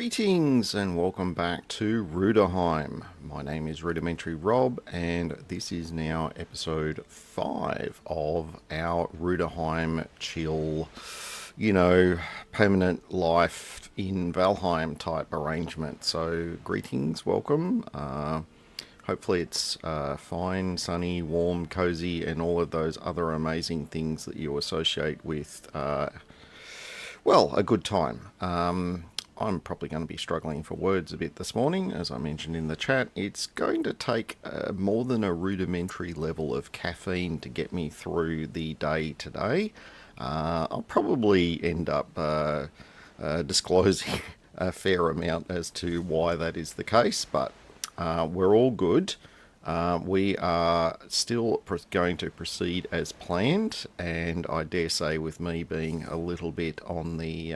Greetings and welcome back to Rudiheim. My name is Rudimentary Rob, and this is now episode 5 of our Rudiheim chill, permanent life in Valheim type arrangement. So, greetings, welcome. Hopefully it's fine, sunny, warm, cozy, and all of those other amazing things that you associate with, a good time. I'm probably going to be struggling for words a bit this morning, as I mentioned in the chat. It's going to take more than a rudimentary level of caffeine to get me through the day today. I'll probably end up disclosing a fair amount as to why that is the case, but we're all good. We are still going to proceed as planned, and I dare say with me being a little bit on the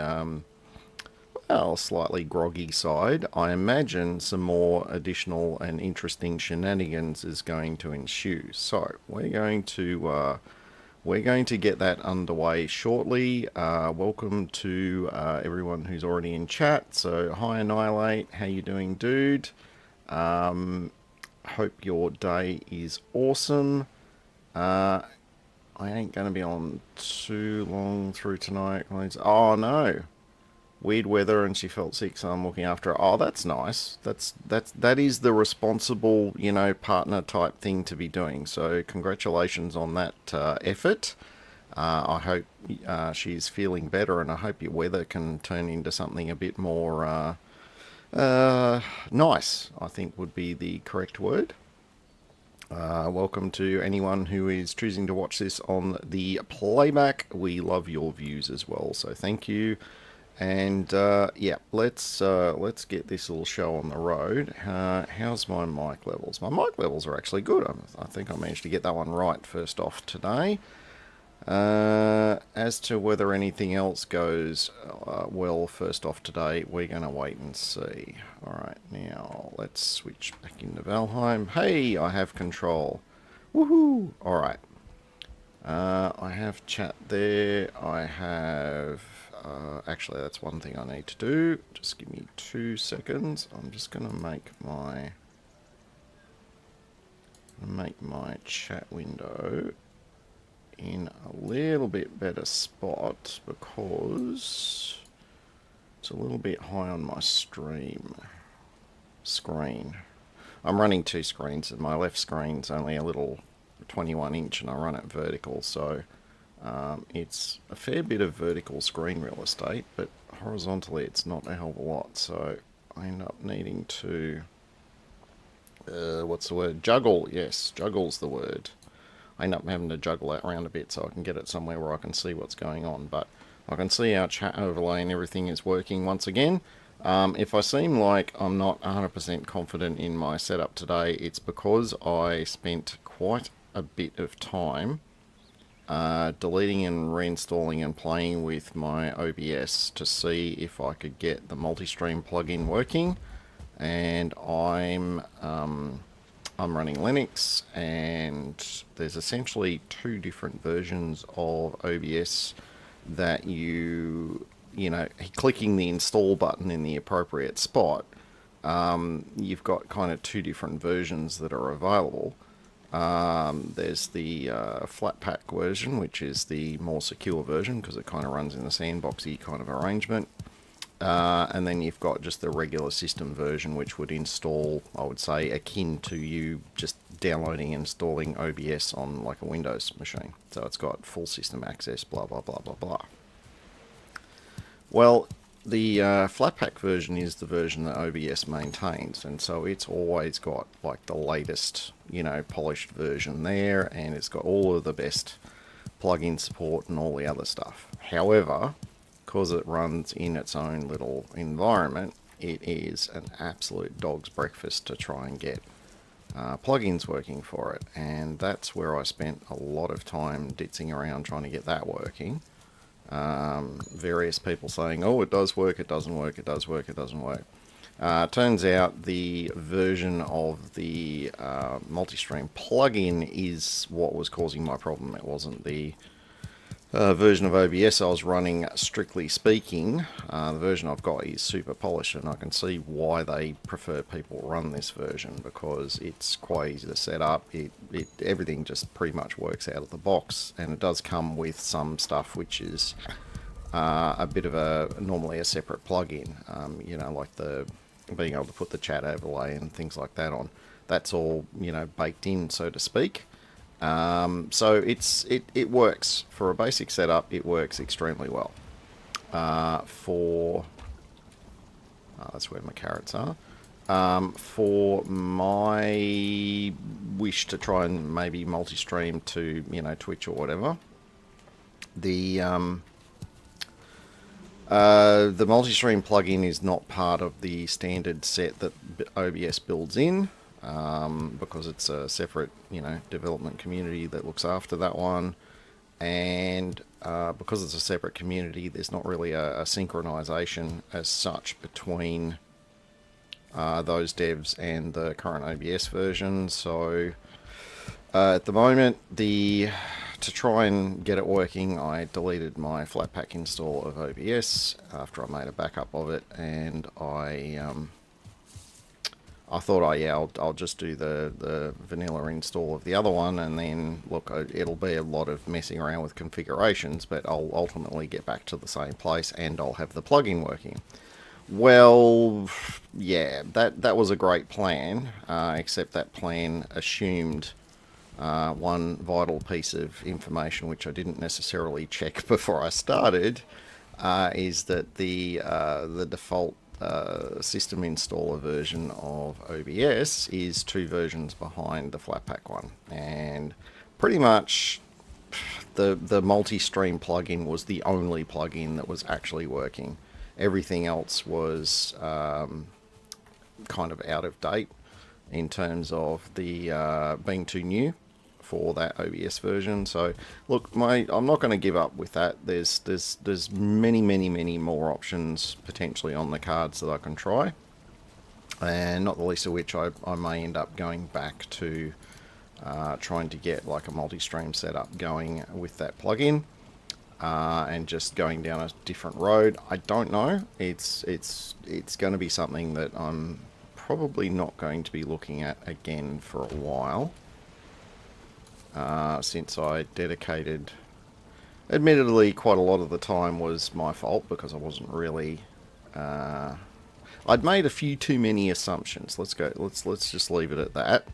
slightly groggy side, I imagine some more additional and interesting shenanigans is going to ensue. So we're going to get that underway shortly. Welcome to everyone who's already in chat. So hi Annihilate, how you doing, dude? Hope your day is awesome. I ain't going to be on too long through tonight. Oh no. Weird weather and she felt sick, so I'm looking after her. Oh, that's nice. That is the responsible, partner type thing to be doing. So congratulations on that effort. I hope she's feeling better, and I hope your weather can turn into something a bit more nice, I think would be the correct word. Welcome to anyone who is choosing to watch this on the playback. We love your views as well, so thank you. And let's get this little show on the road. How's my mic levels? My mic levels are actually good. I think I managed to get that one right first off today. As to whether anything else goes well first off today, we're going to wait and see. Alright, now let's switch back into Valheim. Hey, I have control. Woohoo! Alright. I have chat there. I have... actually, that's one thing I need to do. Just give me 2 seconds. I'm just going to make my chat window in a little bit better spot because it's a little bit high on my screen. I'm running 2 screens, and my left screen's only a little 21 inch, and I run it vertical, so it's a fair bit of vertical screen real estate, but horizontally it's not a hell of a lot, so I end up needing to what's the word? Juggle. Yes, juggle's the word. I end up having to juggle that around a bit so I can get it somewhere where I can see what's going on, but I can see our chat overlay and everything is working once again. If I seem like I'm not 100% confident in my setup today, it's because I spent quite a bit of time deleting and reinstalling and playing with my OBS to see if I could get the multi-stream plugin working, and I'm running Linux, and there's essentially 2 different versions of OBS that clicking the install button in the appropriate spot, you've got kind of 2 different versions that are available. There's the Flatpak version, which is the more secure version because it kind of runs in a sandboxy kind of arrangement. And then you've got just the regular system version, which would install, I would say, akin to you just downloading and installing OBS on like a Windows machine. So it's got full system access, blah, blah, blah, blah, blah. Well, the Flatpak version is the version that OBS maintains, and so it's always got like the latest, polished version there, and it's got all of the best plugin support and all the other stuff. However, because it runs in its own little environment, it is an absolute dog's breakfast to try and get plugins working for it, and that's where I spent a lot of time ditzing around trying to get that working. Various people saying, oh, it does work, it doesn't work, it does work, it doesn't work. Turns out the version of the multi-stream plugin is what was causing my problem. It wasn't the version of OBS I was running, strictly speaking, the version I've got is super polished, and I can see why they prefer people run this version, because it's quite easy to set up. Everything just pretty much works out of the box, and it does come with some stuff which is a bit of normally a separate plugin, you know, like the being able to put the chat overlay and things like that on. That's all, you know, baked in, so to speak. So it works for a basic setup. It works extremely well. That's where my carrots are. For my wish to try and maybe multi-stream to, you know, Twitch or whatever, the multi-stream plugin is not part of the standard set that OBS builds in. Because it's a separate, you know, development community that looks after that one, and because it's a separate community, there's not really a synchronization as such between those devs and the current OBS version. So at the moment, to try and get it working, I deleted my Flatpak install of OBS after I made a backup of it, and I thought, I'll just do the vanilla install of the other one, and then, look, it'll be a lot of messing around with configurations, but I'll ultimately get back to the same place, and I'll have the plugin working. Well, yeah, that was a great plan, except that plan assumed one vital piece of information, which I didn't necessarily check before I started, is that the default system installer version of OBS is 2 versions behind the Flatpak one, and pretty much the multi-stream plugin was the only plugin that was actually working. Everything else was kind of out of date in terms of the being too new for that OBS version. So look, I'm not going to give up with that. There's many more options potentially on the cards that I can try, and not the least of which I may end up going back to trying to get like a multi-stream setup going with that plugin, and just going down a different road. I don't know. It's going to be something that I'm probably not going to be looking at again for a while. Since I dedicated, admittedly, quite a lot of the time was my fault because I wasn't really. I'd made a few too many assumptions. Let's just leave it at that.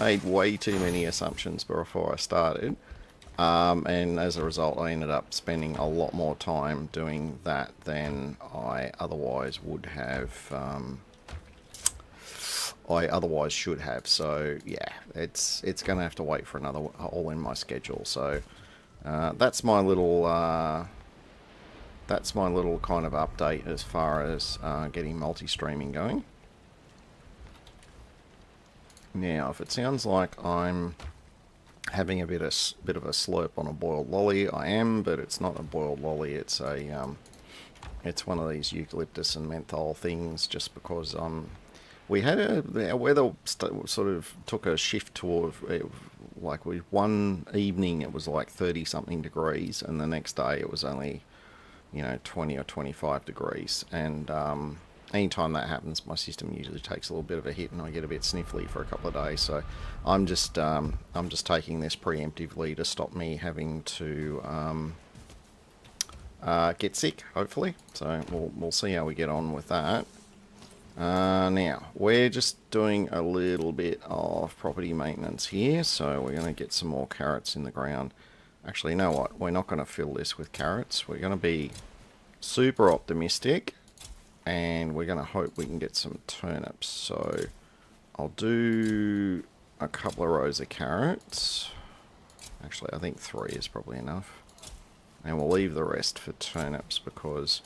Made way too many assumptions before I started, and as a result, I ended up spending a lot more time doing that than I otherwise would have. I otherwise should have. So yeah, it's going to have to wait for another hole in my schedule. So that's my little kind of update as far as getting multi-streaming going. Now, if it sounds like I'm having a bit of a slurp on a boiled lolly, I am, but it's not a boiled lolly. It's it's one of these eucalyptus and menthol things, just because we had our weather sort of took a shift toward, like, one evening it was like 30 something degrees, and the next day it was only, 20 or 25 degrees. And anytime that happens, my system usually takes a little bit of a hit, and I get a bit sniffly for a couple of days. So I'm just taking this preemptively to stop me having to get sick, hopefully. So we'll see how we get on with that. Now, we're just doing a little bit of property maintenance here, so we're going to get some more carrots in the ground. Actually, you know what? We're not going to fill this with carrots. We're going to be super optimistic, and we're going to hope we can get some turnips. So I'll do a couple of rows of carrots. Actually, I think 3 is probably enough. And we'll leave the rest for turnips, because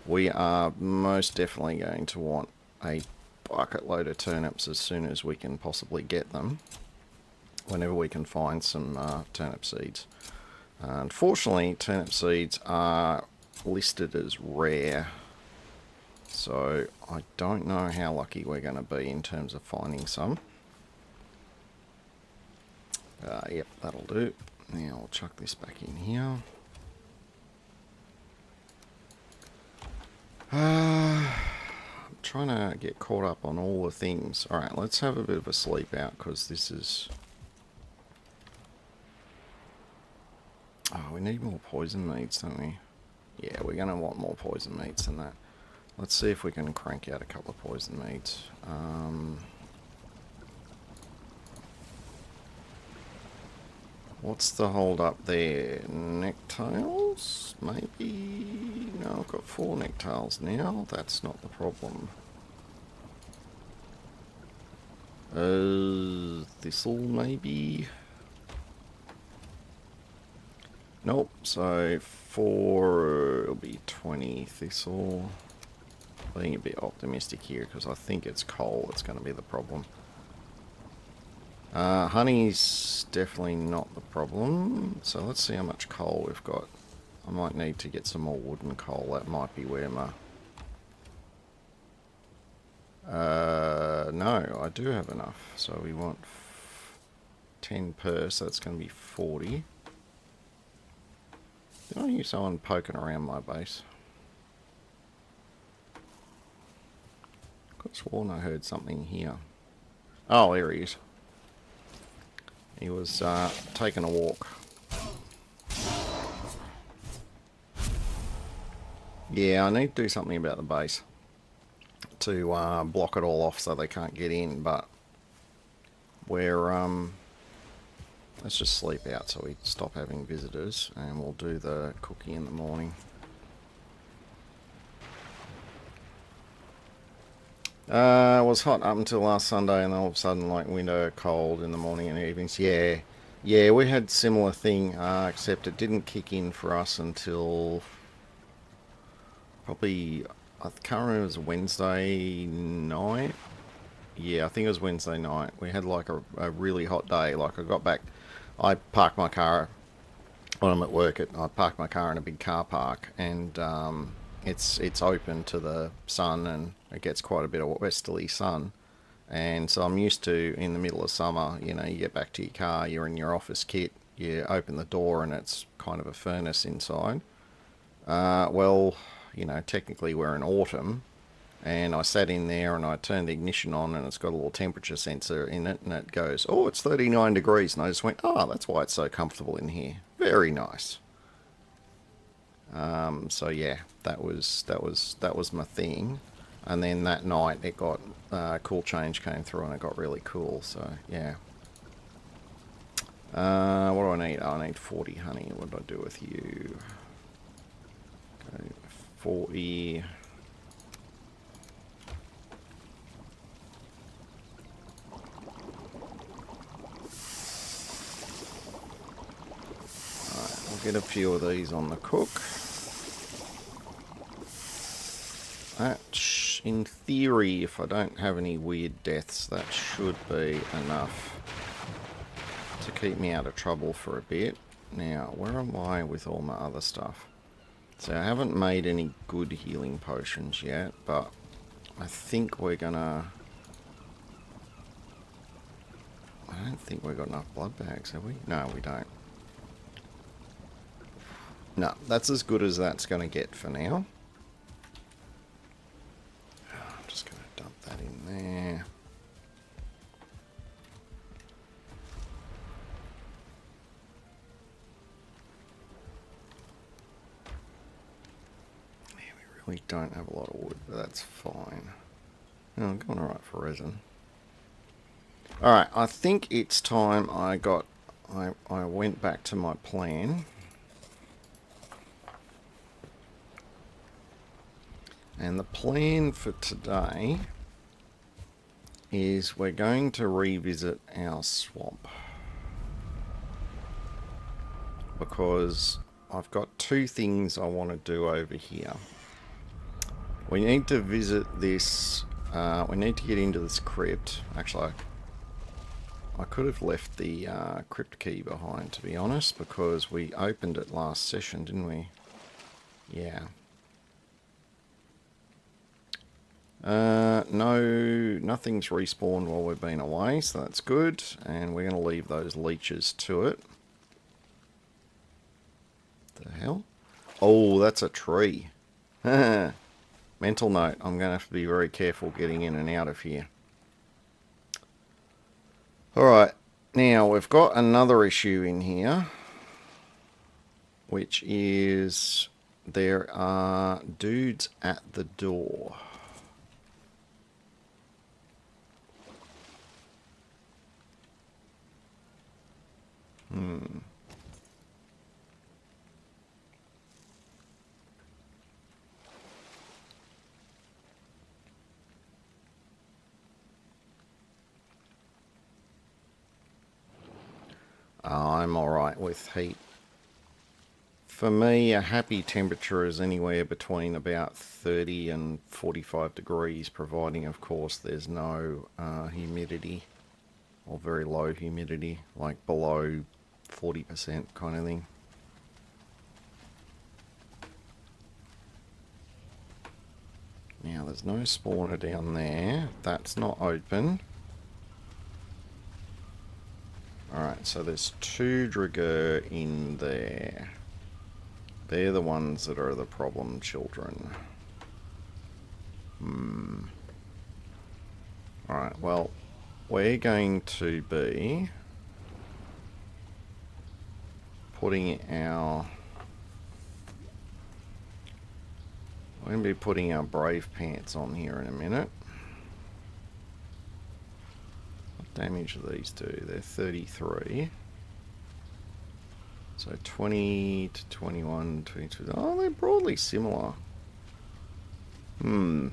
we are most definitely going to want a bucket load of turnips as soon as we can possibly get them, whenever we can find some turnip seeds. Unfortunately, turnip seeds are listed as rare, so I don't know how lucky we're going to be in terms of finding some. Yep, that'll do. Now I'll chuck this back in here. I'm trying to get caught up on all the things. Alright, let's have a bit of a sleep out, because this is... Oh, we need more poison meats, don't we? Yeah, we're going to want more poison meats than that. Let's see if we can crank out a couple of poison meats. What's the hold up there? Necktails? Maybe? No, I've got 4 necktails now. That's not the problem. Thistle maybe? Nope, so 4, it'll be 20 thistle. Being a bit optimistic here, because I think it's coal that's going to be the problem. Honey's definitely not the problem, so let's see how much coal we've got. I might need to get some more wood and coal. That might be where my... no, I do have enough. So we want 10 per, so that's going to be 40. Did I hear someone poking around my base? I could have sworn I heard something here. Oh, there he is. He was taking a walk. Yeah, I need to do something about the base to block it all off so they can't get in, but we're let's just sleep out so we stop having visitors, and we'll do the cooking in the morning. It was hot up until last Sunday, and then all of a sudden, like, winter cold in the morning and evenings. Yeah, we had similar thing, except it didn't kick in for us until probably, I can't remember, it was Wednesday night. Yeah, I think it was Wednesday night. We had like a really hot day. Like, I got back, I parked my car when I'm at work. I parked my car in a big car park, and it's open to the sun, and it gets quite a bit of westerly sun. And so I'm used to, in the middle of summer, you know, you get back to your car, you're in your office kit, you open the door and it's kind of a furnace inside. Well, you know, technically we're in autumn, and I sat in there and I turned the ignition on, and it's got a little temperature sensor in it, and it goes, oh, it's 39 degrees. And I just went, oh, that's why it's so comfortable in here. Very nice. So yeah, that was my thing. And then that night it got cool change came through, and it got really cool. So yeah. What do I need? Oh, I need 40 honey. What do I do with you? Okay, 40. Alright, we'll get a few of these on the cook. That, in theory, if I don't have any weird deaths, that should be enough to keep me out of trouble for a bit. Now, where am I with all my other stuff? So I haven't made any good healing potions yet, but I think we're gonna... I don't think we've got enough blood bags, have we? No, we don't. No, that's as good as that's gonna get for now. That in there. Yeah, we really don't have a lot of wood, but that's fine. Oh, I'm going alright for resin. Alright, I think it's time I went back to my plan. And the plan for today is we're going to revisit our swamp, because I've got 2 things I want to do over here. We need to visit this, we need to get into this crypt. Actually, I could have left the crypt key behind, to be honest, because we opened it last session, didn't we? Yeah. No, nothing's respawned while we've been away, so that's good. And we're going to leave those leeches to it. The hell? Oh, that's a tree. Mental note, I'm going to have to be very careful getting in and out of here. Alright, now we've got another issue in here, which is there are dudes at the door. I'm alright with heat. For me, a happy temperature is anywhere between about 30 and 45 degrees, providing, of course, there's no humidity, or very low humidity, like below 40% kind of thing. Now, there's no spawner down there. That's not open. Alright, so there's 2 Dragger in there. They're the ones that are the problem children. Alright, well, we're going to be putting our... We're going to be putting our brave pants on here in a minute. What damage do these do? They're 33. So 20 to 21, 22. Oh, they're broadly similar. I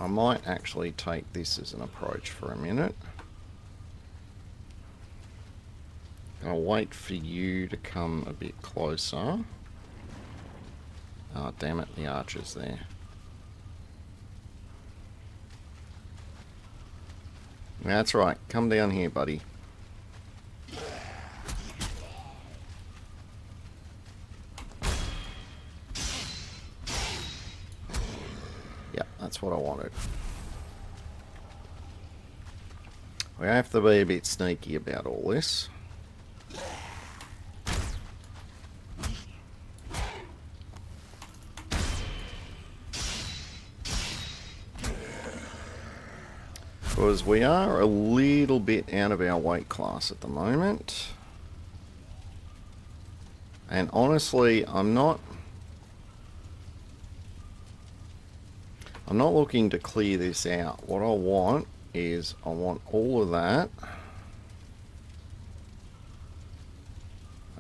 might actually take this as an approach for a minute. I'll wait for you to come a bit closer. Oh, damn it, the archer's there. That's right, come down here, buddy. Yep, that's what I wanted. We have to be a bit sneaky about all this. Because we are a little bit out of our weight class at the moment. And honestly, I'm not looking to clear this out. What I want is, I want all of that.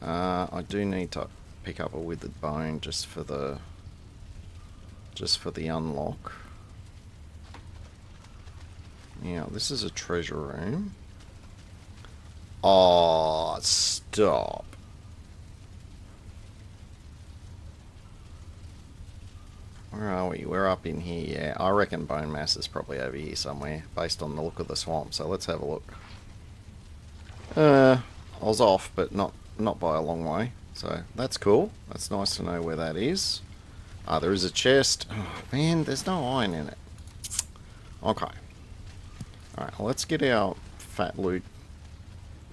I do need to pick up a withered bone just for the unlock. Now, this is a treasure room. Oh, stop. Where are we? We're up in here, yeah. I reckon bone mass is probably over here somewhere, based on the look of the swamp, so let's have a look. I was off, but not by a long way, so that's cool. That's nice to know where that is. There is a chest. Oh, man, there's no iron in it. Okay. Alright, let's get our fat loot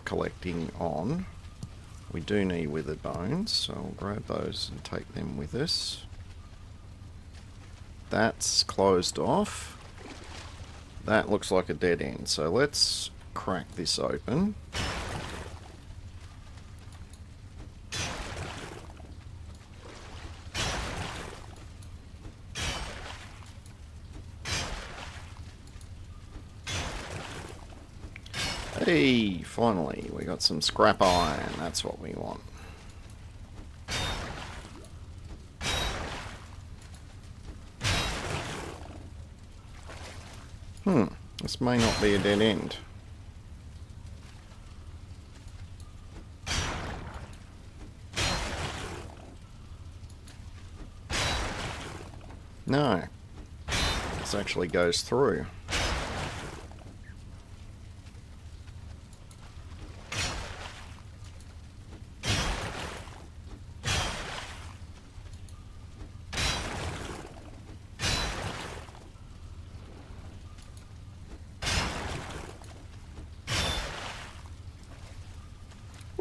collecting on. We do need withered bones, so we'll grab those and take them with us. That's closed off. That looks like a dead end, so let's crack this open. Hey, finally, we got some scrap iron. That's what we want. This may not be a dead end. No. This actually goes through.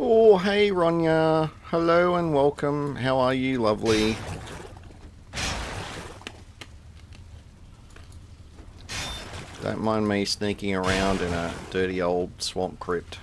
Oh, hey, Ronya. Hello and welcome. How are you, lovely? Don't mind me sneaking around in a dirty old swamp crypt.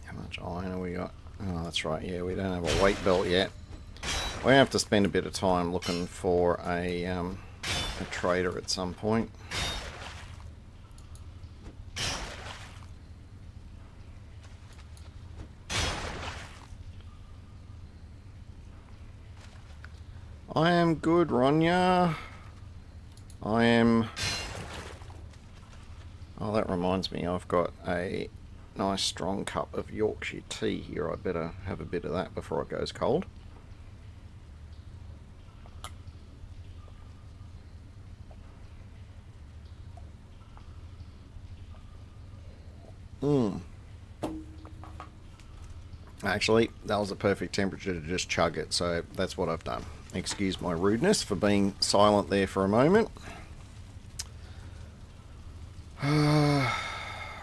How much iron have we got? Oh, that's right. Yeah, we don't have a weight belt yet. We have to spend a bit of time looking for a trader at some point. I am good, Ronya. I am... Oh, that reminds me, I've got a nice strong cup of Yorkshire tea here. I better have a bit of that before it goes cold. Actually, that was a perfect temperature to just chug it, so that's what I've done. Excuse my rudeness for being silent there for a moment.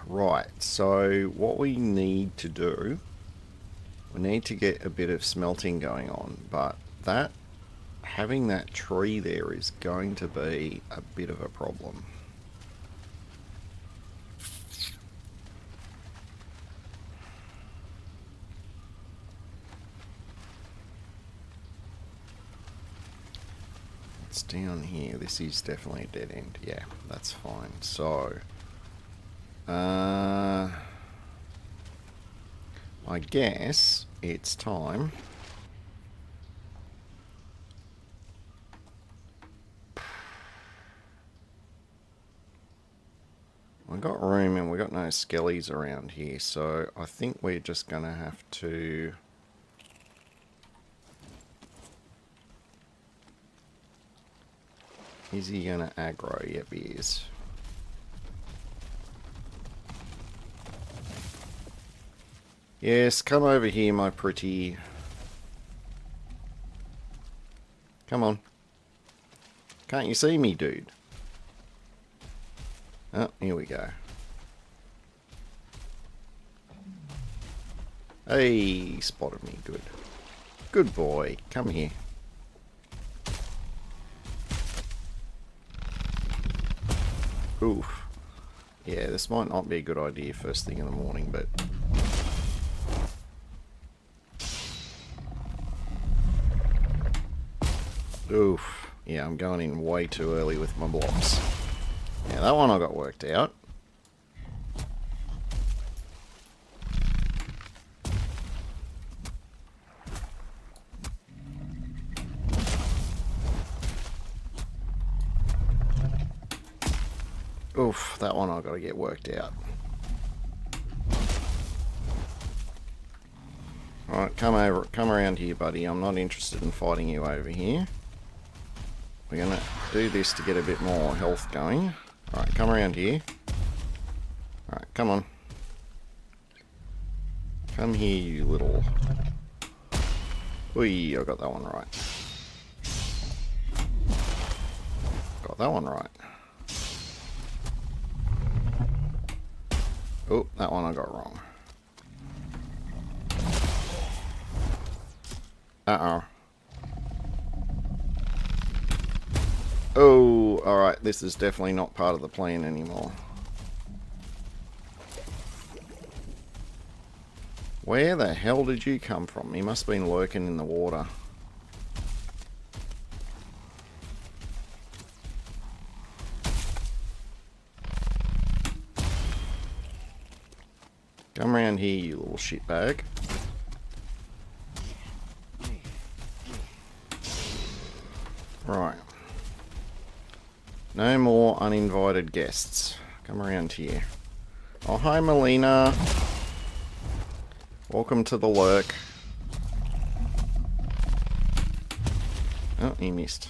Right, so what we need to do, we need to get a bit of smelting going on, but having that tree there is going to be a bit of a problem. It's down here. This is definitely a dead end. Yeah, that's fine. So, I guess it's time. We got room and we got no skellies around here, so I think we're just gonna have to... Is he gonna aggro? Yep, he is. Yes, come over here, my pretty. Come on. Can't you see me, dude? Oh, here we go. Hey, spotted me. Good. Good boy. Come here. Oof. Yeah, this might not be a good idea first thing in the morning, but... Oof. Yeah, I'm going in way too early with my blocks. Yeah, that one I got worked out. Oof, that one I've got to get worked out. Alright, come around here, buddy. I'm not interested in fighting you over here. We're going to do this to get a bit more health going. Alright, come around here. Alright, come on. Come here, you little... Oi, I got that one right. Got that one right. Oh, that one I got wrong. Uh-oh. Oh, alright, this is definitely not part of the plan anymore. Where the hell did you come from? He must have been lurking in the water. Come around here, you little shitbag. Right. No more uninvited guests. Come around here. Oh, hi, Melina. Welcome to the lurk. Oh, he missed.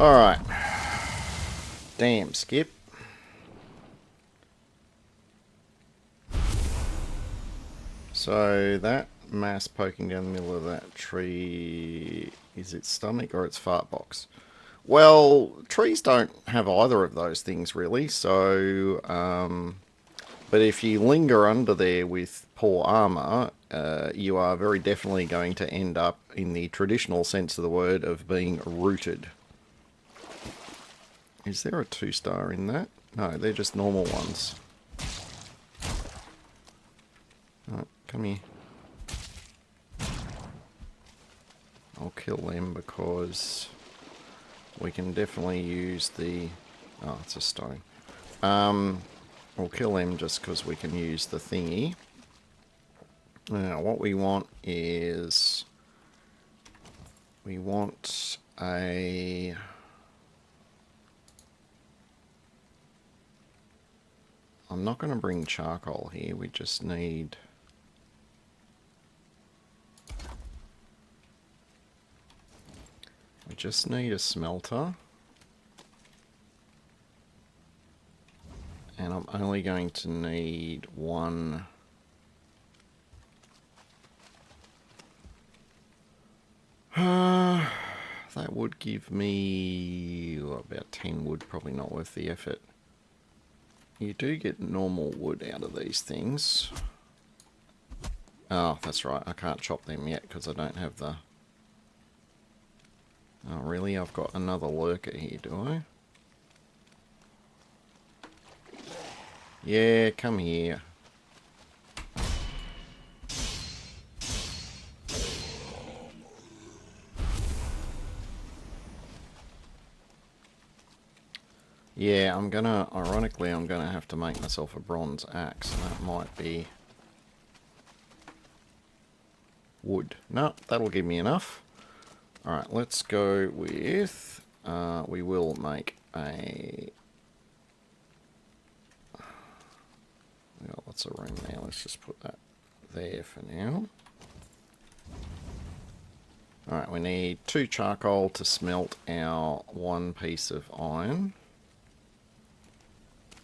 Alright. Damn, Skip. So that mass poking down the middle of that tree is its stomach or its fart box? Well, trees don't have either of those things really, so but if you linger under there with poor armor, you are very definitely going to end up in the traditional sense of the word of being rooted. Is there a 2-star in that? No, they're just normal ones. Right, come here. I'll kill them because we can definitely use the... Oh, it's a stone. We'll kill them just because we can use the thingy. Now, what we want is... We want a... I'm not going to bring charcoal here, we just need... We just need a smelter. And I'm only going to need one... that would give me about 10 wood, probably not worth the effort. You do get normal wood out of these things. Oh, that's right, I can't chop them yet because I don't have the... Oh, really? I've got another lurker here, do I? Yeah, come here. Yeah, ironically, I'm gonna have to make myself a bronze axe. That might be wood. No, that'll give me enough. Alright, let's go with, we will make a... We got lots of room there, let's just put that there for now. Alright, we need 2 charcoal to smelt our 1 piece of iron.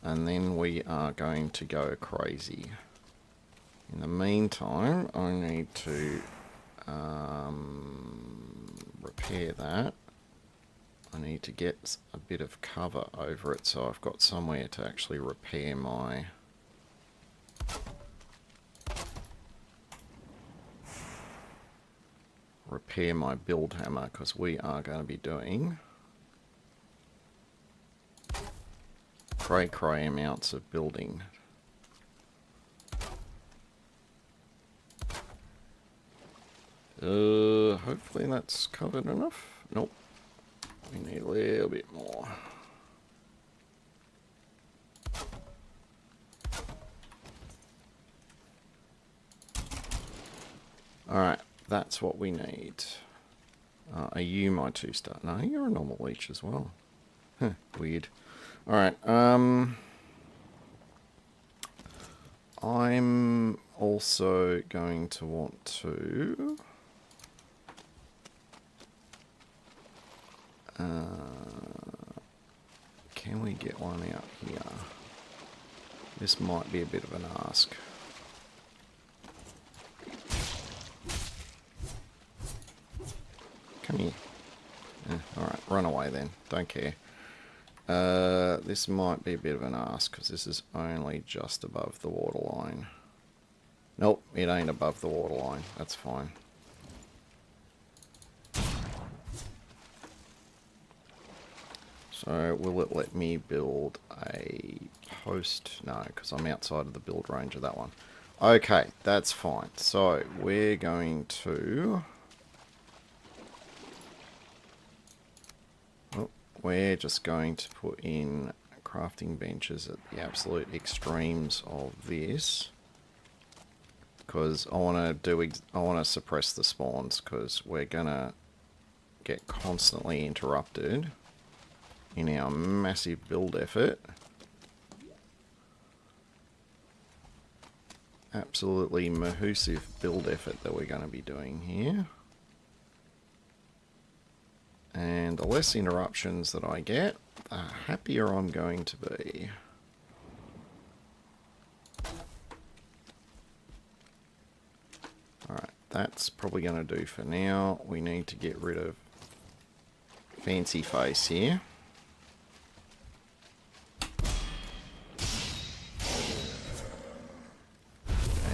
And then we are going to go crazy. In the meantime, I need to repair that. I need to get a bit of cover over it so I've got somewhere to actually repair my... build hammer, because we are going to be doing cray amounts of building. Hopefully that's covered enough. Nope. We need a little bit more. Alright, that's what we need. Are you my 2-star? No, you're a normal leech as well. Huh, weird. Alright, I'm also going to want to... can we get one out here? This might be a bit of an ask. Come here. Alright, run away then. Don't care. This might be a bit of an ask because this is only just above the waterline. Nope, it ain't above the waterline. That's fine. So will it let me build a post? No, because I'm outside of the build range of that one. Okay, that's fine. So we're going to... We're just going to put in crafting benches at the absolute extremes of this, because I want to suppress the spawns, because we're gonna get constantly interrupted in our massive build effort. Absolutely massive build effort that we're going to be doing here. And the less interruptions that I get, the happier I'm going to be. Alright, that's probably going to do for now. We need to get rid of Fancy Face here.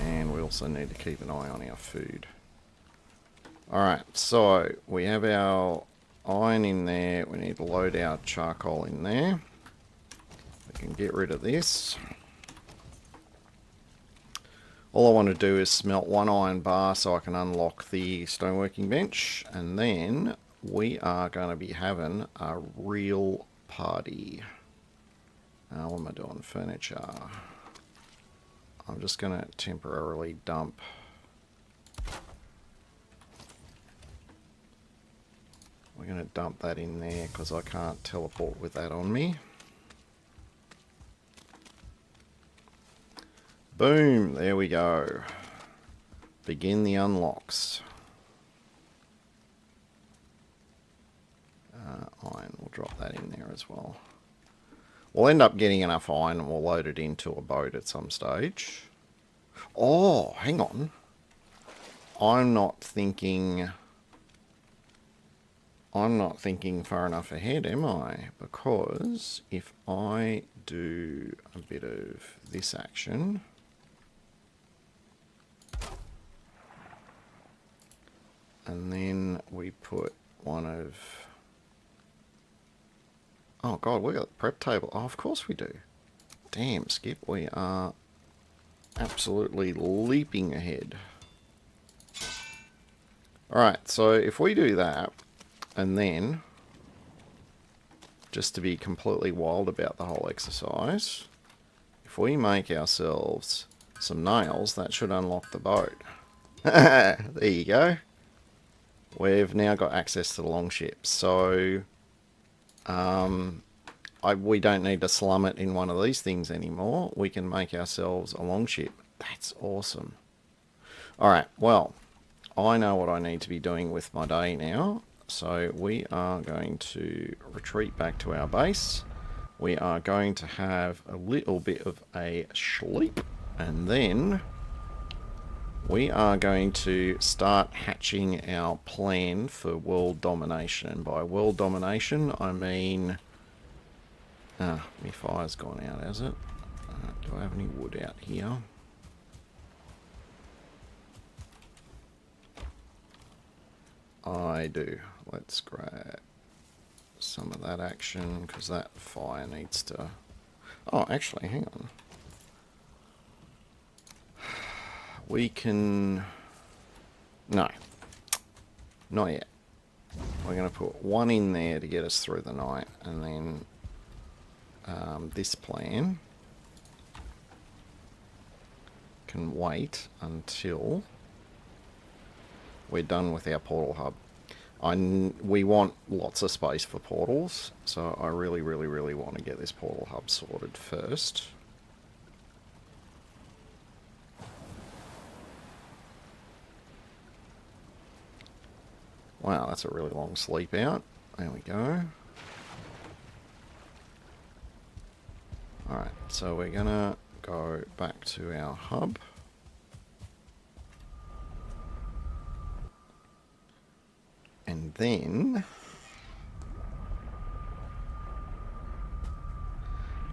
And we also need to keep an eye on our food. Alright, so we have our iron in there. We need to load our charcoal in there. We can get rid of this. All I want to do is smelt one iron bar so I can unlock the stoneworking bench. And then we are going to be having a real party. What am I doing? Furniture. I'm just going to temporarily dump. We're going to dump that in there because I can't teleport with that on me. Boom, there we go. Begin the unlocks. Iron, we'll drop that in there as well. We'll end up getting enough iron and we'll load it into a boat at some stage. Oh, hang on. I'm not thinking far enough ahead, am I? Because if I do a bit of this action, and then we put one of... Oh god, we got the prep table. Oh, of course we do. Damn, Skip, we are absolutely leaping ahead. Alright, so if we do that, and then, just to be completely wild about the whole exercise, if we make ourselves some nails, that should unlock the boat. There you go. We've now got access to the longship. So, we don't need to slum it in one of these things anymore. We can make ourselves a longship. That's awesome. Alright, well, I know what I need to be doing with my day now. So we are going to retreat back to our base. We are going to have a little bit of a sleep. And then we are going to start hatching our plan for world domination. And by world domination, I mean... my fire's gone out, has it? Do I have any wood out here? I do. Let's grab some of that action, because that fire needs to... Oh, actually, hang on. We can... No. Not yet. We're going to put one in there to get us through the night, and then this plan can wait until we're done with our portal hub. We want lots of space for portals, so I really, really, really want to get this portal hub sorted first. Wow, that's a really long sleep out. There we go. Alright, so we're gonna go back to our hub. And then...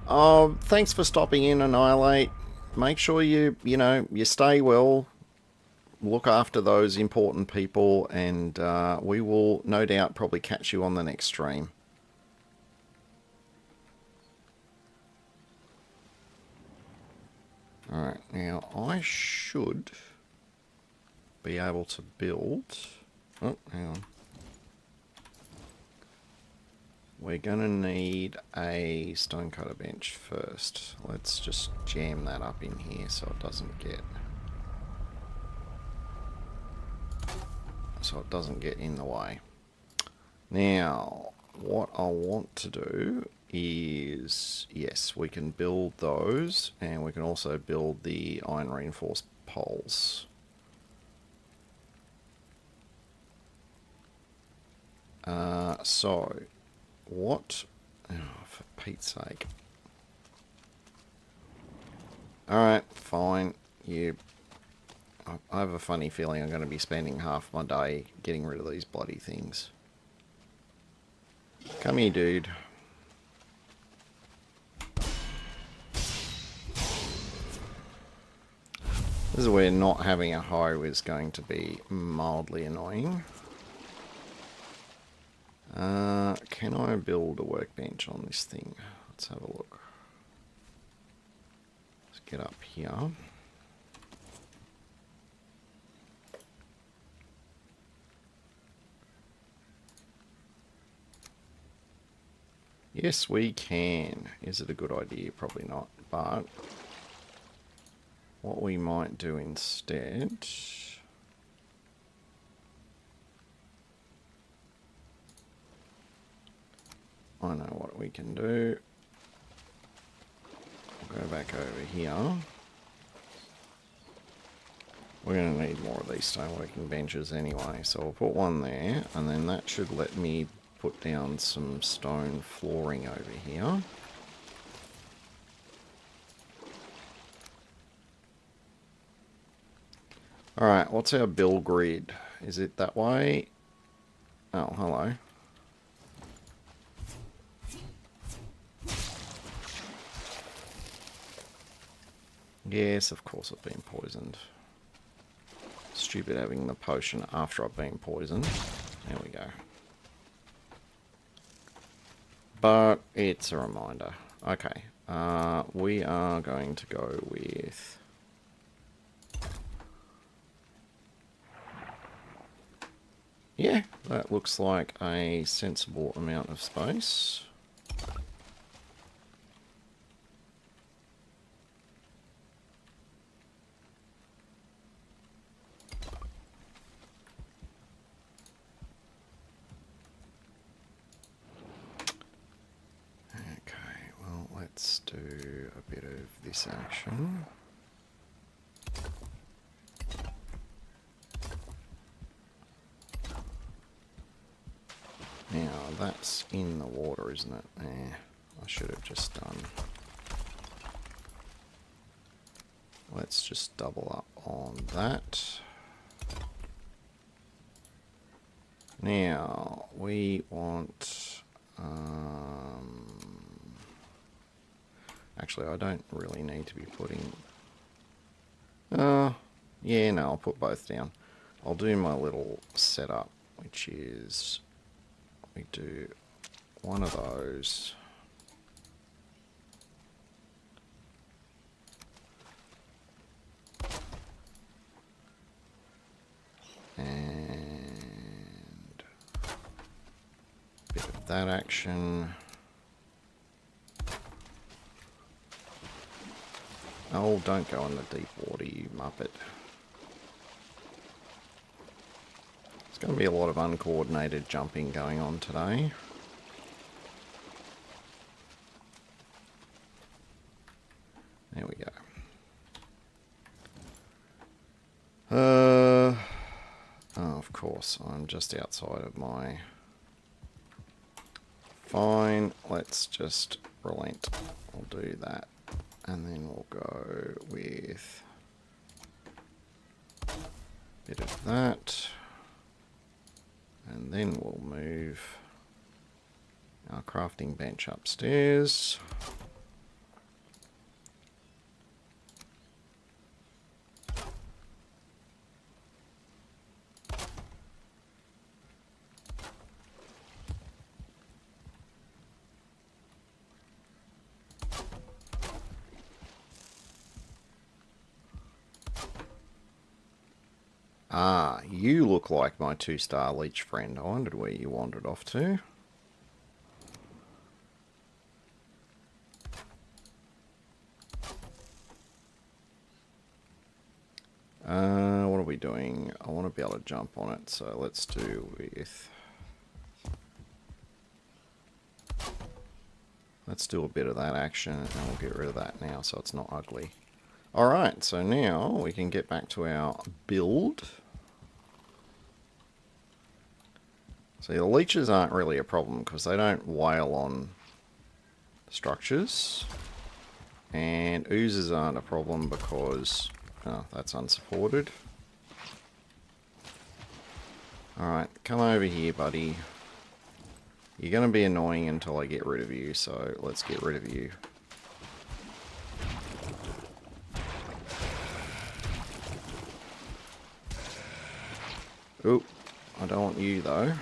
Oh, thanks for stopping in, Annihilate. Make sure you stay well. Look after those important people, and we will no doubt probably catch you on the next stream. Alright, now I should be able to build... Oh, hang on. We're going to need a stonecutter bench first. Let's just jam that up in here so it doesn't get in the way. Now, what I want to do is, yes, we can build those, and we can also build the iron reinforced poles. So, what? Oh, for Pete's sake. Alright, fine. I have a funny feeling I'm going to be spending half my day getting rid of these bloody things. Come here, dude. This is where not having a hoe is going to be mildly annoying. Can I build a workbench on this thing? Let's have a look. Let's get up here. Yes, we can. Is it a good idea? Probably not. But what we might do instead... I know what we can do. I'll go back over here. We're going to need more of these stone working benches anyway. So I'll put one there, and then that should let me put down some stone flooring over here. Alright, what's our build grid? Is it that way? Oh, hello. Yes, of course I've been poisoned. Stupid having the potion after I've been poisoned. There we go. But it's a reminder. Okay. We are going to go with... Yeah, that looks like a sensible amount of space. Let's do a bit of this action. Now, that's in the water, isn't it? I should have just done... Let's just double up on that. Now, we want... Actually, I don't really need to be putting... yeah, no, I'll put both down. I'll do my little setup, which is... We do one of those. And... a bit of that action. Oh, don't go in the deep water, you muppet. There's going to be a lot of uncoordinated jumping going on today. There we go. Oh, of course, I'm just outside of my... Fine, let's just relent. I'll do that. And then we'll go with a bit of that. And then we'll move our crafting bench upstairs. Ah, you look like my 2-star leech friend. I wondered where you wandered off to. What are we doing? I want to be able to jump on it, so let's do with... Let's do a bit of that action, and we'll get rid of that now, so it's not ugly. Alright, so now we can get back to our build. See, the leeches aren't really a problem because they don't wail on structures. And oozes aren't a problem because... oh, that's unsupported. Alright, come over here, buddy. You're going to be annoying until I get rid of you, so let's get rid of you. Oop, I don't want you though.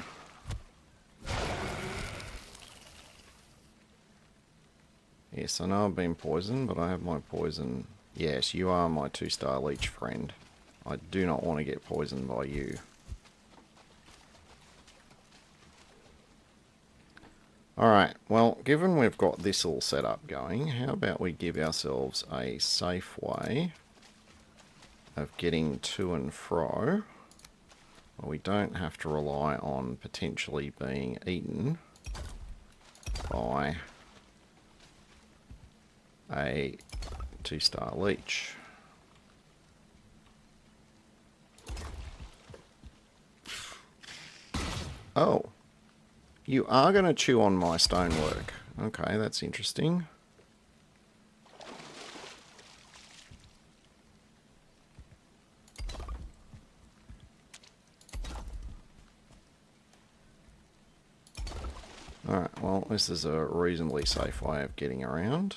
Yes, I know I've been poisoned, but I have my poison. Yes, you are my 2-star leech friend. I do not want to get poisoned by you. Alright, well, given we've got this all set up going, how about we give ourselves a safe way of getting to and fro, where we don't have to rely on potentially being eaten by a 2-star leech. Oh. You are going to chew on my stonework. Okay, that's interesting. Alright, well, this is a reasonably safe way of getting around.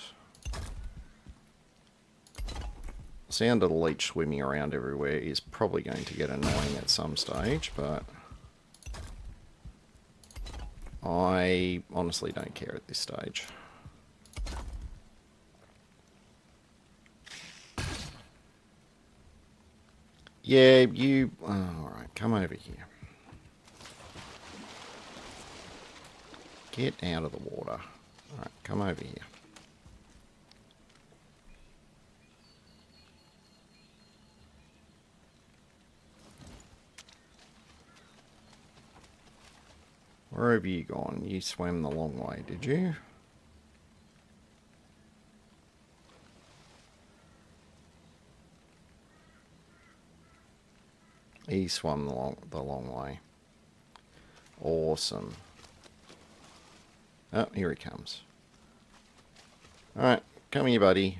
The sound of the leech swimming around everywhere is probably going to get annoying at some stage, but I honestly don't care at this stage. Yeah, you... oh, alright, come over here. Get out of the water. Alright, come over here. Where have you gone? You swam the long way, did you? He swam the long way. Awesome. Oh, here he comes. Alright, come here, buddy.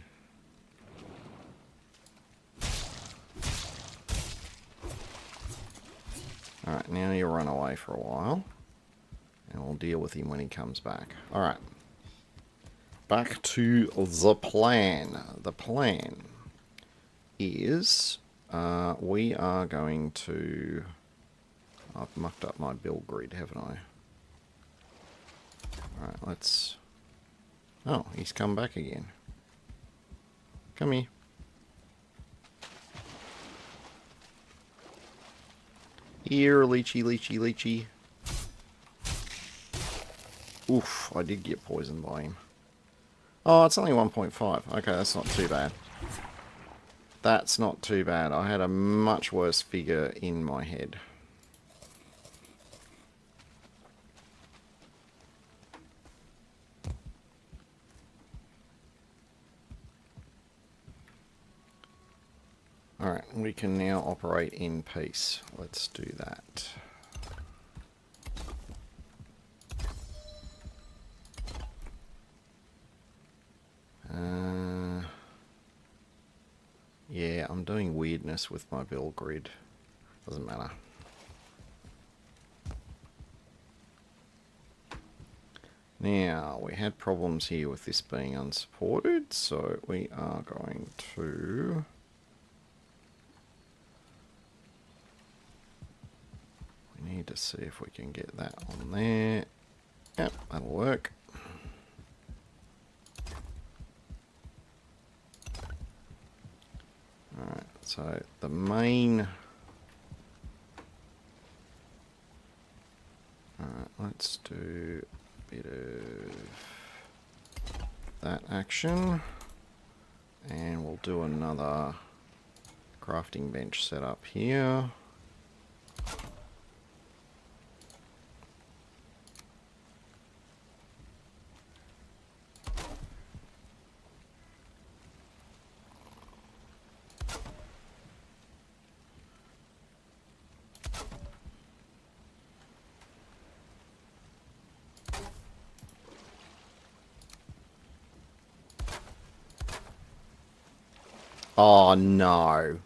Alright, now you run away for a while. And we'll deal with him when he comes back. Alright. Back to the plan. The plan is we are going to... I've mucked up my build grid, haven't I? Alright, let's... oh, he's come back again. Come here. Here, leechy, leechy, leechy. Oof, I did get poisoned by him. Oh, it's only 1.5. Okay, that's not too bad. That's not too bad. I had a much worse figure in my head. Alright, we can now operate in peace. Let's do that. Yeah, I'm doing weirdness with my build grid. Doesn't matter. Now, we had problems here with this being unsupported, so we are going to... we need to see if we can get that on there. Yep, that'll work. Alright, so the main... alright, let's do a bit of that action. And we'll do another crafting bench setup here. Oh, no.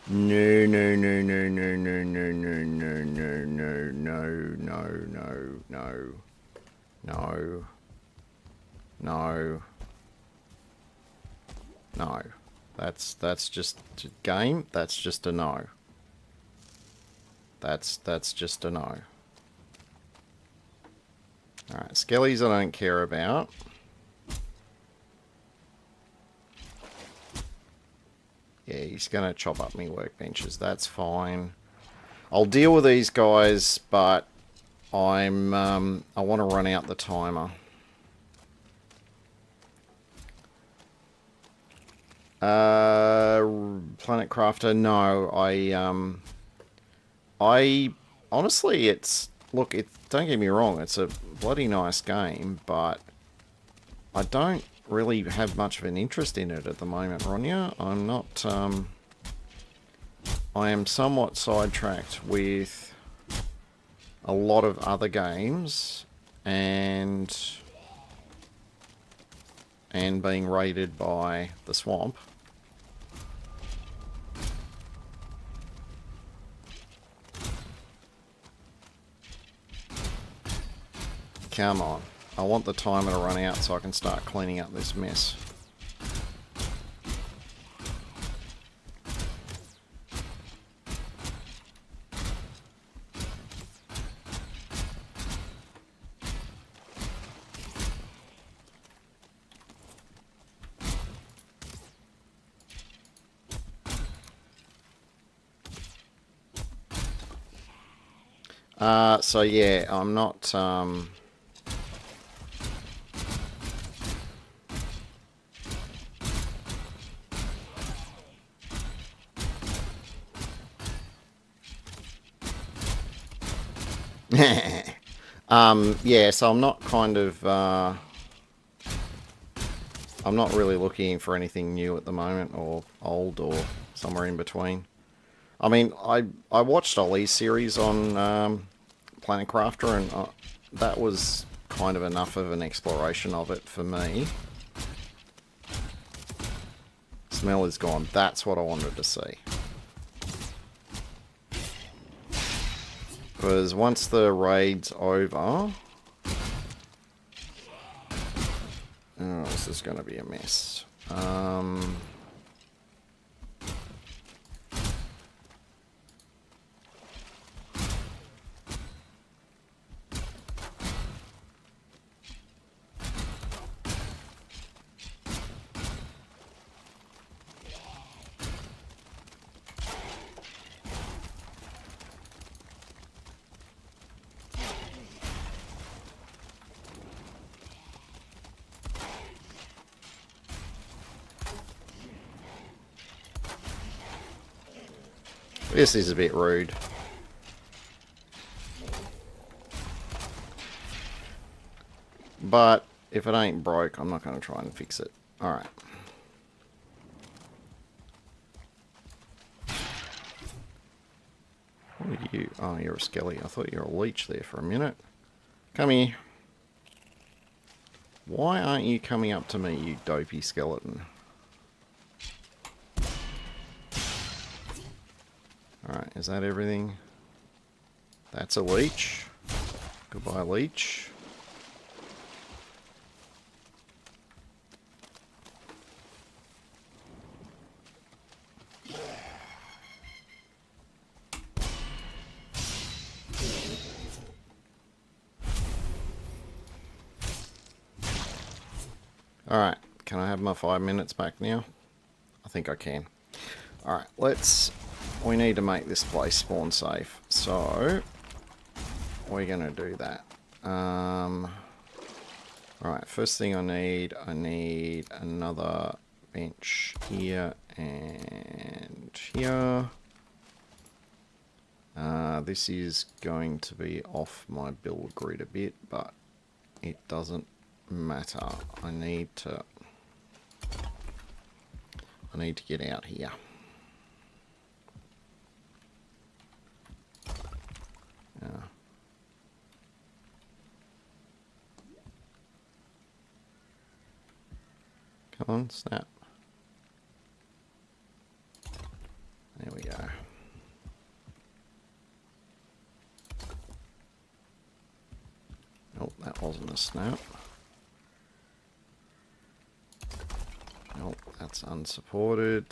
No, no, no, no, no, no, no, no, no, no, no, no, no, no, no, no, no, no. That's just game. That's just a no. That's just a no. Alright, skellies I don't care about. Yeah, he's going to chop up me workbenches. That's fine. I'll deal with these guys, but I want to run out the timer. Planet Crafter, no. I honestly, look. Don't get me wrong. It's a bloody nice game, but I don't really have much of an interest in it at the moment, Ronya. I'm not. I am somewhat sidetracked with a lot of other games and being raided by the swamp. Come on. I want the timer to run out so I can start cleaning up this mess. So yeah, I'm not, yeah, so I'm not kind of, I'm not really looking for anything new at the moment, or old, or somewhere in between. I mean, I watched Ollie's series on Planet Crafter, and that was kind of enough of an exploration of it for me. Smell is gone. That's what I wanted to see. Because once the raid's over... Oh, this is going to be a mess. This is a bit rude. But if it ain't broke, I'm not going to try and fix it. Alright. What are you? Oh, you're a skelly. I thought you were a leech there for a minute. Come here. Why aren't you coming up to me, you dopey skeleton? Alright, is that everything? That's a leech. Goodbye, leech. Alright, can I have my 5 minutes back now? I think I can. Alright, we need to make this place spawn safe. So, we're going to do that. Alright, first thing I need another bench here and here. This is going to be off my build grid a bit, but it doesn't matter. I need to get out here. Come on, snap. the snap. Nope, that's unsupported.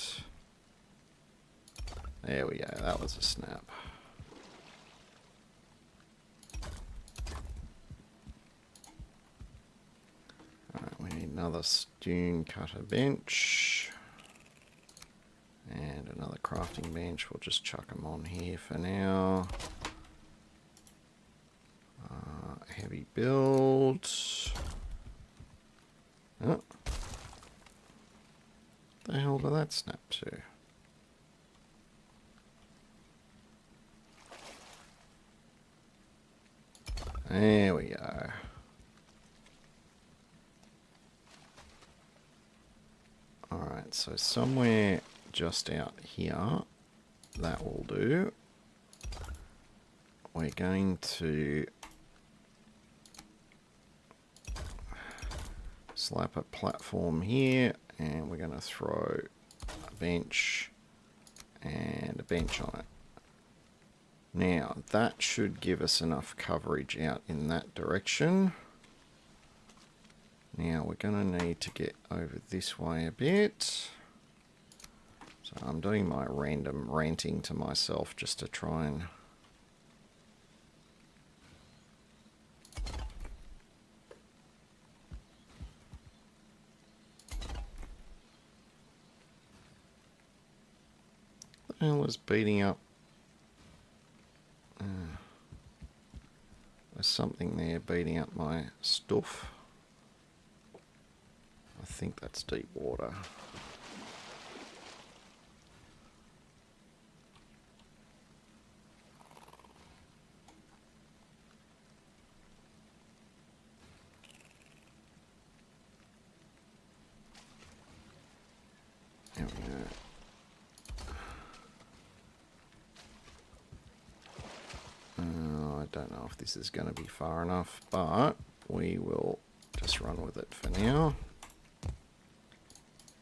There we go, that was a snap. Alright, we need another stone cutter bench. And another crafting bench. We'll just chuck them on here for now. Heavy build. Oh. The hell did that snap to? There we go. Alright, so somewhere just out here, that will do. We're going to slap a platform here, and we're going to throw a bench and a bench on it. Now, that should give us enough coverage out in that direction. Now, we're going to need to get over this way a bit. So I'm doing my random ranting to myself just to try and... What the hell is beating up? There's something there beating up my stuff. I think that's deep water. There we go. I don't know if this is going to be far enough, but we will just run with it for now.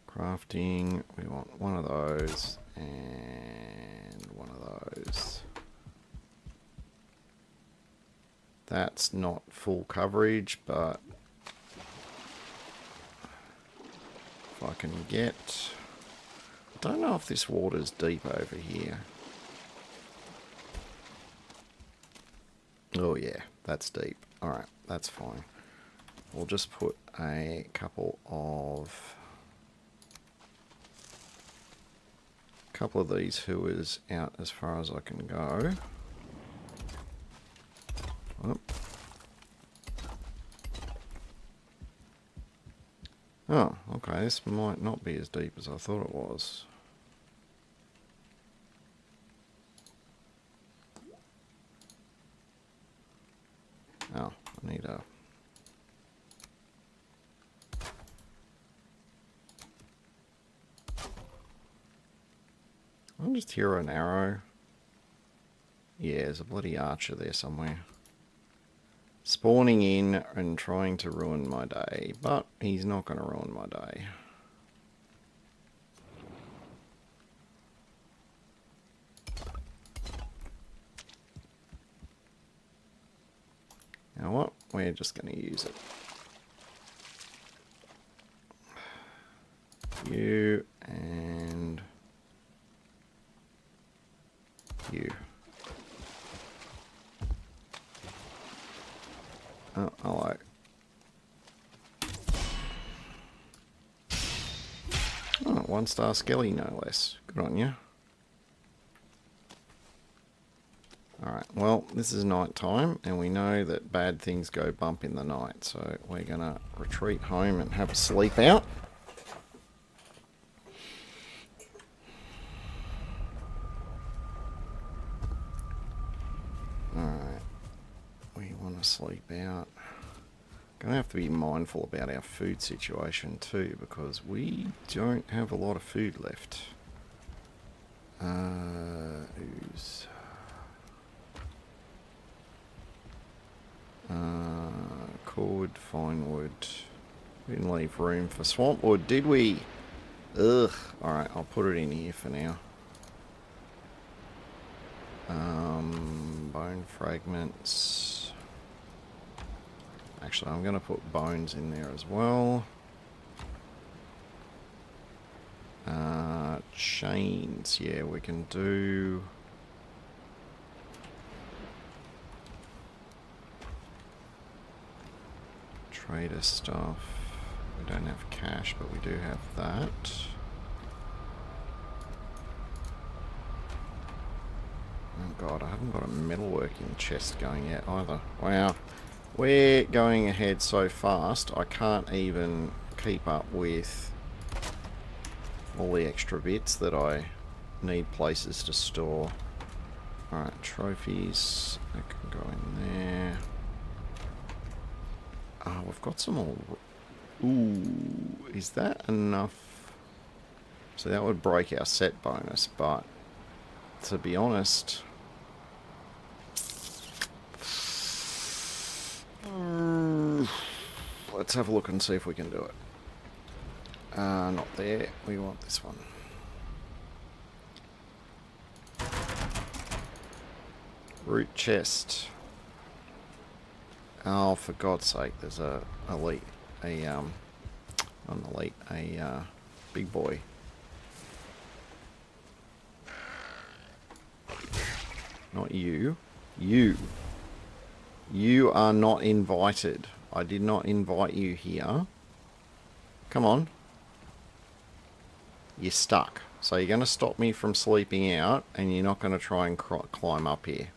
Crafting, we want one of those and one of those. That's not full coverage, but if I can get... I don't know if this water's deep over here. Oh yeah, that's deep. Alright, that's fine. We'll just put a couple of these hooers out as far as I can go. Oh, okay, this might not be as deep as I thought it was. Oh, I need a... I'll just hear an arrow. Yeah, there's a bloody archer there somewhere. Spawning in and trying to ruin my day, but he's not going to ruin my day. You know what? We're just going to use it. You and you. Oh, hello. Oh, 1-star skelly, no less. Good on you. Alright, well, this is night time, and we know that bad things go bump in the night, so we're going to retreat home and have a sleep out. Alright, we want to sleep out. Going to have to be mindful about our food situation too, because we don't have a lot of food left. Ooze. Cord, fine wood. We didn't leave room for swamp wood, did we? Ugh. Alright, I'll put it in here for now. Bone fragments. Actually, I'm going to put bones in there as well. Chains, yeah, we can do... Trader stuff. We don't have cash, but we do have that. Oh god, I haven't got a metalworking chest going yet either. Wow. We're going ahead so fast, I can't even keep up with all the extra bits that I need places to store. Alright, trophies. That can go in there. Oh, we've got some more... Ooh, is that enough? So that would break our set bonus, but to be honest... let's have a look and see if we can do it. Not there. We want this one. Root chest. Oh, for God's sake, there's a elite, not an elite, a big boy. Not you. You. You are not invited. I did not invite you here. Come on. You're stuck. So you're going to stop me from sleeping out, and you're not going to try and climb up here.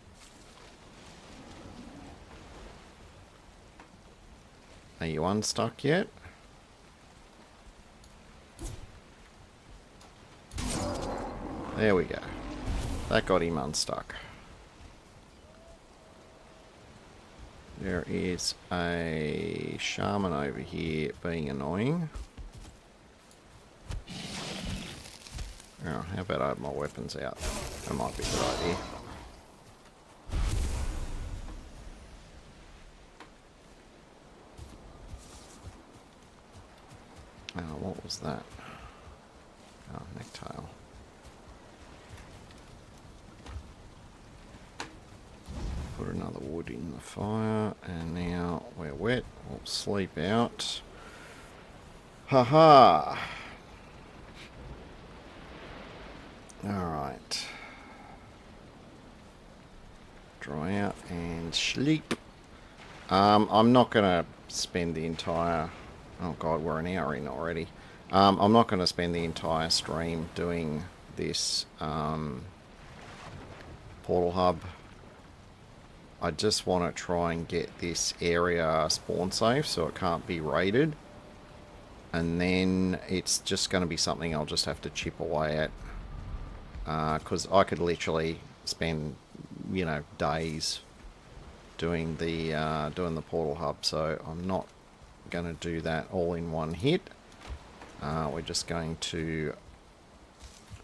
Are you unstuck yet? There we go. That got him unstuck. There is a shaman over here being annoying. Oh, how about I have my weapons out? That might be a good idea. Oh, what was that? Oh, necktail. Put another wood in the fire, and now we're wet. We'll sleep out. Haha! Alright. Dry out and sleep. I'm not going to spend the entire... Oh god, we're an hour in already. I'm not going to spend the entire stream doing this portal hub. I just want to try and get this area spawn safe so it can't be raided. And then it's just going to be something I'll just have to chip away at. Because I could literally spend, you know, days doing the portal hub. So I'm not going to do that all in one hit. We're just going to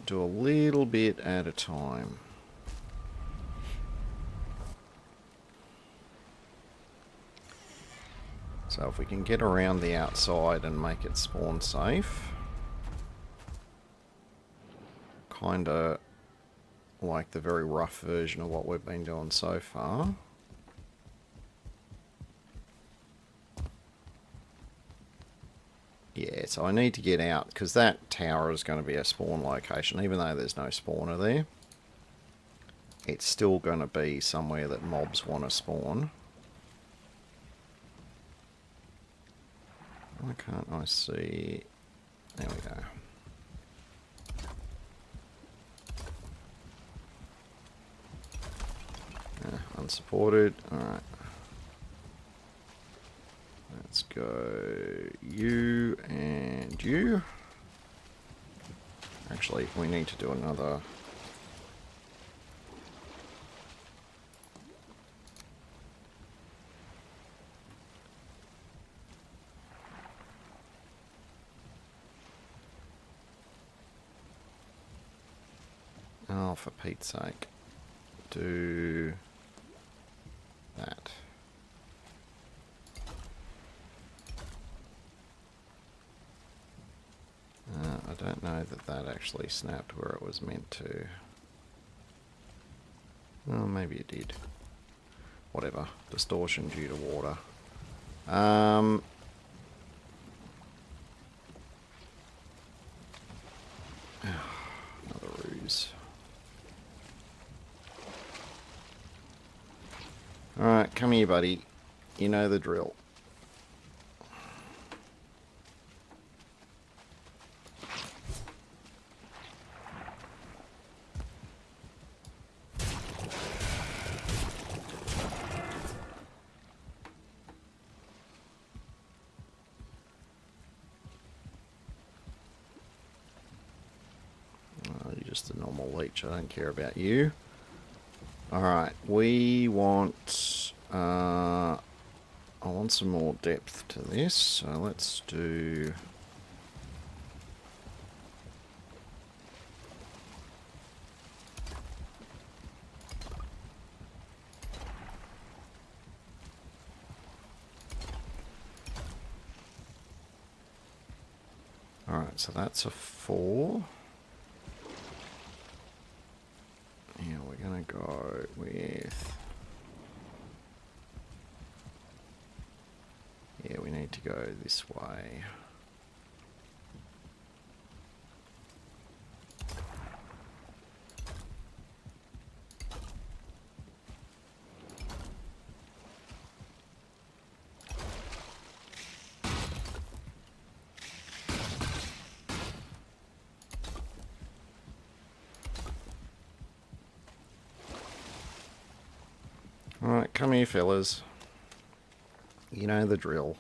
do a little bit at a time. So if we can get around the outside and make it spawn safe, kinda like the very rough version of what we've been doing so far. Yeah, so I need to get out, because that tower is going to be a spawn location, even though there's no spawner there. It's still going to be somewhere that mobs want to spawn. Why can't I see... There we go. Unsupported. Alright. Let's go you and you. Actually, we need to do another... Oh, for Pete's sake. Do that. I don't know that that actually snapped where it was meant to. Oh, maybe it did. Whatever. Distortion due to water. Another ruse. Alright, come here, buddy. You know the drill. You're just a normal leech. I don't care about you. Alright, we want... I want some more depth to this, so let's do... Alright, so that's a 4. Yeah, we're gonna go with... Yeah, we need to go this way. Alright, come here, fellas. You know the drill.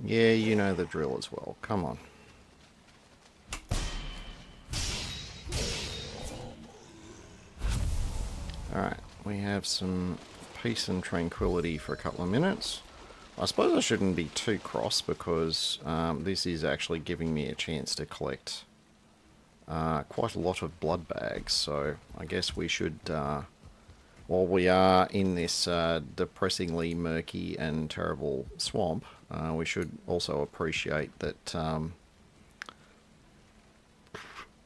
Yeah, you know the drill as well. Come on. Alright, we have some peace and tranquility for a couple of minutes. I suppose I shouldn't be too cross because this is actually giving me a chance to collect quite a lot of blood bags. So I guess we should, while we are in this depressingly murky and terrible swamp, we should also appreciate that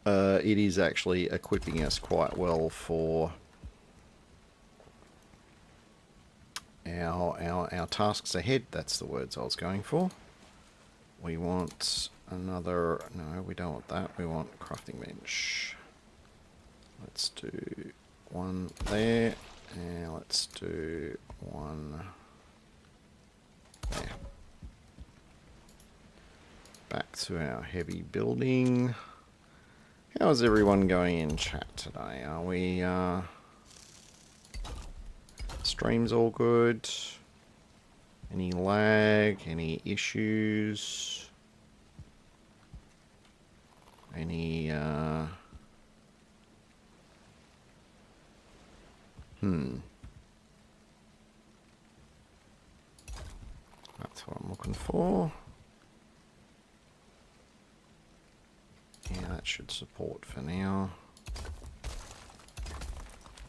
it is actually equipping us quite well for our tasks ahead. That's the words I was going for. We want another... No, we don't want that. We want a crafting bench. Let's do one there. And let's do one there. Back to our heavy building. How's everyone going in chat today? Are we... Stream's all good. Any lag? Any issues? Any, That's what I'm looking for. Yeah, that should support for now.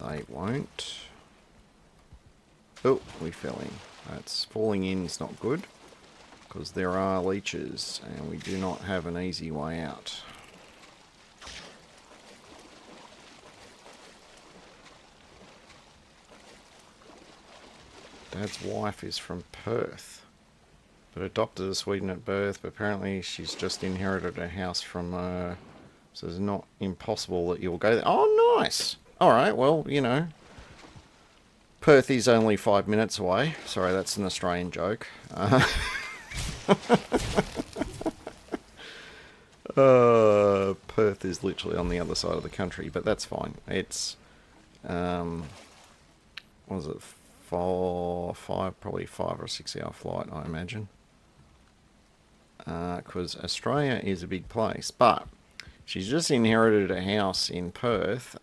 They won't. Oh, we fell in. That's falling in is not good, because there are leeches, and we do not have an easy way out. Dad's wife is from Perth, but adopted to Sweden at birth, but apparently she's just inherited a house from so it's not impossible that you'll go there. Oh, nice! Alright, well, you know, Perth is only 5 minutes away. Sorry, that's an Australian joke. Perth is literally on the other side of the country, but that's fine. It's, what was it, probably 5 or 6 hour flight, I imagine. Because Australia is a big place, but she's just inherited a house in Perth.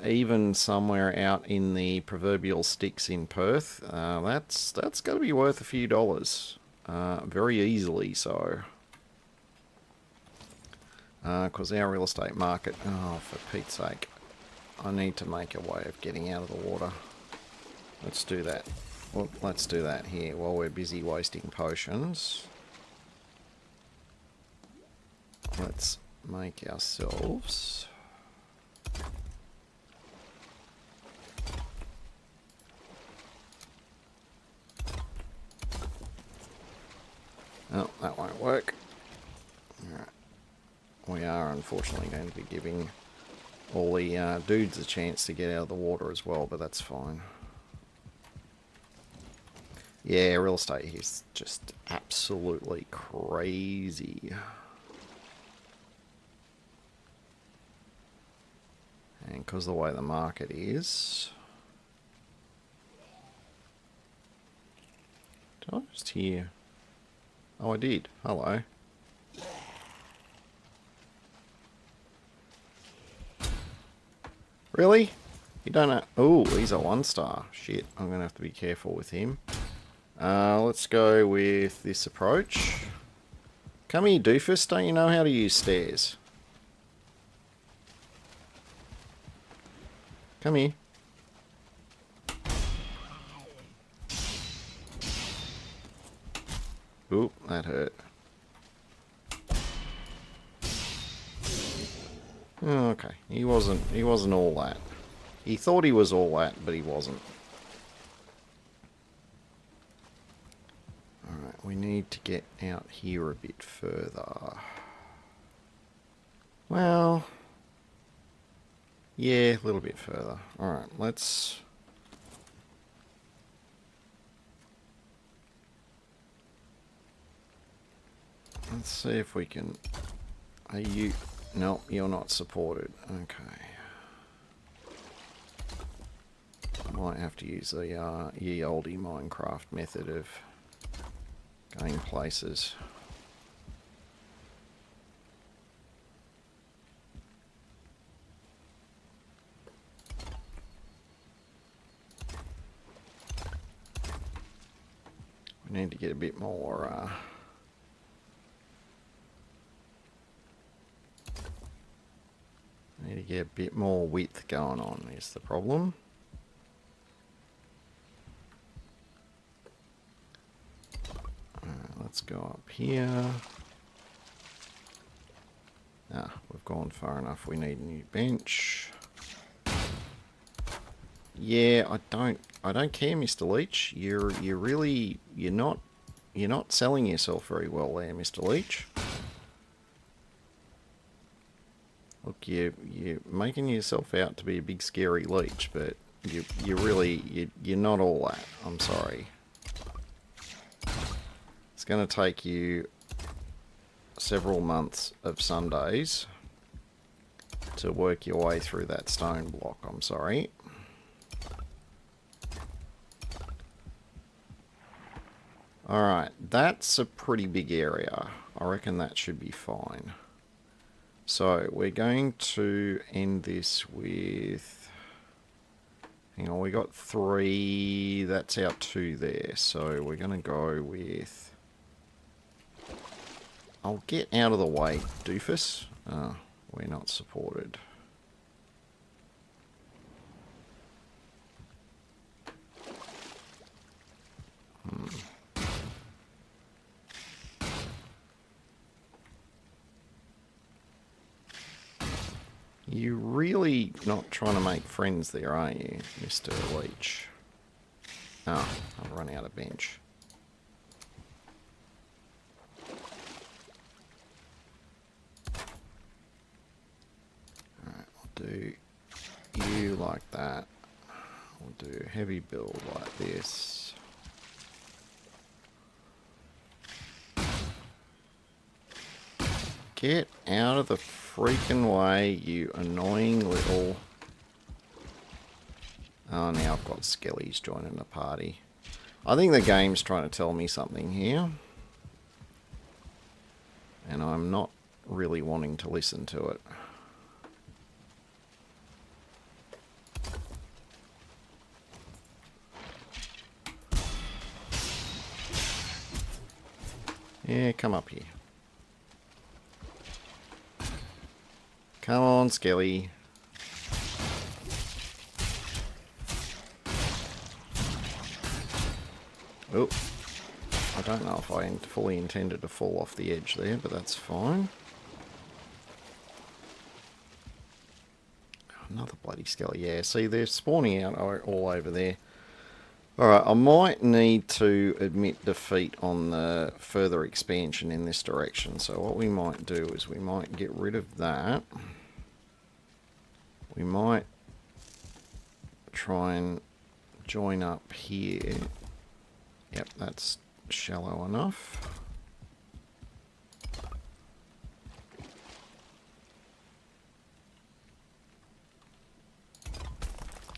Even somewhere out in the proverbial sticks in Perth, that's got to be worth a few dollars, very easily so. Because our real estate market... Oh, for Pete's sake. I need to make a way of getting out of the water. Let's do that. Well, let's do that here while we're busy wasting potions. Let's make ourselves... Oh, that won't work. Alright. We are unfortunately going to be giving all the dudes a chance to get out of the water as well, but that's fine. Yeah, real estate here is just absolutely crazy. And because of the way the market is... Did I just hear... Oh, I did. Hello. Really? You don't know... Oh, he's a 1-star. Shit, I'm going to have to be careful with him. Let's go with this approach. Come here, doofus. Don't you know how to use stairs? Come here. Ooh, that hurt. Oh, okay, he wasn't all that. He thought he was all that, but he wasn't. Alright, we need to get out here a bit further. Well, yeah, a little bit further. Alright, let's see if we can... Are you... No, you're not supported. Okay. Might have to use the ye olde Minecraft method of going places. We need to get a bit more... Need to get a bit more width going on, is the problem. Let's go up here. Ah, we've gone far enough. We need a new bench. Yeah, I don't care, Mr. Leech. You're not selling yourself very well there, Mr. Leech. Look, you're making yourself out to be a big scary leech, but you're not all that. I'm sorry. It's going to take you several months of Sundays to work your way through that stone block. I'm sorry. Alright, that's a pretty big area. I reckon that should be fine. So, we're going to end this with... Hang on, we got 3. That's our 2 there. So, we're going to go with... I'll get out of the way, doofus. We're not supported. You're really not trying to make friends there, are you, Mr. Leech? Oh, I've run out of bench. Alright, we'll do you like that. We'll do heavy build like this. Get out of the freaking way, you annoying little... Oh, now I've got skellies joining the party. I think the game's trying to tell me something here. And I'm not really wanting to listen to it. Yeah, come up here. Come on, Skelly. Oh, I don't know if I fully intended to fall off the edge there, but that's fine. Another bloody Skelly. Yeah, see, they're spawning out all over there. Alright, I might need to admit defeat on the further expansion in this direction. So what we might do is we might get rid of that. We might try and join up here. Yep, that's shallow enough.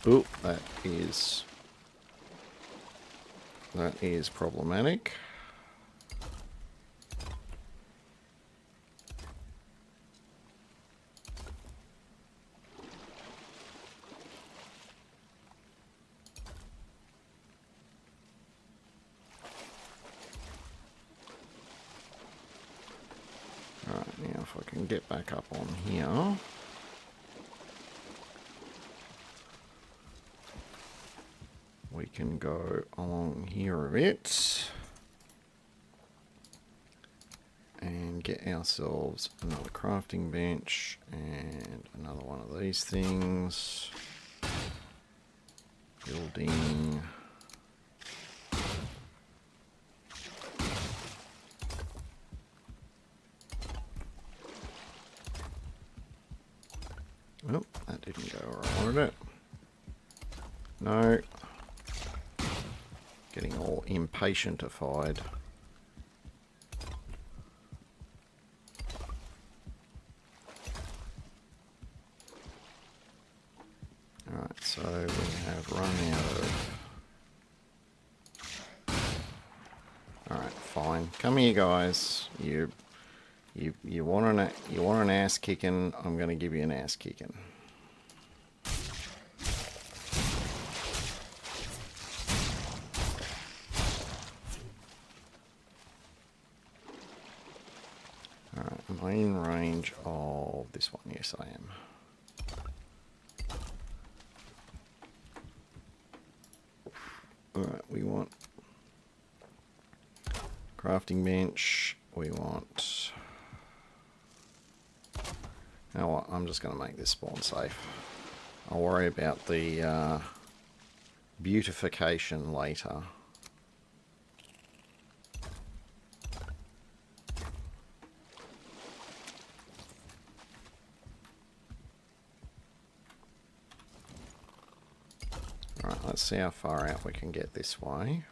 Oh, that is problematic. Alright, now if I can get back up on here. We can go along here a bit and get ourselves another crafting bench and another one of these things. Building. Oh, that didn't go where I wanted it. No. Getting all impatientified. Alright, so we have run out of... Alright, fine. Come here, guys. You want an ass kicking? I'm going to give you an ass kicking. Alright, am I in range of this one? Yes, I am. Alright, we want crafting bench. We want... You know what? I'm just going to make this spawn safe. I'll worry about the beautification later. Alright, let's see how far out we can get this way.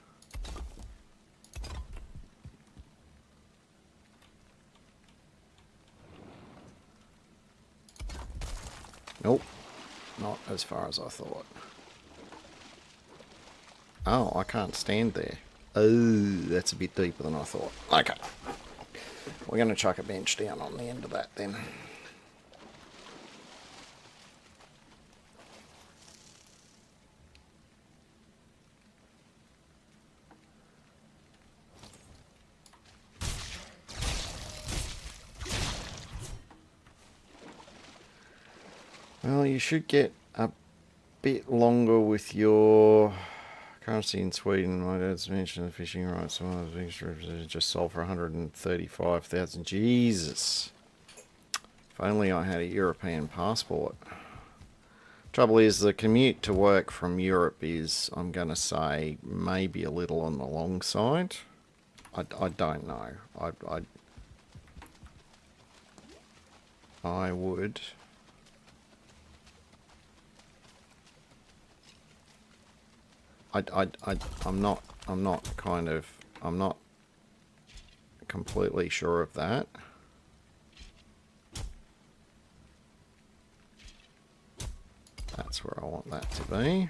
Nope, not as far as I thought. Oh, I can't stand there. Oh, that's a bit deeper than I thought. Okay. We're going to chuck a bench down on the end of that then. Well, you should get a bit longer with your currency in Sweden. My dad's mentioned the fishing rights. One of the biggest representatives just sold for 135,000. Jesus. If only I had a European passport. Trouble is, the commute to work from Europe is, I'm going to say, maybe a little on the long side. I don't know. I would... I'm not completely sure of that. That's where I want that to be.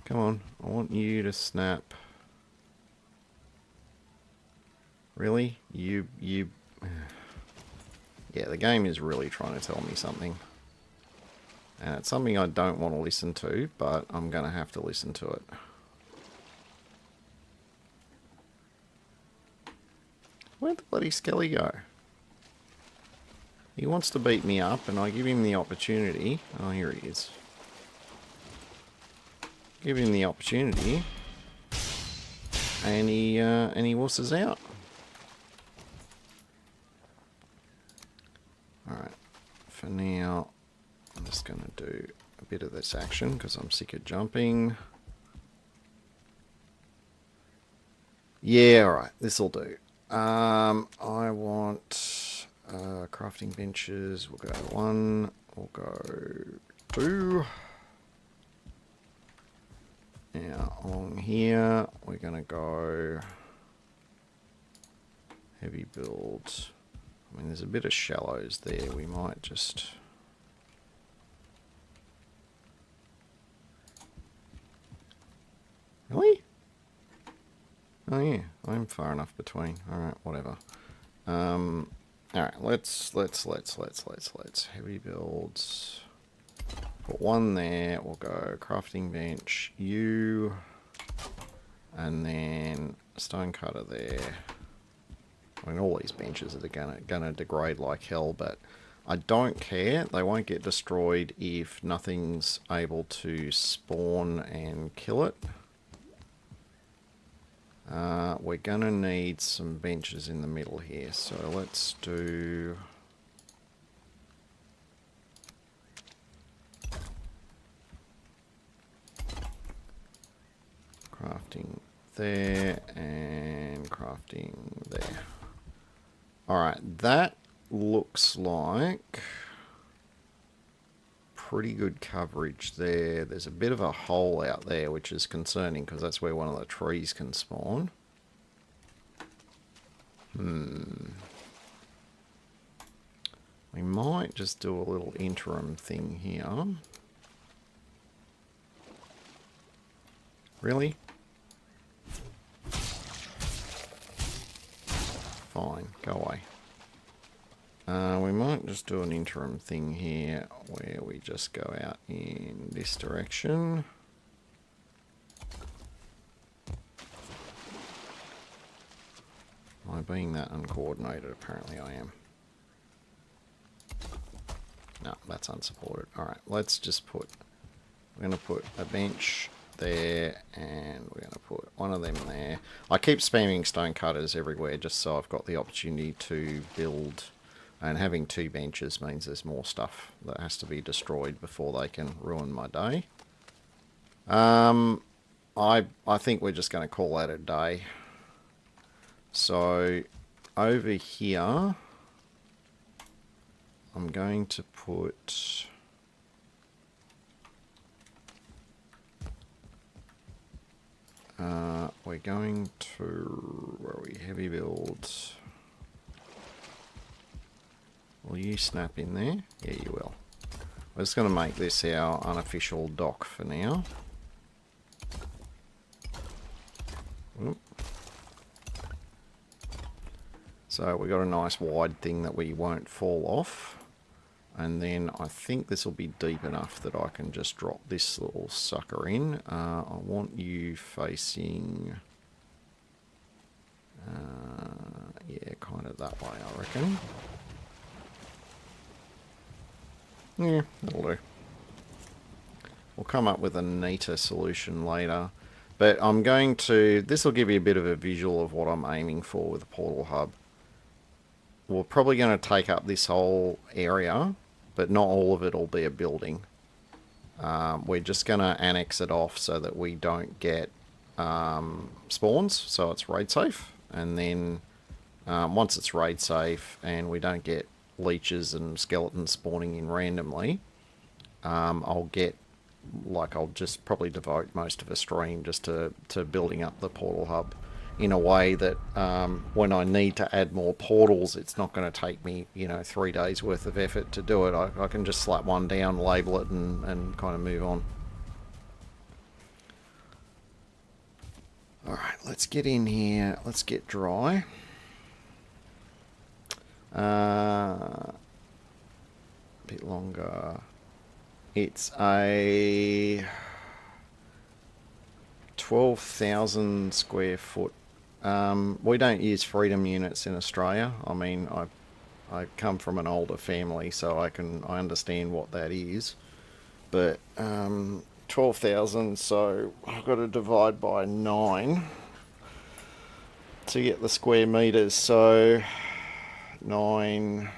Come on, I want you to snap. Really? You... Yeah, the game is really trying to tell me something. And it's something I don't want to listen to, but I'm going to have to listen to it. Where'd the bloody Skelly go? He wants to beat me up, and I give him the opportunity. Oh, here he is. Give him the opportunity, and he wusses out. All right. For now, I'm just going to do a bit of this action because I'm sick of jumping. Yeah, all right. This will do. I want crafting benches. We'll go 1. We'll go 2. Now, along here, we're going to go heavy builds. I mean, there's a bit of shallows there. We might just... Really? Oh yeah, I'm far enough between. Alright, whatever. Alright, let's heavy builds. Put 1 there, we'll go crafting bench, you, and then stone cutter there. I mean, all these benches are gonna degrade like hell, but I don't care. They won't get destroyed if nothing's able to spawn and kill it. We're gonna need some benches in the middle here, so let's do... crafting there and crafting there. Alright, that looks like pretty good coverage there. There's a bit of a hole out there, which is concerning because that's where one of the trees can spawn. We might just do a little interim thing here. Really? Fine, go away. We might just do an interim thing here where we just go out in this direction. Am I being that uncoordinated? Apparently I am. No, that's unsupported. Alright, let's just put... We're going to put a bench there, and we're going to put one of them there. I keep spamming stone cutters everywhere just so I've got the opportunity to build, and having 2 benches means there's more stuff that has to be destroyed before they can ruin my day. I think we're just going to call that a day. So over here I'm going to put... we're going to... Where are we? Heavy builds. Will you snap in there? Yeah, you will. We're just going to make this our unofficial dock for now. Oop. So we got a nice wide thing that we won't fall off. And then I think this will be deep enough that I can just drop this little sucker in. I want you facing... yeah, kind of that way, I reckon. Yeah, that'll do. We'll come up with a neater solution later. But I'm going to... This will give you a bit of a visual of what I'm aiming for with the portal hub. We're probably going to take up this whole area, but not all of it will be a building. We're just going to annex it off so that we don't get spawns, so it's raid safe. And then once it's raid safe and we don't get leeches and skeletons spawning in randomly, I'll just probably devote most of a stream just to building up the portal hub in a way that when I need to add more portals, it's not going to take me, 3 days worth of effort to do it. I can just slap one down, label it, and kind of move on. Alright, let's get in here. Let's get dry. A bit longer. It's a 12,000 square foot. We don't use freedom units in Australia. I mean, I come from an older family, so I understand what that is. But 12,000, so I've got to divide by 9 to get the square meters. So 9,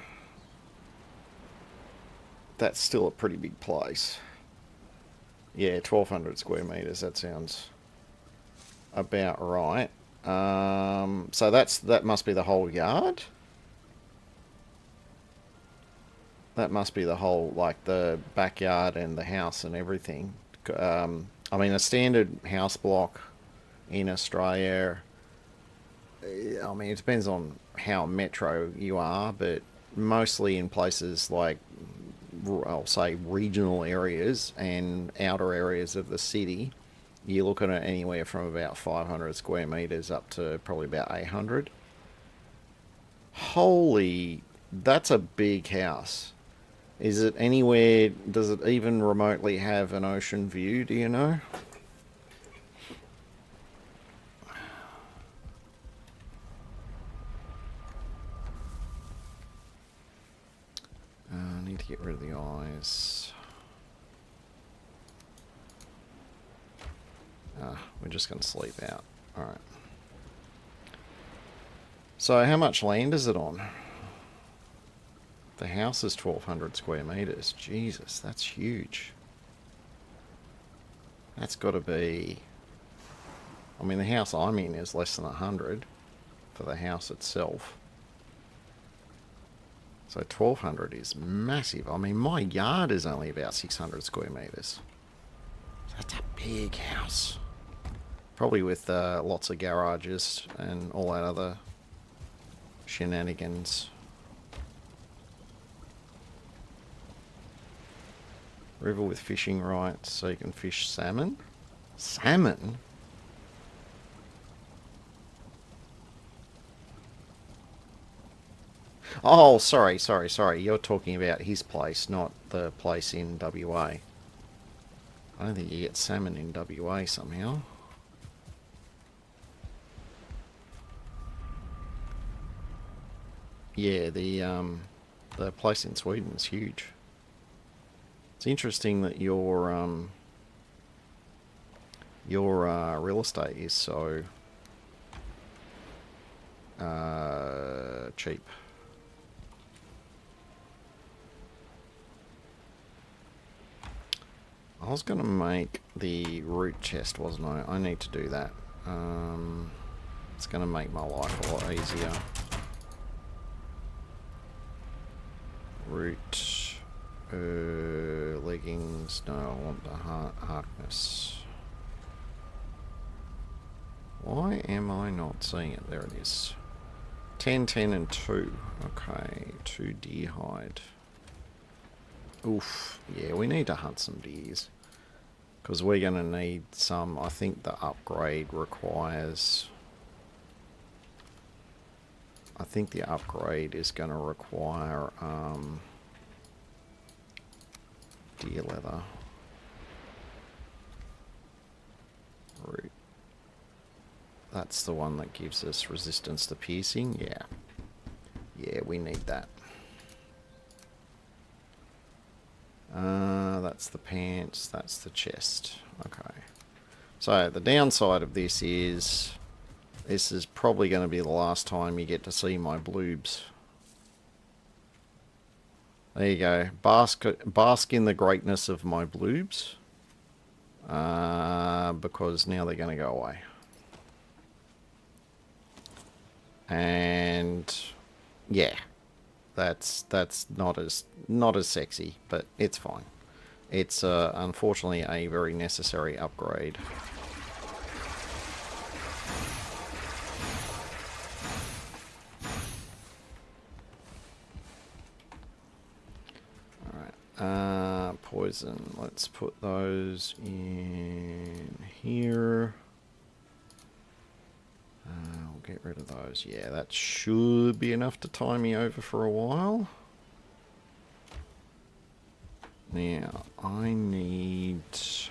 that's still a pretty big place. Yeah, 1,200 square meters. That sounds about right. So that must be the whole yard. That must be the whole, like the backyard and the house and everything. I mean, a standard house block in Australia, I mean, it depends on how metro you are, but mostly in places like, I'll say, regional areas and outer areas of the city, you're looking at anywhere from about 500 square meters up to probably about 800. Holy, that's a big house. Is it anywhere, does it even remotely have an ocean view, do you know? I need to get rid of the eyes. We're just going to sleep out. Alright. So how much land is it on? The house is 1,200 square meters. Jesus, that's huge. That's got to be... I mean, the house I'm in is less than 100 for the house itself. So 1,200 is massive. I mean, my yard is only about 600 square meters. That's a big house. Probably with lots of garages and all that other shenanigans. River with fishing rights, so you can fish salmon. Salmon? Oh, sorry. You're talking about his place, not the place in WA. I don't think you get salmon in WA somehow. Yeah, the place in Sweden is huge. It's interesting that your real estate is so cheap. I was going to make the root chest, wasn't I? I need to do that. It's going to make my life a lot easier. Root, leggings, no, I want the harkness. Why am I not seeing it? There it is. 10, 10 and 2. Okay, 2 deer hide. Oof, yeah, we need to hunt some deers. Because we're going to need some, I think the upgrade requires... I think the upgrade is going to require deer leather. Root. That's the one that gives us resistance to piercing, yeah. Yeah, we need that. That's the pants, that's the chest. Okay. So the downside of this is probably going to be the last time you get to see my bloobs. There you go. Bask in the greatness of my bloobs. Because now they're going to go away. And yeah. That's not as sexy, but it's fine. It's unfortunately a very necessary upgrade. Alright, poison. Let's put those in here. We'll get rid of those. Yeah, that should be enough to tie me over for a while. Now, I need to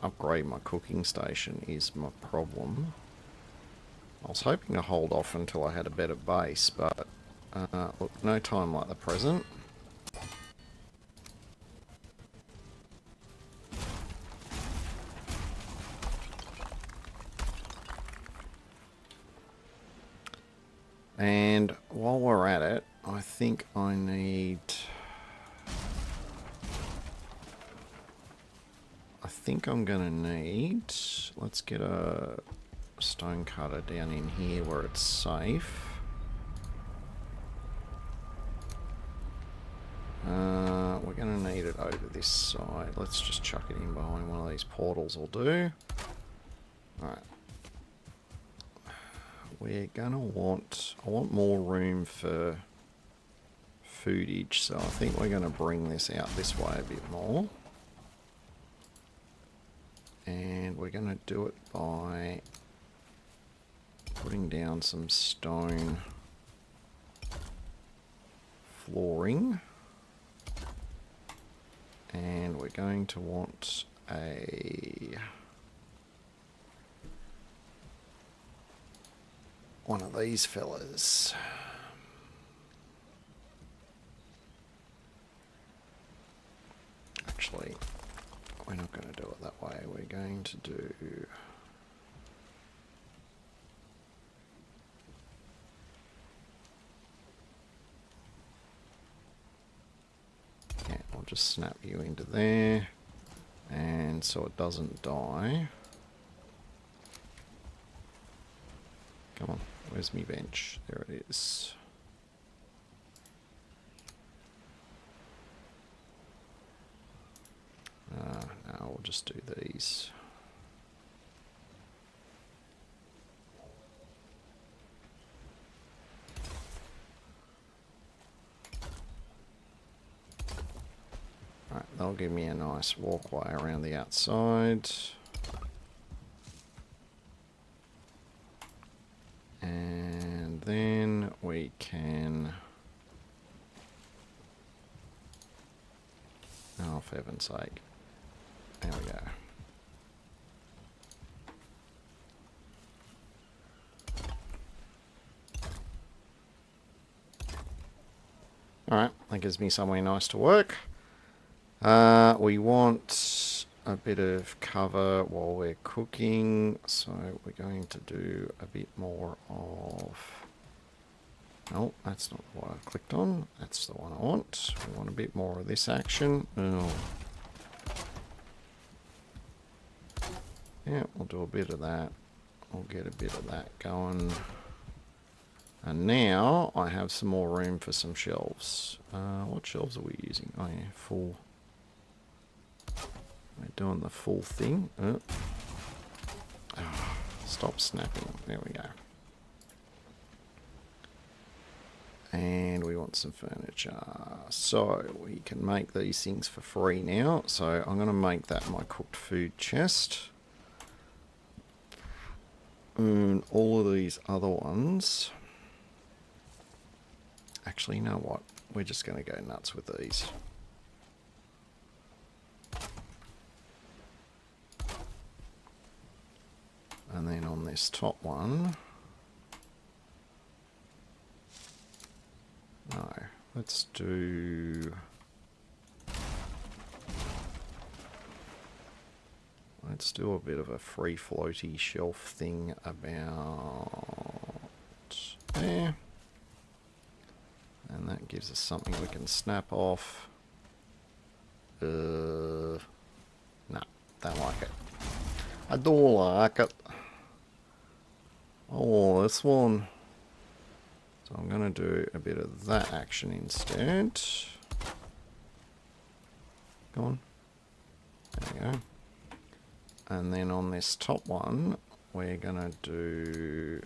upgrade my cooking station is my problem. I was hoping to hold off until I had a better base, but look, no time like the present. And while we're at it, I think I need... I think I'm going to need... Let's get a stone cutter down in here where it's safe. We're going to need it over this side. Let's just chuck it in behind one of these portals will do. Alright. We're going to want... I want more room for foodage, so I think we're going to bring this out this way a bit more. And we're going to do it by putting down some stone flooring. And we're going to want one of these fellas. Actually, we're not going to do it that way. We're going to do... Yeah, I'll just snap you into there. And so it doesn't die. Come on, where's me bench? There it is. No, we'll just do these. Alright, that'll give me a nice walkway around the outside. And then we can... Oh, for heaven's sake. There we go. Alright, that gives me somewhere nice to work. We want a bit of cover while we're cooking, so we're going to do a bit more of... No, that's not what I clicked on. That's the one I want. We want a bit more of this action. Oh. Yeah, we'll do a bit of that. We'll get a bit of that going. And now I have some more room for some shelves. What shelves are we using? Oh yeah, full. We're doing the full thing. Oh, stop snapping. There we go. And we want some furniture. So we can make these things for free now. So I'm going to make that my cooked food chest. And all of these other ones. Actually, you know what? We're just going to go nuts with these. And then on this top one... No, let's do... Let's do a bit of a free floaty shelf thing about there. And that gives us something we can snap off. No, don't like it. I don't like it. Oh, this one. So I'm going to do a bit of that action instead. Go on. There we go. And then on this top one, we're going to do...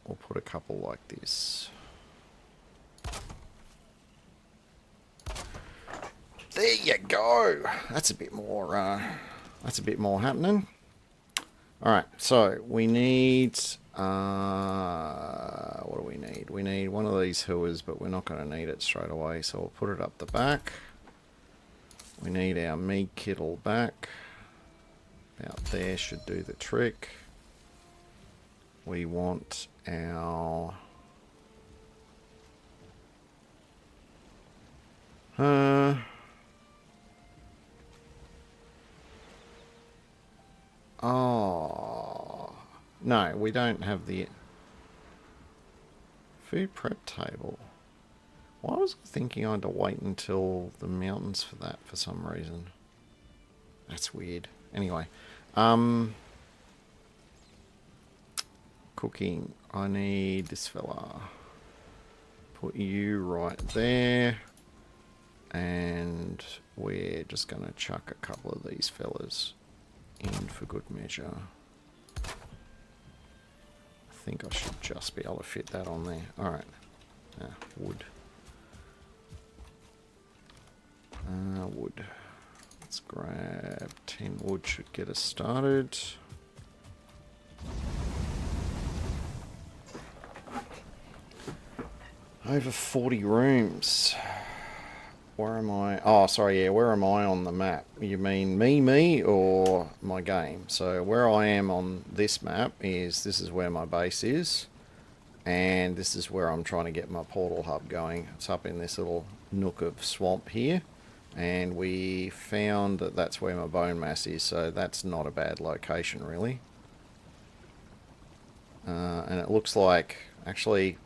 We'll put a couple like this. There you go. That's a bit more happening. All right, so we need, what do we need? We need one of these hewers, but we're not going to need it straight away, so we'll put it up the back. We need our meat kettle back. About there should do the trick. we want our... Oh, no, we don't have the food prep table. Why was I thinking I had to wait until the mountains for that for some reason? That's weird. Anyway, cooking. I need this fella. Put you right there. And we're just going to chuck a couple of these fellas in for good measure. I think I should just be able to fit that on there. Alright. Wood. Wood. Let's grab 10 wood, should get us started. Over 40 rooms. Where am I? Oh, sorry, yeah, where am I on the map? You mean me, or my game? So where I am on this map is, this is where my base is. And this is where I'm trying to get my portal hub going. It's up in this little nook of swamp here. And we found that that's where my bone mass is, so that's not a bad location, really. And it looks like, actually...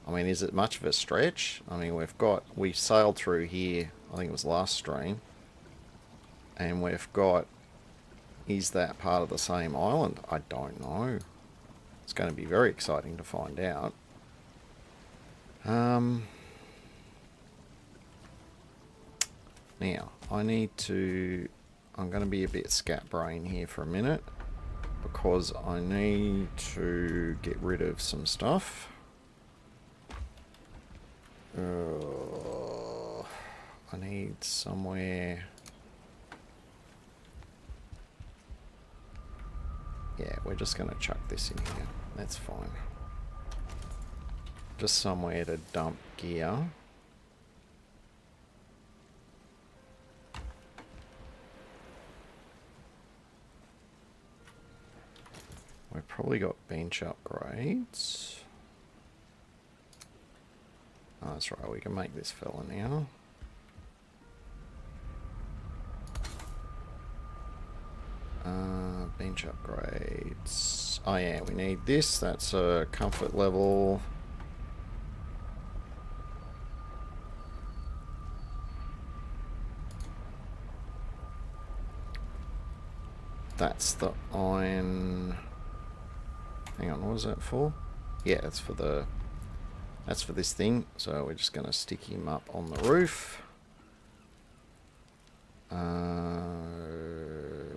I mean, is it much of a stretch? I mean, we sailed through here, I think it was last stream. And we've got, is that part of the same island? I don't know. It's going to be very exciting to find out. Now, I'm going to be a bit scatbrain here for a minute. Because I need to get rid of some stuff. I need somewhere... Yeah, we're just going to chuck this in here. That's fine. Just somewhere to dump gear. We've probably got bench upgrades. Oh, that's right, we can make this fella now. Bench upgrades. Oh yeah, we need this. That's a comfort level. That's the iron... Hang on, what was that for? Yeah, that's for the... That's for this thing, so we're just going to stick him up on the roof.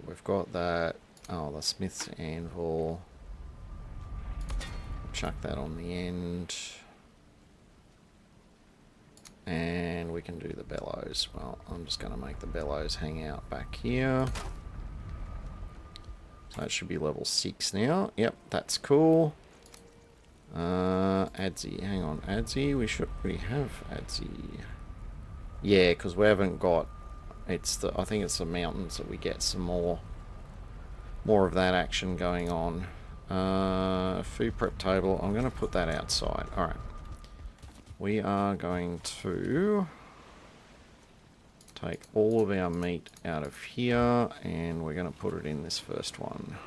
We've got that. Oh, the smith's anvil. Chuck that on the end. And we can do the bellows. Well, I'm just going to make the bellows hang out back here. So that should be level 6 now. Yep, that's cool. Adzi, hang on, Adzi, we have Adzi. Yeah, because we haven't got, I think it's the mountains that we get some more of that action going on. Food prep table, I'm going to put that outside. Alright. We are going to take all of our meat out of here, and we're going to put it in this first one.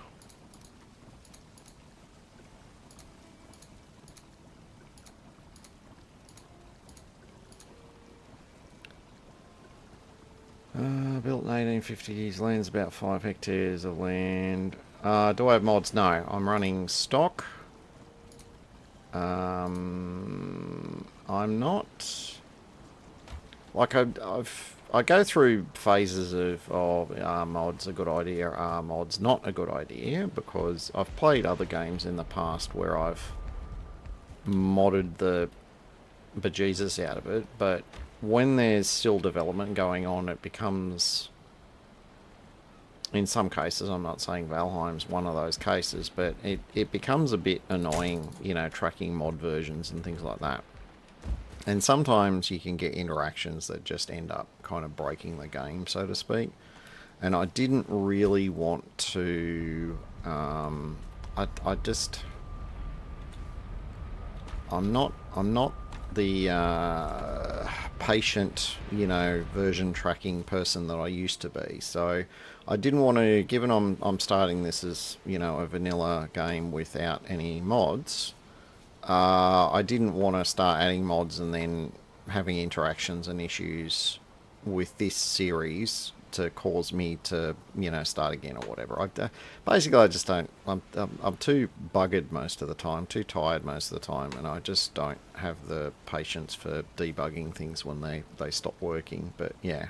Built in 1850s, land's about 5 hectares of land. Do I have mods? No, I'm running stock. I'm not... Like, I go through phases of, are mods a good idea, are mods not a good idea, because I've played other games in the past where I've modded the bejesus out of it, but when there's still development going on, it becomes, in some cases, I'm not saying Valheim's one of those cases, but it becomes a bit annoying, you know, tracking mod versions and things like that. And sometimes you can get interactions that just end up kind of breaking the game, so to speak. And I didn't really want to, I just, I'm not the patient, version tracking person that I used to be. So I didn't want to, given I'm starting this as, a vanilla game without any mods, I didn't want to start adding mods and then having interactions and issues with this series to cause me to, start again or whatever. Basically, I just don't. I'm too buggered most of the time, too tired most of the time, and I just don't have the patience for debugging things when they stop working. But yeah.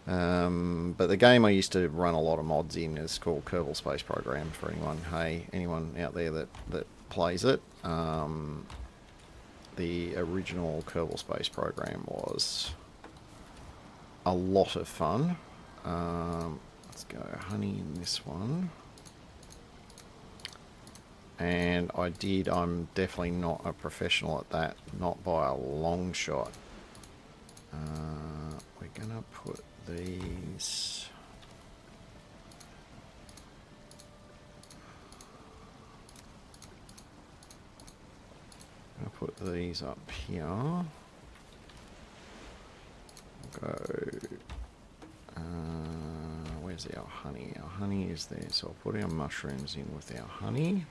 But the game I used to run a lot of mods in is called Kerbal Space Program. For anyone out there that plays it. The original Kerbal Space Program was a lot of fun. Let's go honey in this one. And I'm definitely not a professional at that, not by a long shot. We're gonna put these... I'll put these up here. Go. Where's our honey? Our honey is there, so I'll put our mushrooms in with our honey.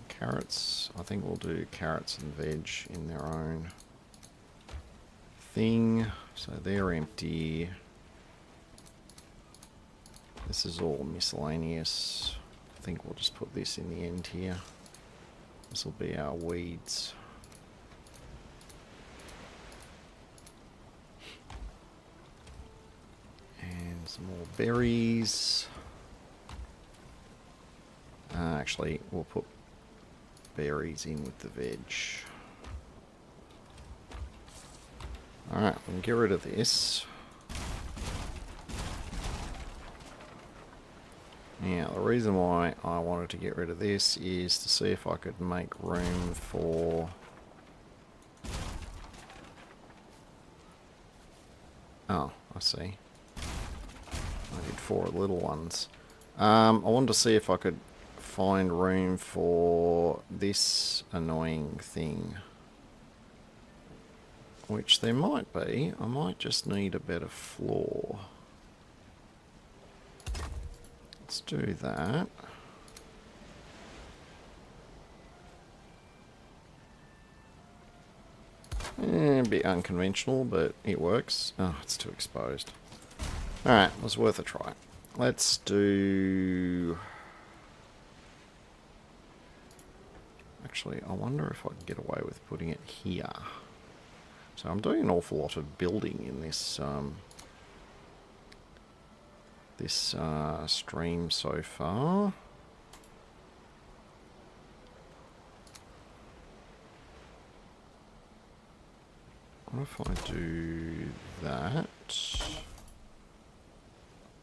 Carrots. I think we'll do carrots and veg in their own thing. So they're empty. This is all miscellaneous. I think we'll just put this in the end here. This will be our weeds. And some more berries. Actually, we'll put berries in with the veg. Alright, we can get rid of this. Now, the reason why I wanted to get rid of this is to see if I could make room for... Oh, I see. I did 4 little ones. I wanted to see if I could find room for this annoying thing. Which there might be. I might just need a better floor. Let's do that. A bit unconventional, but it works. Oh, it's too exposed. Alright, it was worth a try. Let's do... Actually, I wonder if I can get away with putting it here. So I'm doing an awful lot of building in this stream so far. What if I do that?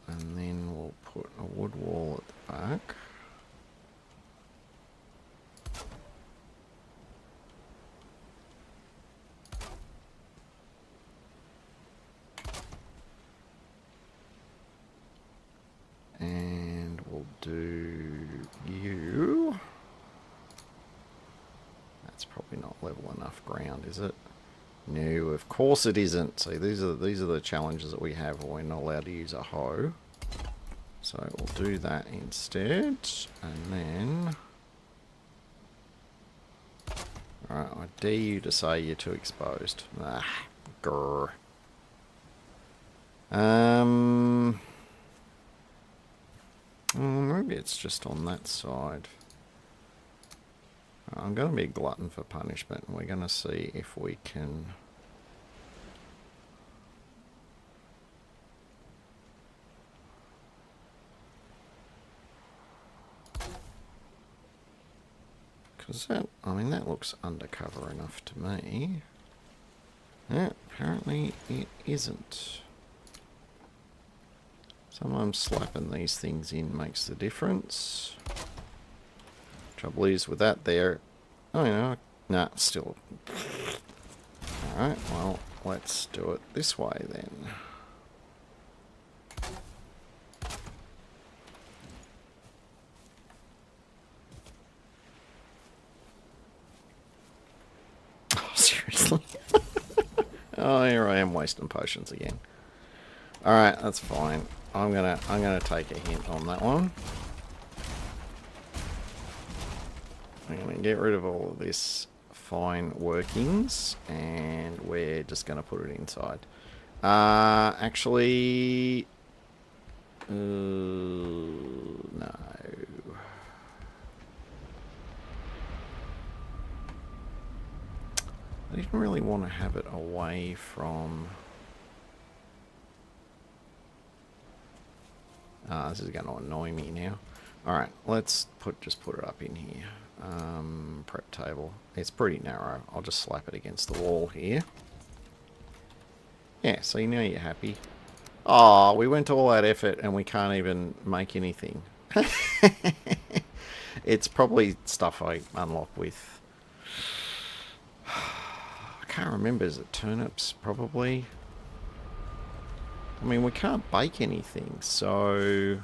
And then we'll put a wood wall at the back. And we'll do you. That's probably not level enough ground, is it? No, of course it isn't. See, these are the challenges that we have when we're not allowed to use a hoe. So we'll do that instead, and then... Alright, I dare you to say you're too exposed. Ah, grr. Maybe it's just on that side. I'm going to be a glutton for punishment, and we're going to see if we can... Because that, I mean, that looks undercover enough to me. Yeah, apparently it isn't. Sometimes slapping these things in makes the difference. Trouble is with that there... Oh, nah, still... Alright, well, let's do it this way then. seriously. Oh, here I am wasting potions again. Alright, that's fine. I'm gonna take a hint on that one. I'm gonna get rid of all of this fine workings, and we're just gonna put it inside. Actually, no. I didn't really want to have it away from... this is going to annoy me now. Alright, let's just put it up in here. Prep table. It's pretty narrow. I'll just slap it against the wall here. Yeah, so now you're happy. Oh, we went to all that effort and we can't even make anything. It's probably stuff I unlock with... I can't remember. Is it turnips? Probably. I mean, we can't bake anything, so...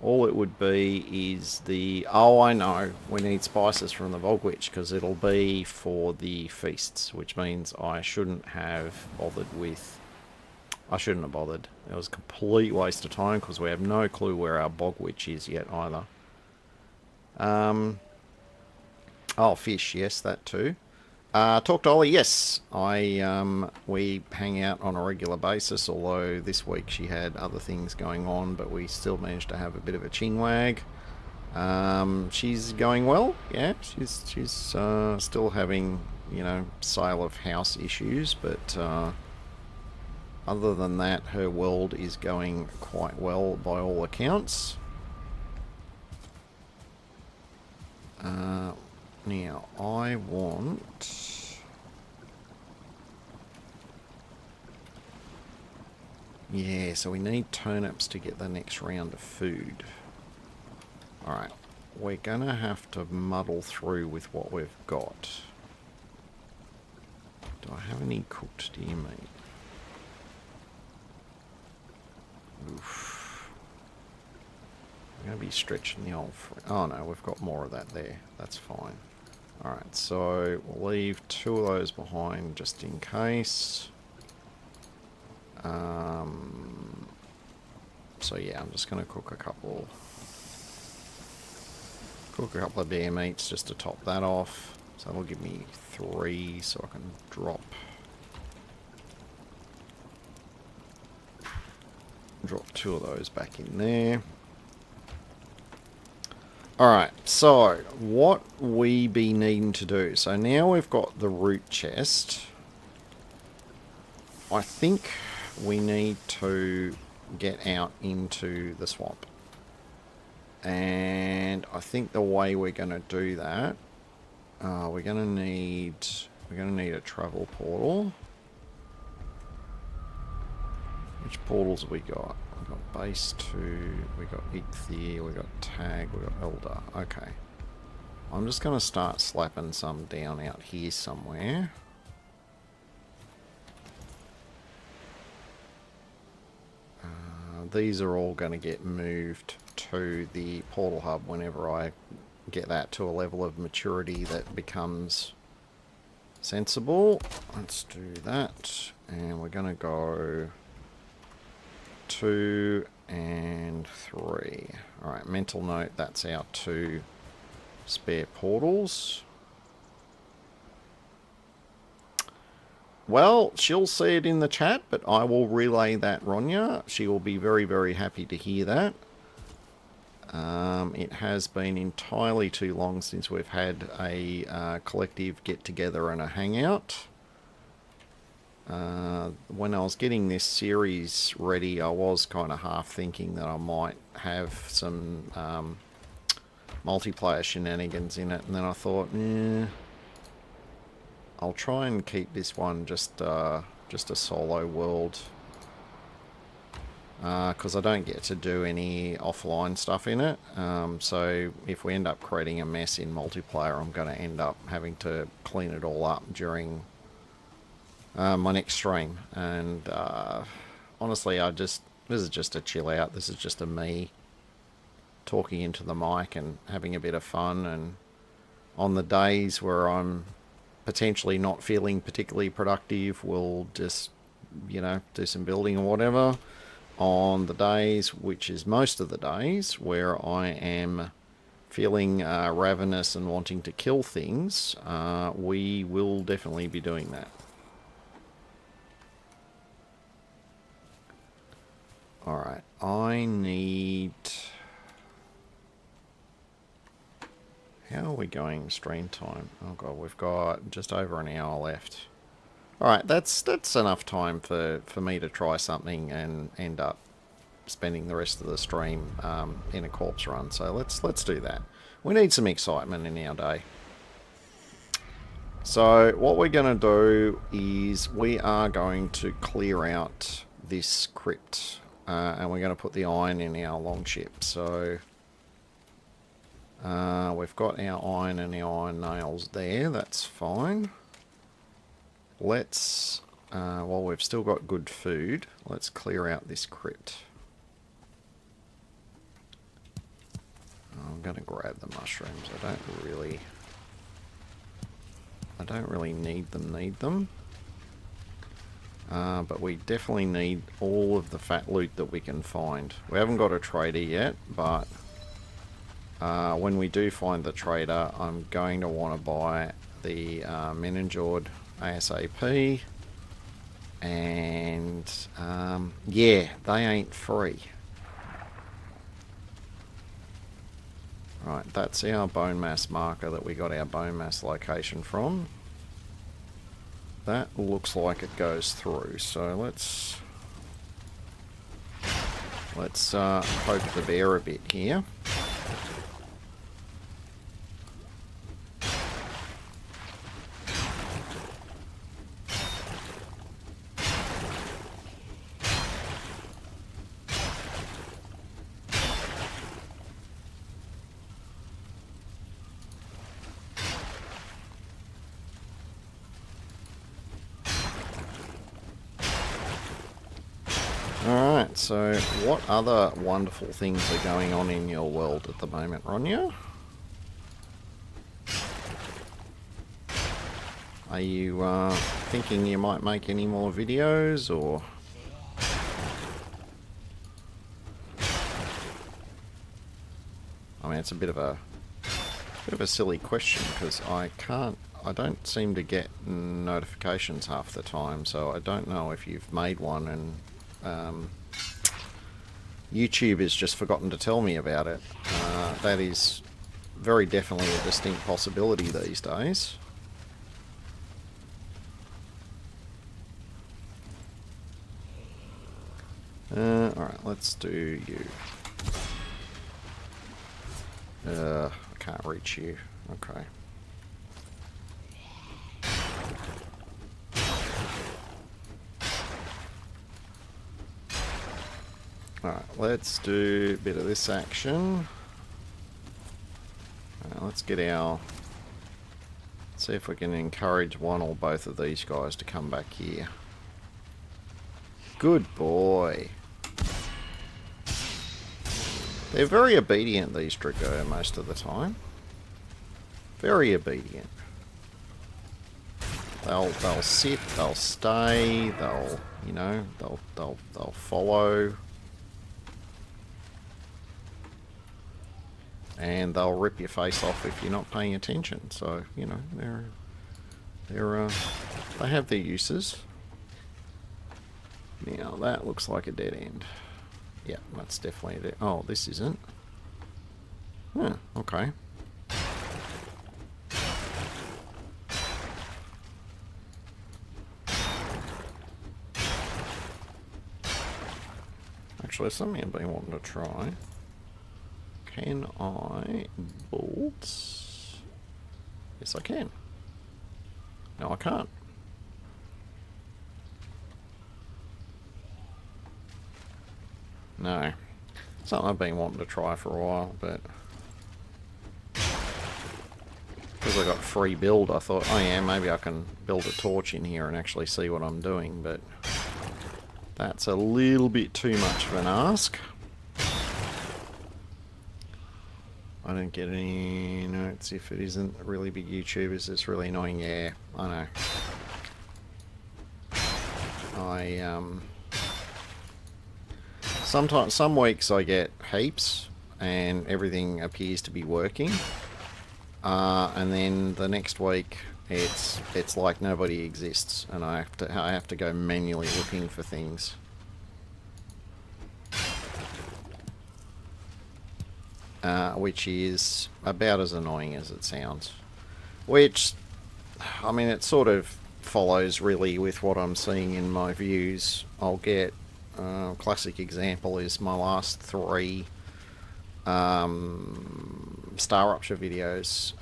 all it would be is the... oh, I know. We need spices from the Bog Witch, because it'll be for the feasts, which means I shouldn't have bothered with... I shouldn't have bothered. It was a complete waste of time, because we have no clue where our Bog Witch is yet, either. Oh, fish, yes, that too. Talk to Ollie, yes. We hang out on a regular basis, although this week she had other things going on, but we still managed to have a bit of a chinwag. She's going well, yeah. She's still having, you know, sale of house issues, but other than that, her world is going quite well by all accounts. Now, I want... yeah, so we need turnips to get the next round of food. Alright, we're gonna have to muddle through with what we've got. Do I have any cooked deer meat? Oof. I'm going to be stretching the old... oh no, we've got more of that there. That's fine. Alright, so we'll leave 2 of those behind just in case. So yeah, I'm just going to cook a couple of deer meats just to top that off. So that'll give me 3, so I can drop 2 of those back in there. Alright, so what we be needing to do. So now we've got the root chest. I think we need to get out into the swamp. And I think the way we're going to do that, we're going to need a travel portal. Which portals have we got? We've got base 2, we've got Ichthyr, we've got Tag, we've got Elder. Okay. I'm just going to start slapping some down out here somewhere. These are all going to get moved to the portal hub whenever I get that to a level of maturity that becomes sensible. Let's do that. And we're going to go 2 and 3. Alright, mental note, that's our 2 spare portals. Well, she'll see it in the chat, but I will relay that, Ronya. She will be very, very happy to hear that. It has been entirely too long since we've had a collective get-together and a hangout. When I was getting this series ready, I was kind of half thinking that I might have some multiplayer shenanigans in it, and then I thought, I'll try and keep this one just a solo world, because I don't get to do any offline stuff in it. So if we end up creating a mess in multiplayer, I'm going to end up having to clean it all up during my next stream. And honestly, this is just a chill out. This is just a me talking into the mic and having a bit of fun. And on the days where I'm potentially not feeling particularly productive will just, you know, do some building or whatever. On the days, which is most of the days, where I am feeling ravenous and wanting to kill things, we will definitely be doing that. Alright, I need... How are we going stream time? Oh god, we've got just over an hour left. Alright, that's enough time for me to try something and end up spending the rest of the stream in a corpse run. So let's do that. We need some excitement in our day. So what we're going to do is we are going to clear out this crypt. And we're going to put the iron in our longship. So we've got our iron and our iron nails there. That's fine. Let's, while we've still got good food, let's clear out this crypt. I'm going to grab the mushrooms. I don't really need them. But we definitely need all of the fat loot that we can find. We haven't got a trader yet, but when we do find the trader, I'm going to want to buy the Menenjord ASAP. And yeah, they ain't free. Right, that's our bone mass marker that we got our bone mass location from. That looks like it goes through, so let's poke the bear a bit here. Alright, so what other wonderful things are going on in your world at the moment, Ronya? Are you thinking you might make any more videos, or...? I mean, it's a bit of a silly question, because I don't seem to get notifications half the time, so I don't know if you've made one and YouTube has just forgotten to tell me about it. That is very definitely a distinct possibility these days. Alright, let's do you. I can't reach you. Okay. Alright, let's do a bit of this action. Let's get our... see if we can encourage one or both of these guys to come back here. Good boy. They're very obedient, these Drago, most of the time. Very obedient. They'll sit, they'll stay, they'll, you know, they'll follow. And they'll rip your face off if you're not paying attention. So, you know, they have their uses. Now, that looks like a dead end. Yeah, that's definitely a dead... oh, this isn't. Huh, okay. Actually, something I've been wanting to try. Can I bolts? Yes, I can. No, I can't. No. Something I've been wanting to try for a while, but... because I got free build, I thought, oh yeah, maybe I can build a torch in here and actually see what I'm doing, but... that's a little bit too much of an ask. I don't get any notes if it isn't really big YouTubers. It's really annoying. Yeah, I know. Sometimes, some weeks I get heaps and everything appears to be working, and then the next week it's like nobody exists, and I have to go manually looking for things. Which is about as annoying as it sounds. Which, I mean, it sort of follows really with what I'm seeing in my views. I'll get classic example is my last 3 Star Rupture videos.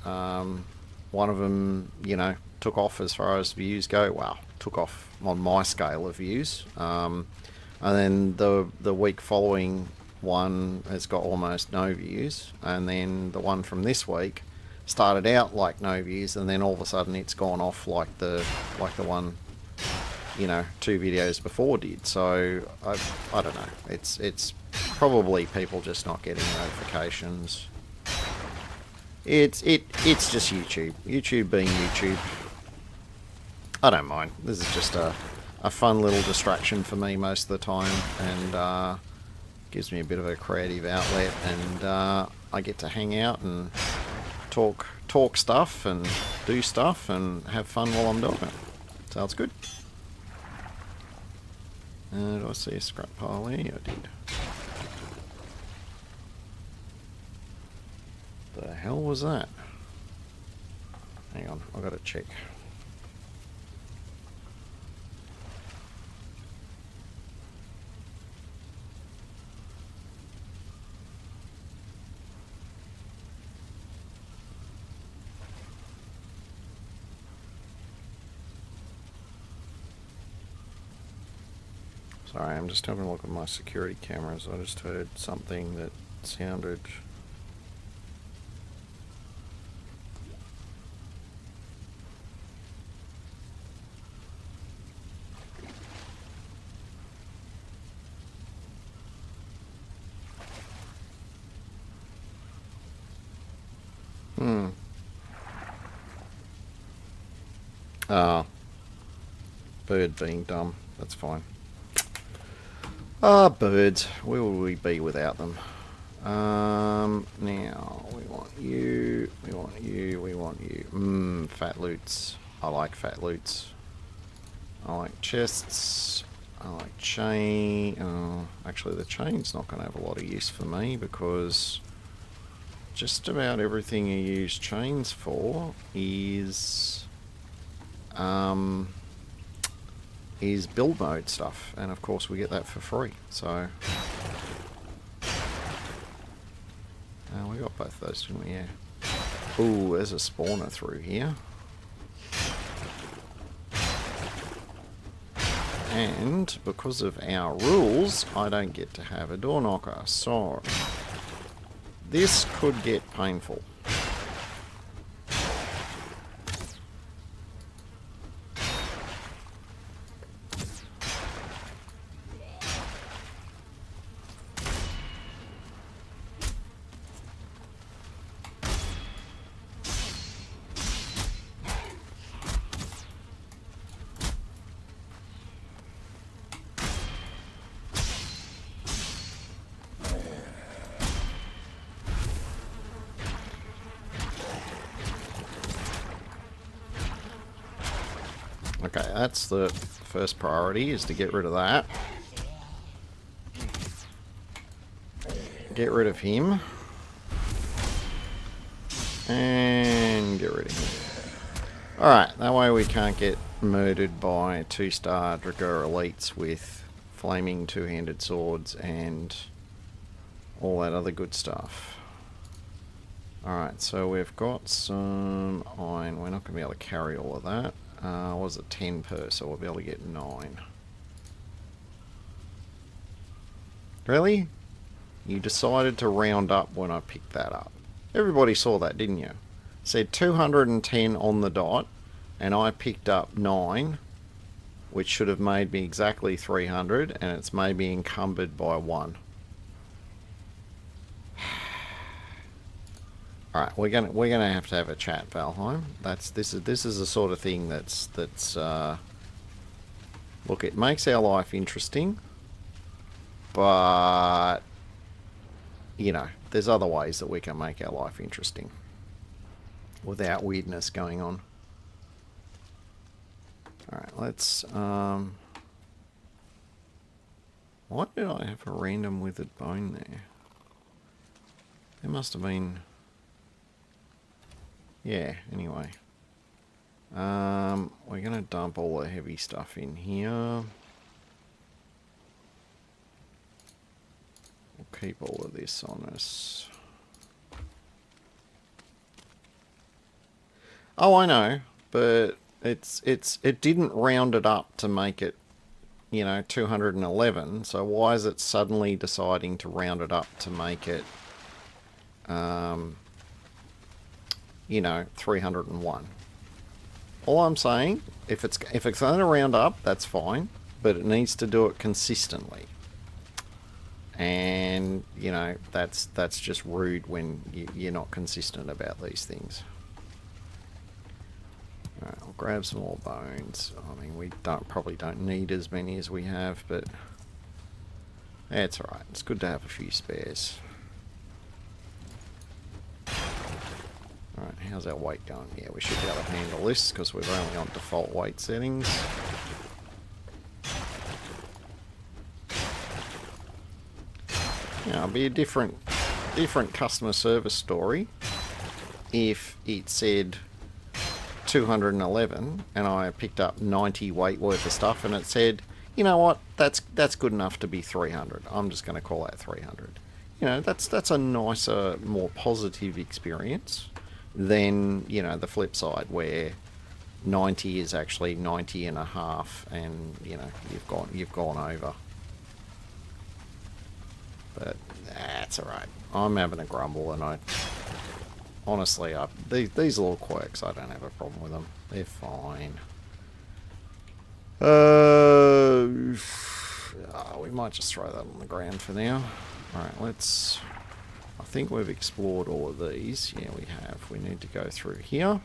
One of them, you know, took off as far as views go. Well, took off on my scale of views. And then the week following one has got almost no views, and then the one from this week started out like no views, and then all of a sudden it's gone off like the one, you know, 2 videos before did. So I don't know. It's probably people just not getting notifications. It's just YouTube. YouTube being YouTube. I don't mind. This is just a fun little distraction for me most of the time, and gives me a bit of a creative outlet, and I get to hang out and talk stuff and do stuff and have fun while I'm doing it. Sounds good. Do I see a scrap pile there? I did. The hell was that? Hang on, I've got to check. Sorry, I'm just having a look at my security cameras. I just heard something that sounded... Bird being dumb. That's fine. Birds. Where would we be without them? Now, we want you, we want you, we want you. Fat loots. I like fat loots. I like chests. I like chain. Oh, actually, the chain's not going to have a lot of use for me, because just about everything you use chains for is build mode stuff, and of course we get that for free. So we got both of those, didn't we? Yeah. Ooh, there's a spawner through here, and because of our rules I don't get to have a door knocker, so this could get painful. Okay, that's the first priority, is to get rid of that. Get rid of him. And get rid of him. Alright, that way we can't get murdered by 2-star Drago elites with flaming 2-handed swords and all that other good stuff. Alright, so we've got some iron. We're not going to be able to carry all of that. What was it, 10 per, so we'll be able to get 9. Really? You decided to round up when I picked that up. Everybody saw that, didn't you? It said 210 on the dot, and I picked up 9, which should have made me exactly 300, and it's made me encumbered by 1. All right, we're gonna have to have a chat, Valheim. This is the sort of thing that's look, it makes our life interesting, but you know, there's other ways that we can make our life interesting without weirdness going on. All right, let's. Why did I have a random withered bone there? There must have been. Yeah. Anyway, we're gonna dump all the heavy stuff in here. We'll keep all of this on us. Oh, I know, but it didn't round it up to make it, you know, 211. So why is it suddenly deciding to round it up to make it, you know, 301? All I'm saying, if it's going to round up, that's fine, but it needs to do it consistently. And you know, that's just rude when you're not consistent about these things. All right, I'll grab some more bones. I mean, we probably don't need as many as we have, but yeah, it's alright. It's good to have a few spares. Alright, how's our weight going? Yeah, we should be able to handle this because we're only on default weight settings. Yeah, it'll be a different customer service story if it said 211 and I picked up 90 weight worth of stuff and it said, you know what, that's good enough to be 300. I'm just going to call that 300. You know, that's a nicer, more positive experience than, you know, the flip side where 90 is actually 90 and a half and, you know, you've gone over. But that's alright. I'm having a grumble and honestly, these little quirks, I don't have a problem with them. They're fine. We might just throw that on the ground for now. Alright, let's... I think we've explored all of these. Yeah, we have. We need to go through here.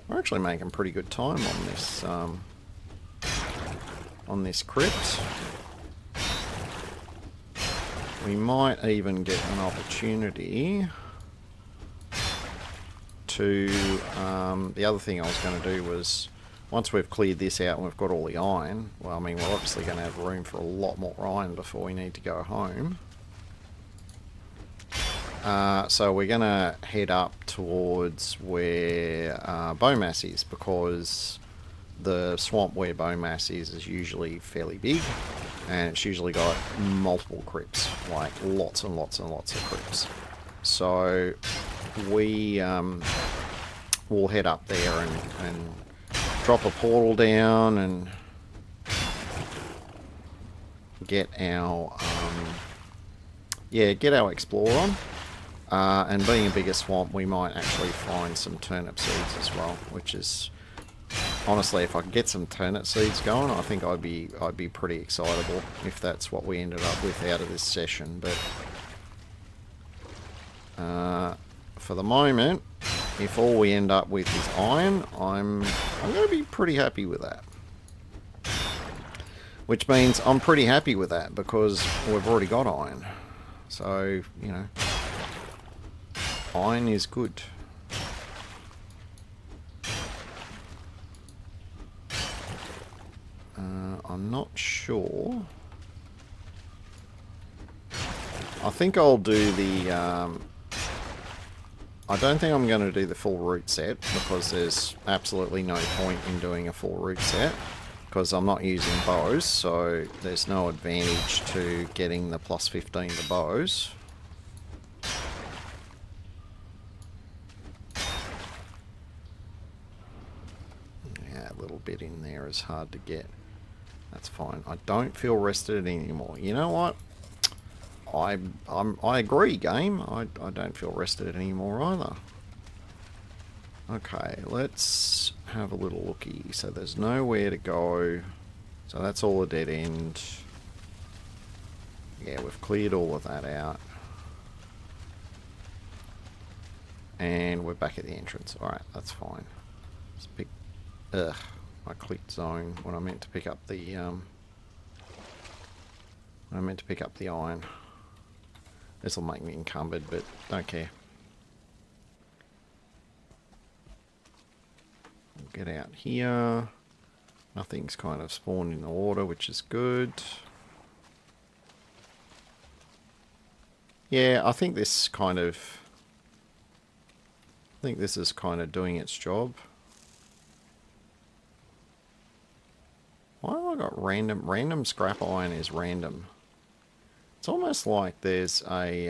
We're actually making pretty good time on this crypt. We might even get an opportunity to... the other thing I was going to do was, once we've cleared this out and we've got all the iron, well, I mean, we're obviously going to have room for a lot more iron before we need to go home. So we're going to head up towards where bone mass is, because the swamp where bone mass is usually fairly big, and it's usually got multiple crypts, like lots and lots and lots of crypts. So we will head up there and drop a portal down and get our get our explore on. And being a bigger swamp, we might actually find some turnip seeds as well, which is, honestly, if I could get some turnip seeds going, I think I'd be pretty excitable if that's what we ended up with out of this session. But for the moment, if all we end up with is iron, I'm going to be pretty happy with that. Which means I'm pretty happy with that because we've already got iron. So, you know, iron is good. I'm not sure. I think I'll do the... I don't think I'm going to do the full root set because there's absolutely no point in doing a full root set because I'm not using bows, so there's no advantage to getting the plus 15 to bows. Yeah, a little bit in there is hard to get. That's fine. I don't feel rested anymore. You know what? I agree, game. I don't feel rested anymore either. Okay, let's have a little looky. So there's nowhere to go. So that's all a dead end. Yeah, we've cleared all of that out. And we're back at the entrance. Alright, that's fine. Let's pick... Ugh. I clicked zone when I meant to pick up the... when I meant to pick up the iron. This will make me encumbered, but don't care. We'll get out here. Nothing's kind of spawned in the water, which is good. Yeah, I think this kind of... I think this is kind of doing its job. Why have I got random... Random scrap iron is random. It's almost like there's a...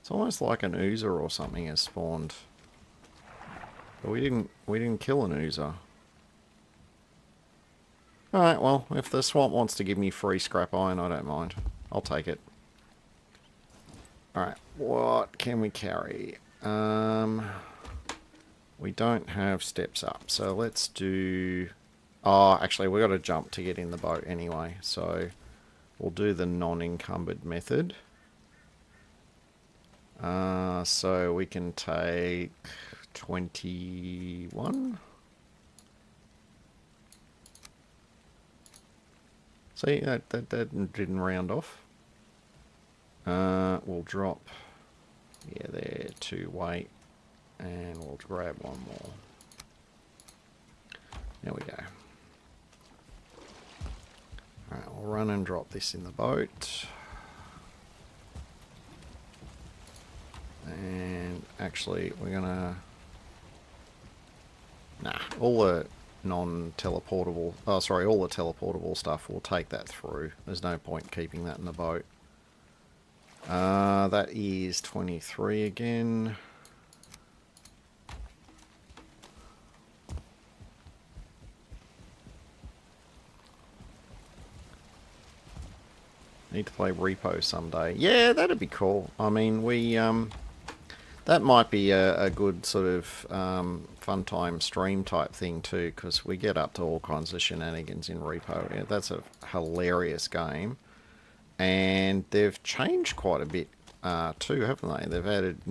it's almost like an oozer or something has spawned. But we didn't kill an oozer. Alright, well, if the swamp wants to give me free scrap iron, I don't mind. I'll take it. Alright, what can we carry? We don't have steps up, so let's do... Oh, actually, we've got to jump to get in the boat anyway, so we'll do the non-encumbered method. So we can take 21. See, that didn't round off. We'll drop, yeah, there, 2 weight, and we'll grab one more. There we go. Alright, we'll run and drop this in the boat. And actually, we're gonna... Nah, all the non-teleportable... Oh, sorry, all the teleportable stuff, we'll take that through. There's no point keeping that in the boat. That is 23 again. Need to play Repo someday. Yeah, that'd be cool. I mean, we... that might be a good sort of fun time stream type thing too, because we get up to all kinds of shenanigans in Repo. Yeah, that's a hilarious game. And they've changed quite a bit too, haven't they? They've added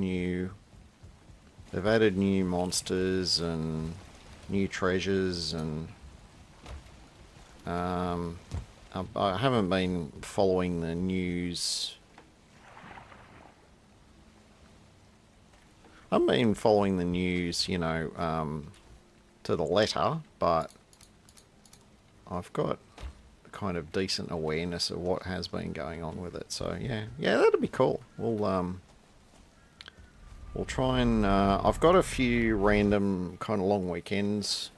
new monsters and new treasures, and I haven't been following the news. I've been following the news, you know, to the letter, but I've got kind of decent awareness of what has been going on with it. So yeah, that'd be cool. We'll try and I've got a few random kind of long weekends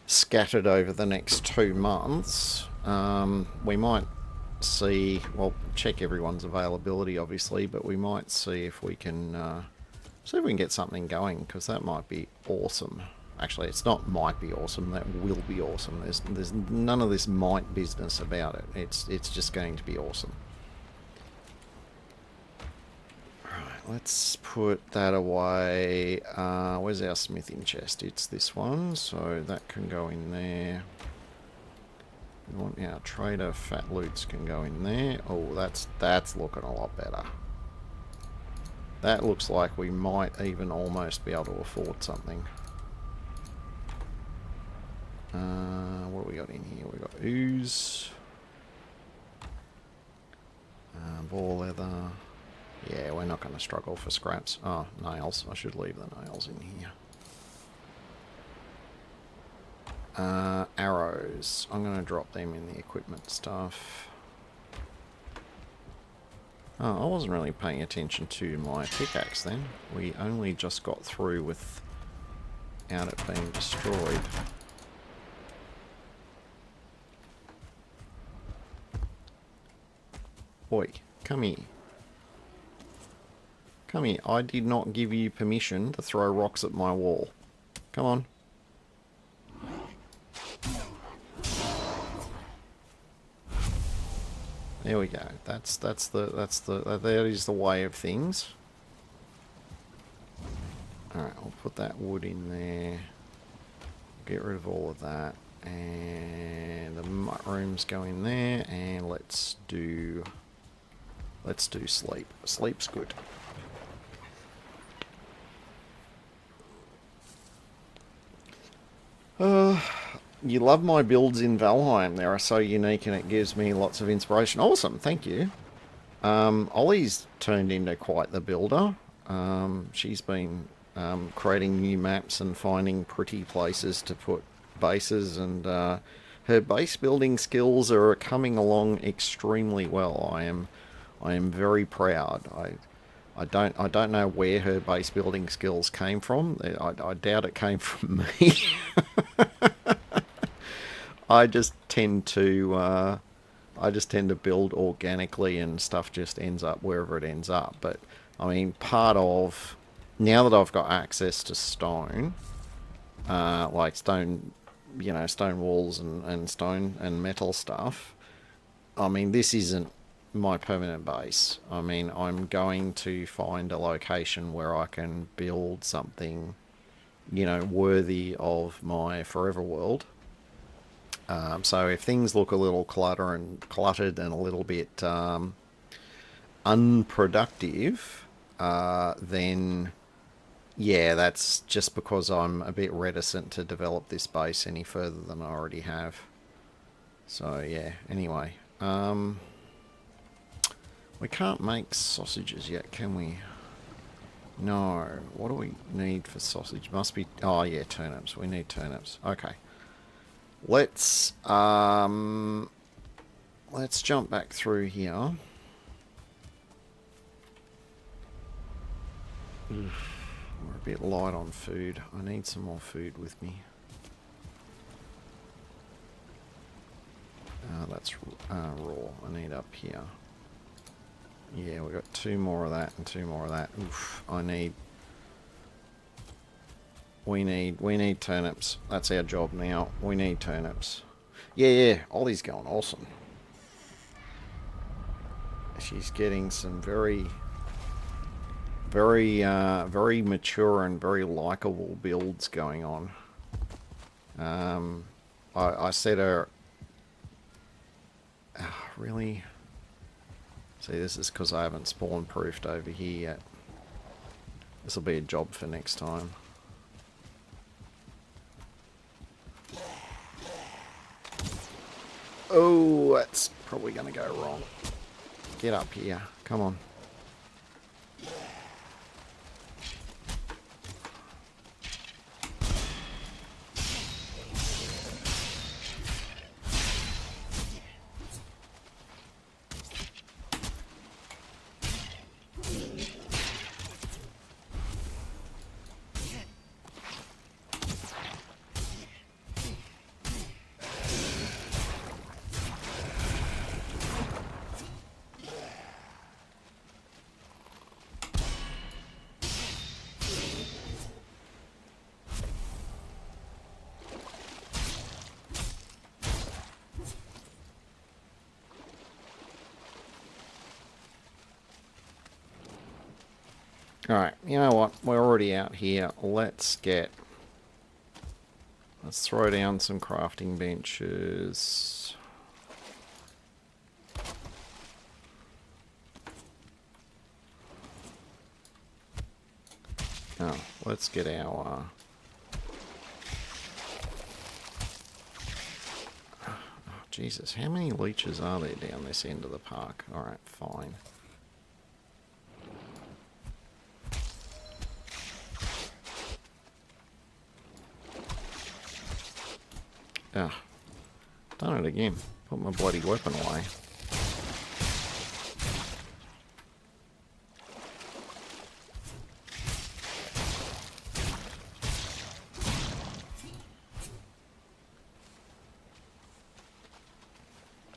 scattered over the next 2 months. We might see, well, check everyone's availability obviously, but we might see if we can get something going, because that might be awesome. Actually, it's not might be awesome, that will be awesome. There's none of this might business about it. It's just going to be awesome. Alright, let's put that away. Where's our smithing chest? It's this one, so that can go in there. We want our trader fat loots can go in there. Oh, that's looking a lot better. That looks like we might even almost be able to afford something. What have we got in here? We've got ooze. Ball leather. Yeah, we're not going to struggle for scraps. Oh, nails. I should leave the nails in here. Arrows. I'm going to drop them in the equipment stuff. Oh, I wasn't really paying attention to my pickaxe then. We only just got through without it being destroyed. Oi, come here. Come here. I did not give you permission to throw rocks at my wall. Come on. There we go. That is the way of things. Alright, I'll put that wood in there. Get rid of all of that. And the rooms go in there, and let's do sleep. Sleep's good. You love my builds in Valheim. They are so unique and it gives me lots of inspiration. Awesome, thank you. Ollie's turned into quite the builder. She's been creating new maps and finding pretty places to put bases, and her base building skills are coming along extremely well. I am very proud. I don't know where her base building skills came from. I doubt it came from me. I just tend to build organically, and stuff just ends up wherever it ends up. But I mean, part of now that I've got access to stone, like stone, stone walls and stone and metal stuff. I mean, this isn't my permanent base. I mean, I'm going to find a location where I can build something, worthy of my forever world. So if things look a little cluttered and a little bit unproductive, then yeah, that's just because I'm a bit reticent to develop this base any further than I already have. So yeah, anyway. We can't make sausages yet, can we? No. What do we need for sausage? Must be... Oh, yeah, turnips. We need turnips. Okay. Let's jump back through here. We're a bit light on food. I need some more food with me. That's raw. I need up here. Yeah, we got 2 more of that and 2 more of that. Oof, we need turnips. That's our job now. We need turnips. Yeah, Ollie's going awesome. She's getting some very mature and very likable builds going on. I said her... really? See, this is because I haven't spawn proofed over here yet. This will be a job for next time. Oh, that's probably going to go wrong. Get up here. Come on. Alright, you know what? We're already out here. Let's throw down some crafting benches. Oh, let's get our... Oh, Jesus, how many leeches are there down this end of the park? Alright, fine. Ah, done it again. Put my bloody weapon away.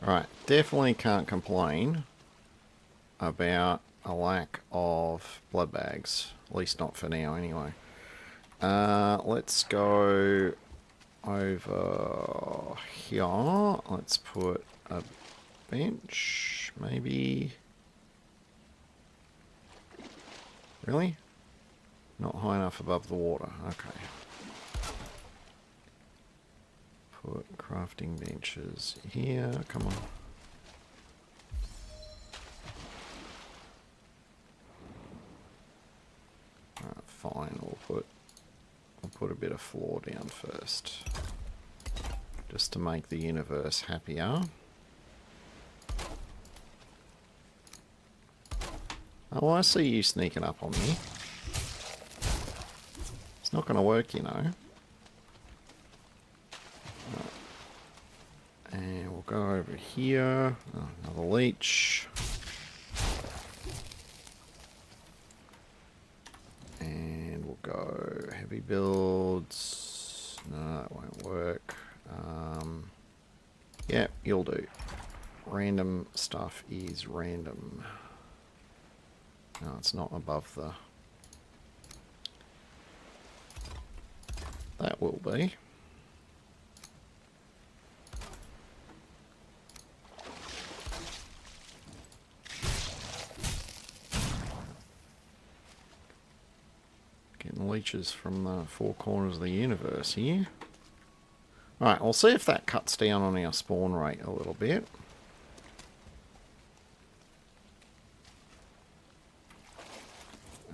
Alright, definitely can't complain about a lack of blood bags. At least not for now, anyway. Let's go over here. Let's put a bench, maybe. Really? Not high enough above the water. Okay. put crafting benches here. Come on. Alright, fine. We'll put a bit of floor down first, just to make the universe happier. Oh, I see you sneaking up on me. It's not going to work, you know. And we'll go over here. Oh, another leech. And we'll go heavy builds. No, that won't work. Yeah, you'll do. Random stuff is random. No, it's not above the... That will be. Getting leeches from the four corners of the universe here. Alright, we'll see if that cuts down on our spawn rate a little bit.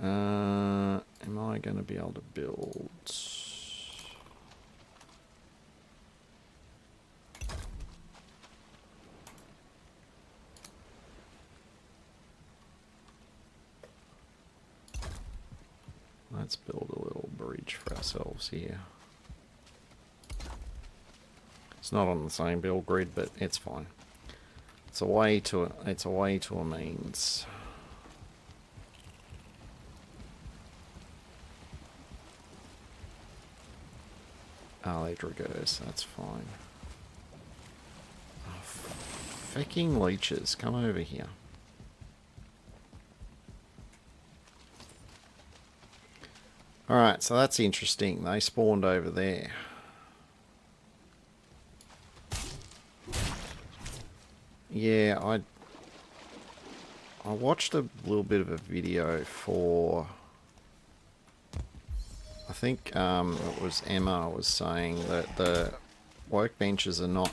Am I going to be able to build? Let's build a little bridge for ourselves here. It's not on the same build grid, but it's fine. It's a way to a means. Oh, they Dragers, that's fine. Oh, fucking leeches, come over here. Alright, so that's interesting. They spawned over there. Yeah, I watched a little bit of a video for... I think it was Emma was saying that the workbenches are not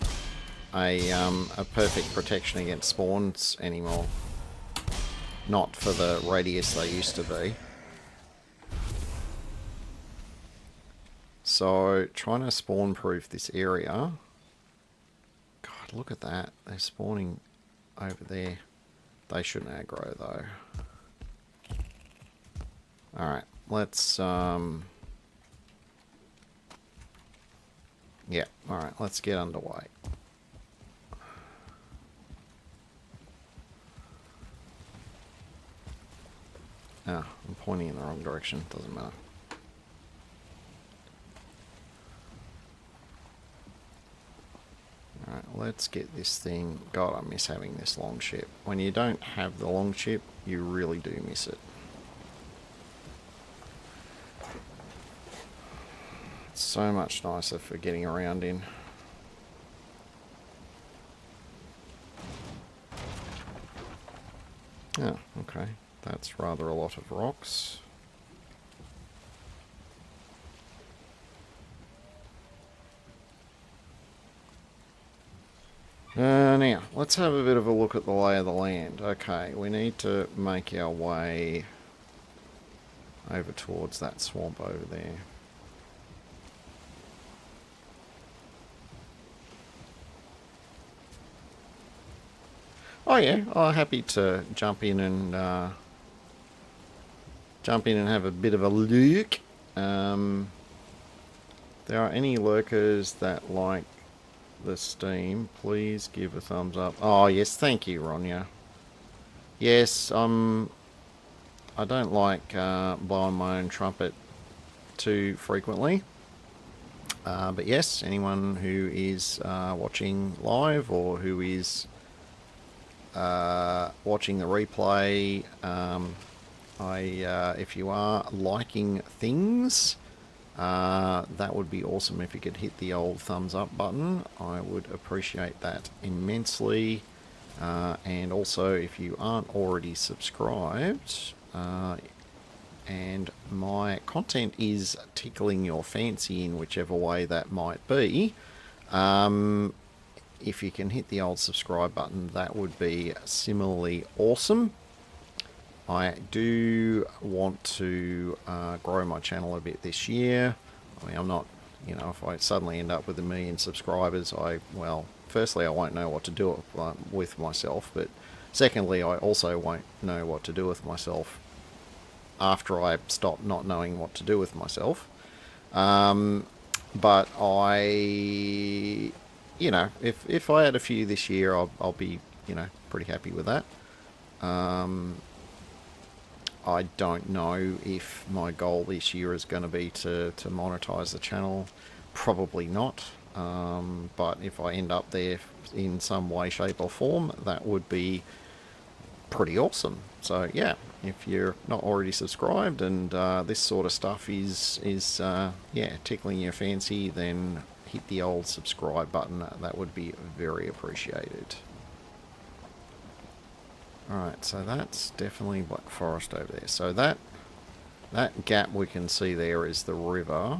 a perfect protection against spawns anymore. Not for the radius they used to be. So, trying to spawn proof this area. God, look at that. They're spawning over there. They shouldn't aggro though. Alright, let's yeah, alright, let's get underway. Ah, I'm pointing in the wrong direction, doesn't matter. Alright, let's get this thing. God, I miss having this long ship. When you don't have the long ship, you really do miss it. It's so much nicer for getting around in. Oh, okay. That's rather a lot of rocks. Now, let's have a bit of a look at the lay of the land. Okay, we need to make our way over towards that swamp over there. Oh yeah, I'm happy to jump in and have a bit of a look. There are any lurkers that like the Steam, please give a thumbs up. Oh yes, thank you, Ronya. Yes, I don't like blowing my own trumpet too frequently. But yes, anyone who is watching live or who is watching the replay, if you are liking things, that would be awesome if you could hit the old thumbs up button. I would appreciate that immensely. And also, if you aren't already subscribed, and my content is tickling your fancy in whichever way that might be, If you can hit the old subscribe button, that would be similarly awesome. I do want to grow my channel a bit this year. I mean, I'm not, if I suddenly end up with 1 million subscribers, well, firstly, I won't know what to do with myself, but secondly, I also won't know what to do with myself after I stop not knowing what to do with myself. But if I had a few this year, I'll be, pretty happy with that. I don't know if my goal this year is going to be to monetize the channel. Probably not. But if I end up there in some way, shape or form, that would be pretty awesome. So yeah, if you're not already subscribed and this sort of stuff is tickling your fancy, then hit the old subscribe button. That would be very appreciated. Alright, so that's definitely Black Forest over there. So that gap we can see there is the river.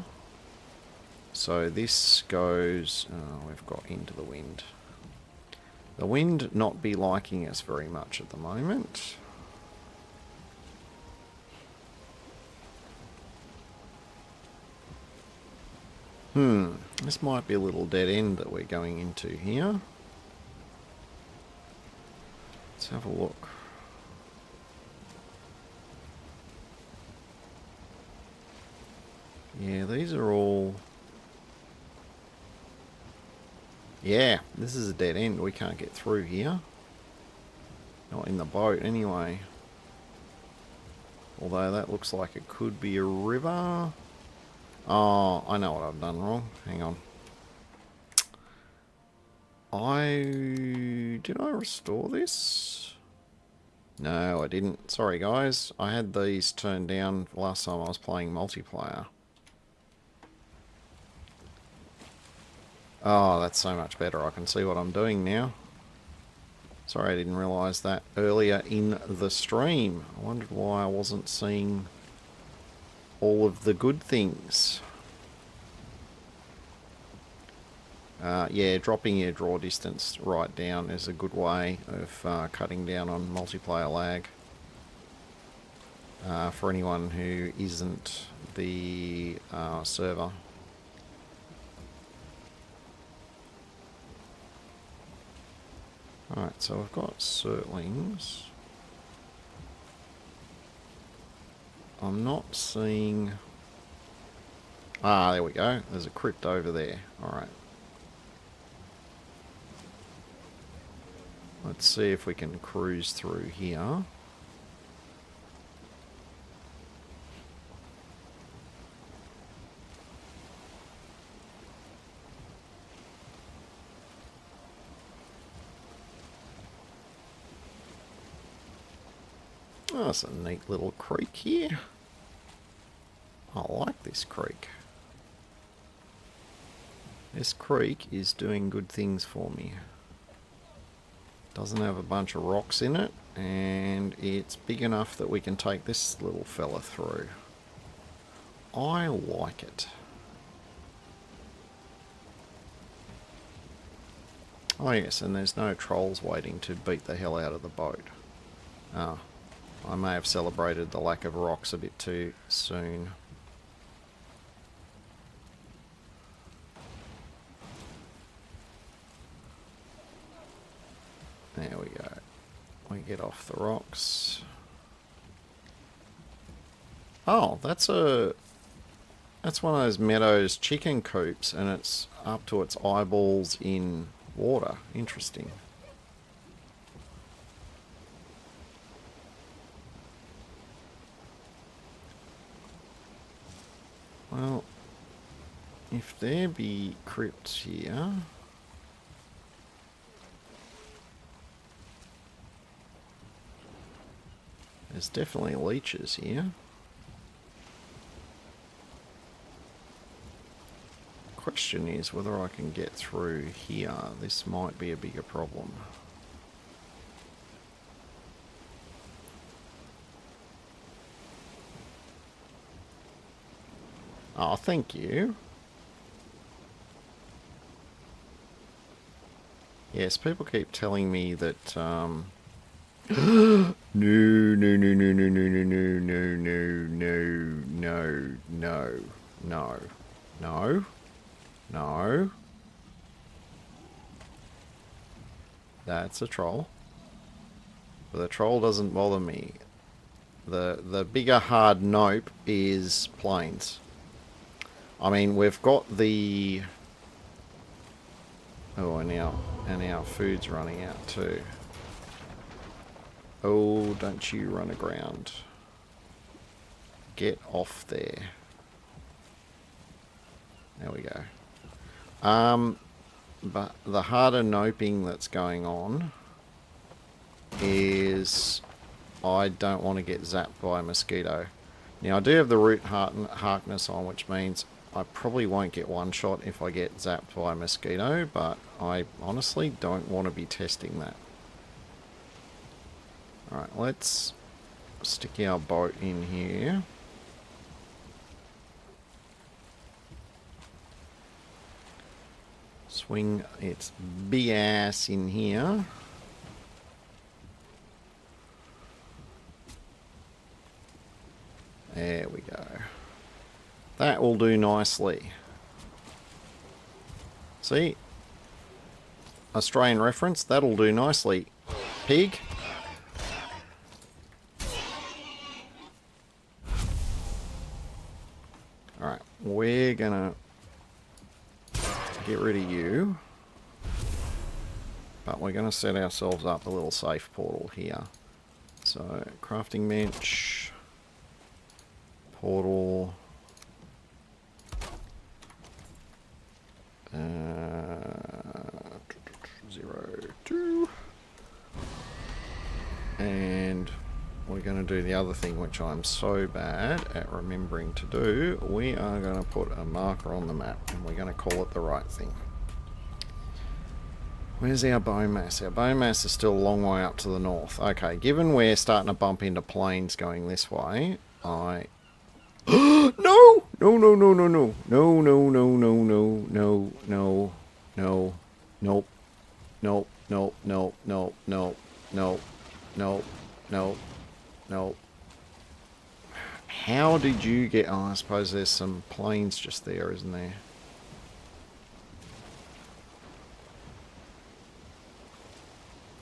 So this goes... Oh, we've got into the wind. The wind not be liking us very much at the moment. This might be a little dead end that we're going into here. Let's have a look. Yeah, these are all... Yeah, this is a dead end. We can't get through here. Not in the boat, anyway. Although that looks like it could be a river. Oh, I know what I've done wrong. Hang on. Did I restore this? No, I didn't. Sorry, guys. I had these turned down last time I was playing multiplayer. Oh, that's so much better. I can see what I'm doing now. Sorry, I didn't realise that earlier in the stream. I wondered why I wasn't seeing all of the good things. Yeah, dropping your draw distance right down is a good way of cutting down on multiplayer lag. For anyone who isn't the server. Alright, so I've got Surtlings. I'm not seeing... Ah, there we go. There's a crypt over there. Alright. Let's see if we can cruise through here. Oh, that's a neat little creek here. I like this creek. This creek is doing good things for me. Doesn't have a bunch of rocks in it, and it's big enough that we can take this little fella through. I like it. Oh yes, and there's no trolls waiting to beat the hell out of the boat. Ah, I may have celebrated the lack of rocks a bit too soon. There we go. We get off the rocks. Oh, that's one of those Meadows chicken coops, and it's up to its eyeballs in water. Interesting. Well, if there be crypts here... There's definitely leeches here. Question is whether I can get through here. This might be a bigger problem. Oh, thank you. Yes, people keep telling me that, no, no, no, no, no, no, no, no, no, no, no, no, no, no, no. That's a troll. But the troll doesn't bother me. The bigger hard nope is plains. I mean, we've got the... Oh, and our food's running out too. Oh, don't you run aground. Get off there. There we go. But the harder noping that's going on is I don't want to get zapped by a mosquito. Now, I do have the root hardness on, which means I probably won't get one shot if I get zapped by a mosquito, but I honestly don't want to be testing that. Alright, let's stick our boat in here. Swing its big ass in here. There we go. That will do nicely. See? Australian reference, that'll do nicely. Pig. Alright, we're gonna get rid of you. But we're gonna set ourselves up a little safe portal here. So, crafting bench. Portal. 02. And we're going to do the other thing, which I'm so bad at remembering to do. We are going to put a marker on the map, and we're going to call it the right thing. Where's our bone mass? Our bone mass is still a long way up to the north. Okay, given we're starting to bump into plains going this way, no! No, no, no, no, no, no, no, no, no, no, no, no, no, nope, nope, nope, nope, nope, nope, nope, nope, nope, nope. How did you get... Oh, I suppose there's some plains just there, isn't there?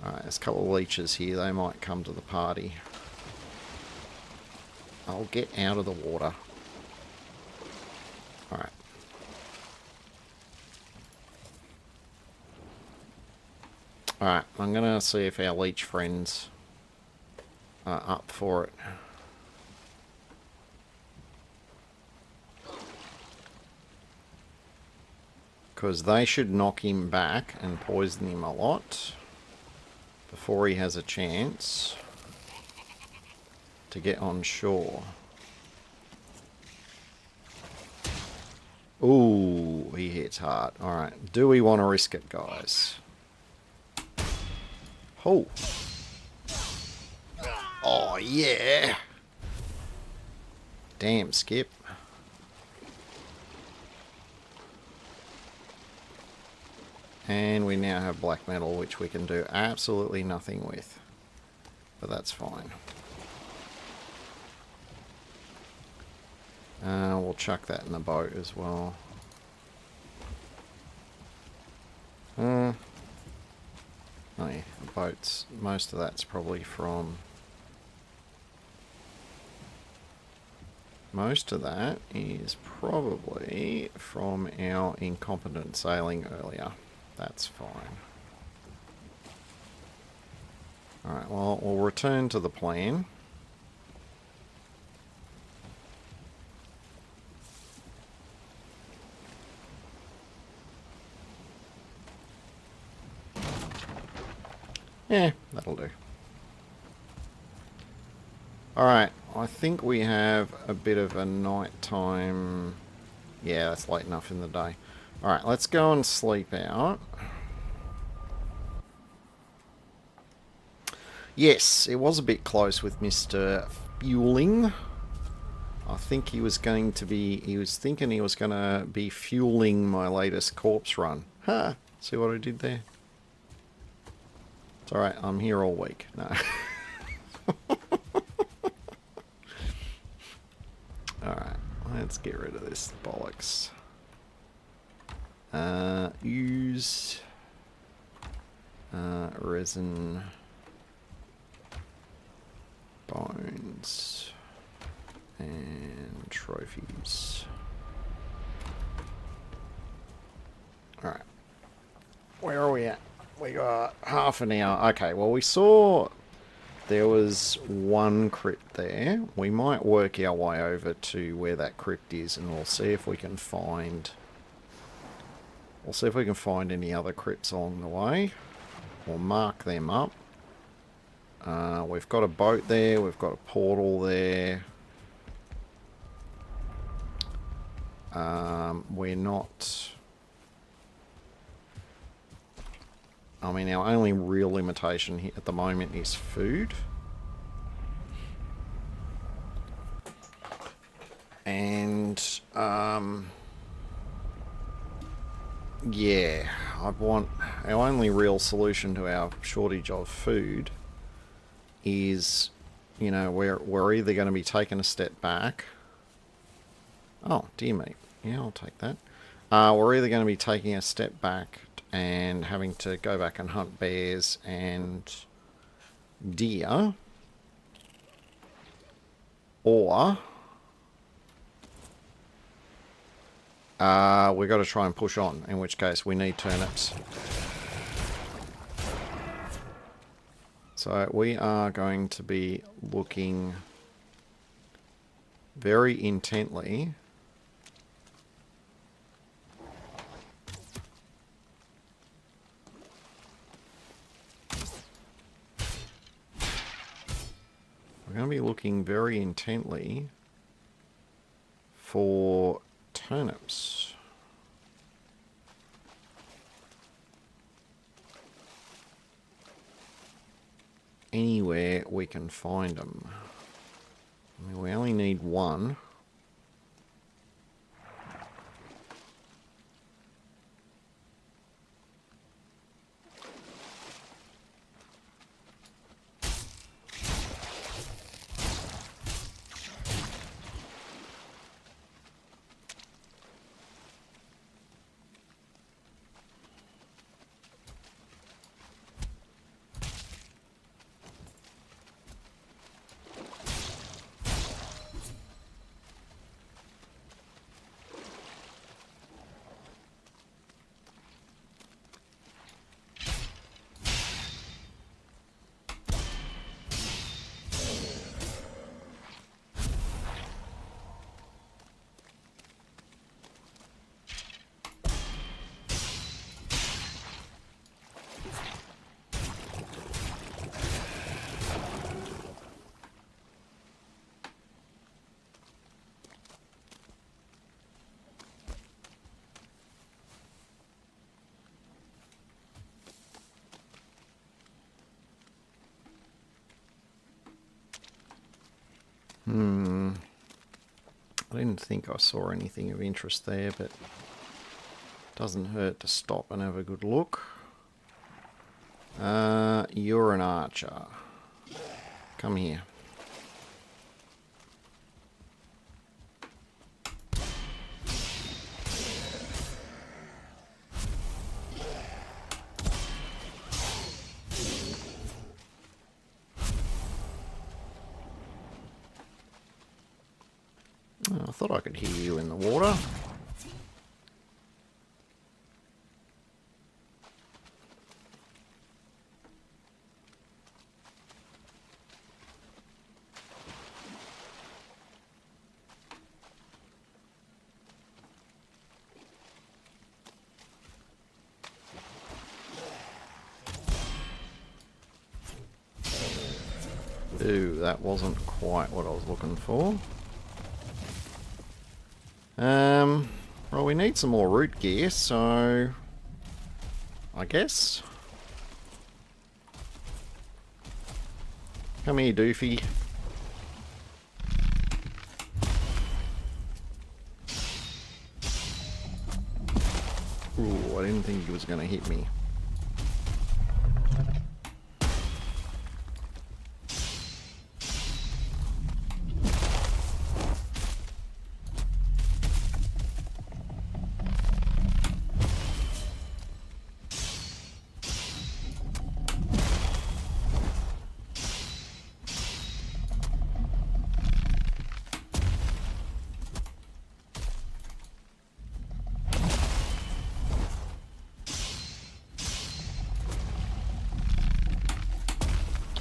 Alright, there's a couple of leeches here. They might come to the party. I'll get out of the water. Alright. Alright, I'm going to see if our leech friends are up for it. Because they should knock him back and poison him a lot before he has a chance to get on shore. Ooh, he hits hard. Alright, do we want to risk it, guys? Oh. Oh, yeah. Damn, Skip. And we now have black metal, which we can do absolutely nothing with. But that's fine. We'll chuck that in the boat as well. Oh yeah, the boats, most of that's probably from... Most of that is probably from our incompetent sailing earlier. That's fine. Alright, well, we'll return to the plan. Yeah, that'll do. Alright, I think we have a bit of a nighttime... Yeah, that's late enough in the day. Alright, let's go and sleep out. Yes, it was a bit close with Mr. Fueling. I think he was going to be... He was thinking he was going to be fueling my latest corpse run. Ha! See what I did there? It's alright, I'm here all week. No. Alright, let's get rid of this bollocks. Use resin bones and trophies. Alright. Where are we at? We got half an hour. Okay, well we saw there was one crypt there. We might work our way over to where that crypt is and we'll see if we can find... We'll see if we can find any other crypts along the way. We'll mark them up. We've got a boat there. We've got a portal there. We're not... I mean, our only real limitation here at the moment is food. And, yeah, I'd want... Our only real solution to our shortage of food is, you know, we're either going to be taking a step back. Oh, dear me. Yeah, I'll take that. We're either going to be taking a step back and having to go back and hunt bears and deer, or we've got to try and push on, in which case we need turnips. So we are going to be looking very intently . We're going to be looking very intently for turnips. Anywhere we can find them. I mean, we only need one. I didn't think I saw anything of interest there, but doesn't hurt to stop and have a good look. You're an archer. Come here. I thought I could hear you in the water. Ooh, that wasn't quite what I was looking for. Well, we need some more root gear, so I guess. Come here, Doofy. Ooh, I didn't think he was going to hit me.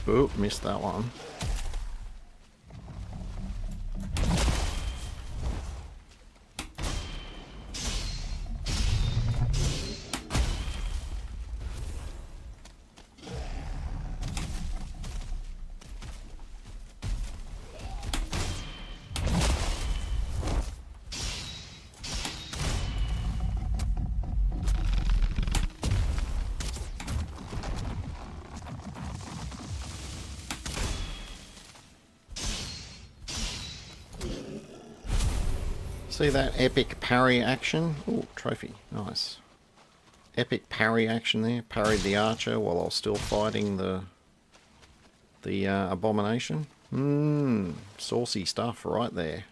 Oop, missed that one. See that epic parry action? Ooh, trophy. Nice. Epic parry action there. Parried the archer while I was still fighting the abomination. Saucy stuff right there.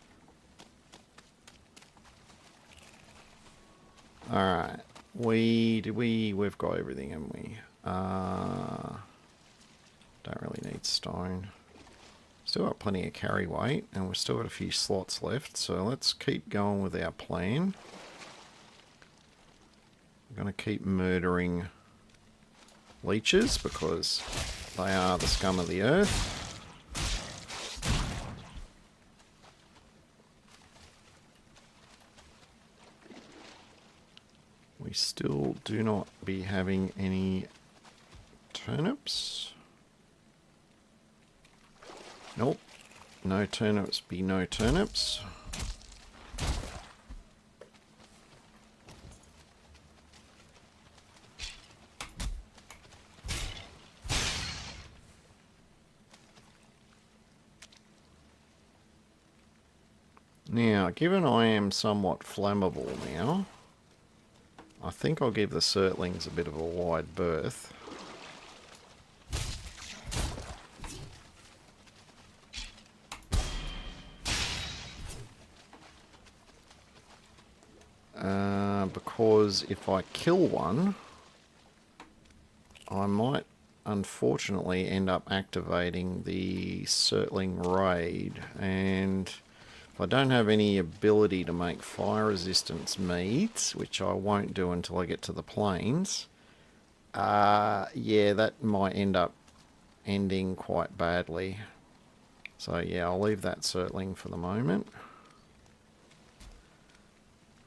Alright. We've got everything, haven't we? Don't really need stone. Still got plenty of carry weight, and we've still got a few slots left, so let's keep going with our plan. I'm going to keep murdering leeches, because they are the scum of the earth. We still do not be having any turnips. Nope. No turnips be no turnips. Now, given I am somewhat flammable now, I think I'll give the Surtlings a bit of a wide berth. Because if I kill one, I might unfortunately end up activating the Surtling raid, and if I don't have any ability to make fire resistance meats, which I won't do until I get to the plains, yeah, that might end up ending quite badly. So yeah, I'll leave that Surtling for the moment.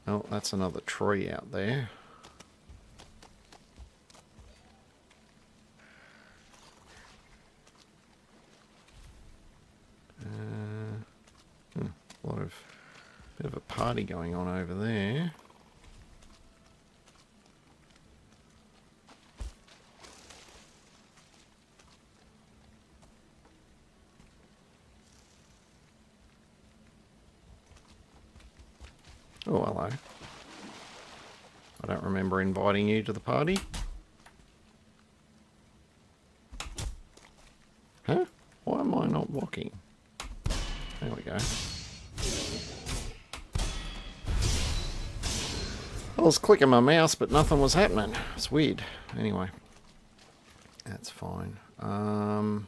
Oh, that's another tree out there. Bit of a party going on over there. Oh, hello. I don't remember inviting you to the party. Huh? Why am I not walking? There we go. I was clicking my mouse, but nothing was happening. It's weird. Anyway, that's fine. Oh!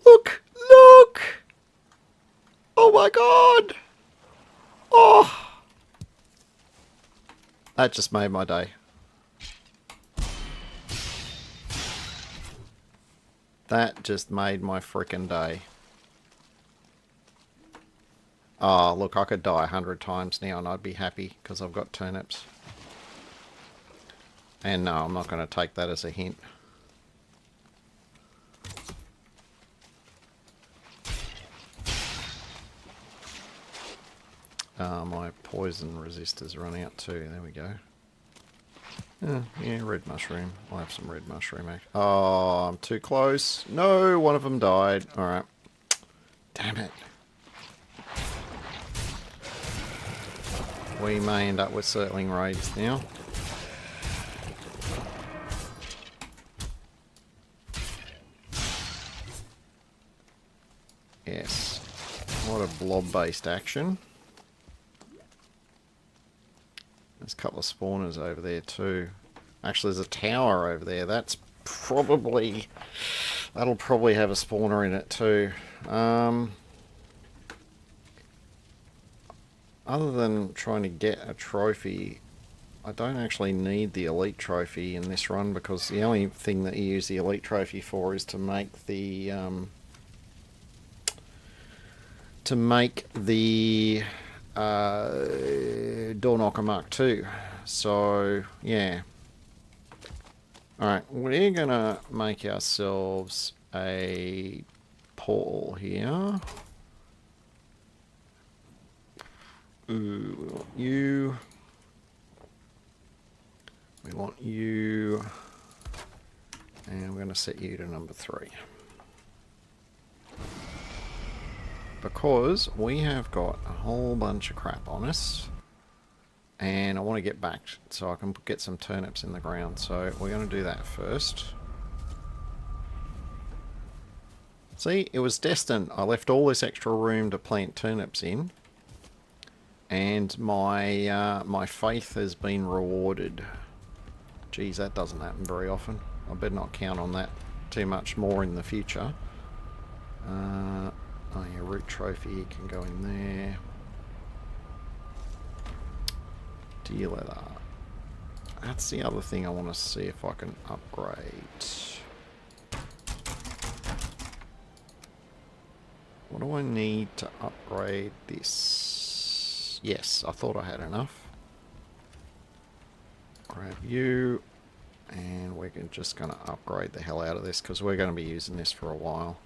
Look! Look! Oh my god! Oh! That just made my day. That just made my frickin' day. Oh, look, I could die 100 times now and I'd be happy because I've got turnips. And no, I'm not going to take that as a hint. My poison resistors run out too. There we go. Yeah, red mushroom. I'll have some red mushroom. Oh, I'm too close. No, one of them died. Alright. Damn it. We may end up with Surtling raids now. Yes. What a blob-based action. There's a couple of spawners over there too. Actually, there's a tower over there. That'll probably have a spawner in it too. Other than trying to get a trophy, I don't actually need the elite trophy in this run because the only thing that you use the elite trophy for is to make the door knocker Mark 2. So yeah. Alright, we're gonna make ourselves a portal here. Ooh, we want you. We want you. And we're gonna set you to number 3. Because we have got a whole bunch of crap on us. And I want to get back so I can get some turnips in the ground. So we're going to do that first. See, it was destined. I left all this extra room to plant turnips in. And my faith has been rewarded. Geez, that doesn't happen very often. I better not count on that too much more in the future. Oh yeah, root trophy can go in there. Deer leather. That's the other thing I want to see if I can upgrade. What do I need to upgrade this? Yes, I thought I had enough. Grab you. And we're just going to upgrade the hell out of this because we're going to be using this for a while.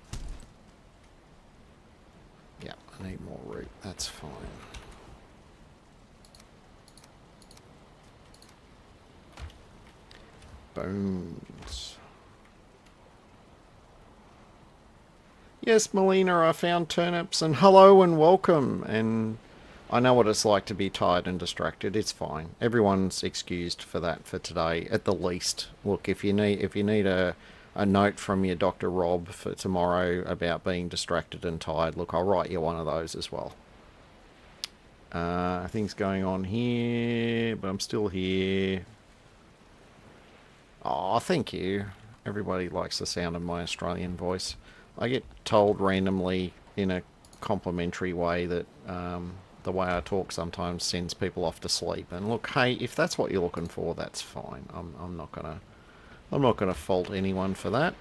Yeah, I need more root. That's fine. Bones. Yes, Melina, I found turnips, and hello and welcome. And I know what it's like to be tired and distracted. It's fine. Everyone's excused for that for today, at the least. Look, if you need a note from your Dr. Rob for tomorrow about being distracted and tired, look, I'll write you one of those as well. Things going on here, but I'm still here. Oh, thank you. Everybody likes the sound of my Australian voice. I get told randomly in a complimentary way that the way I talk sometimes sends people off to sleep. And look, hey, if that's what you're looking for, that's fine. I'm not gonna fault anyone for that.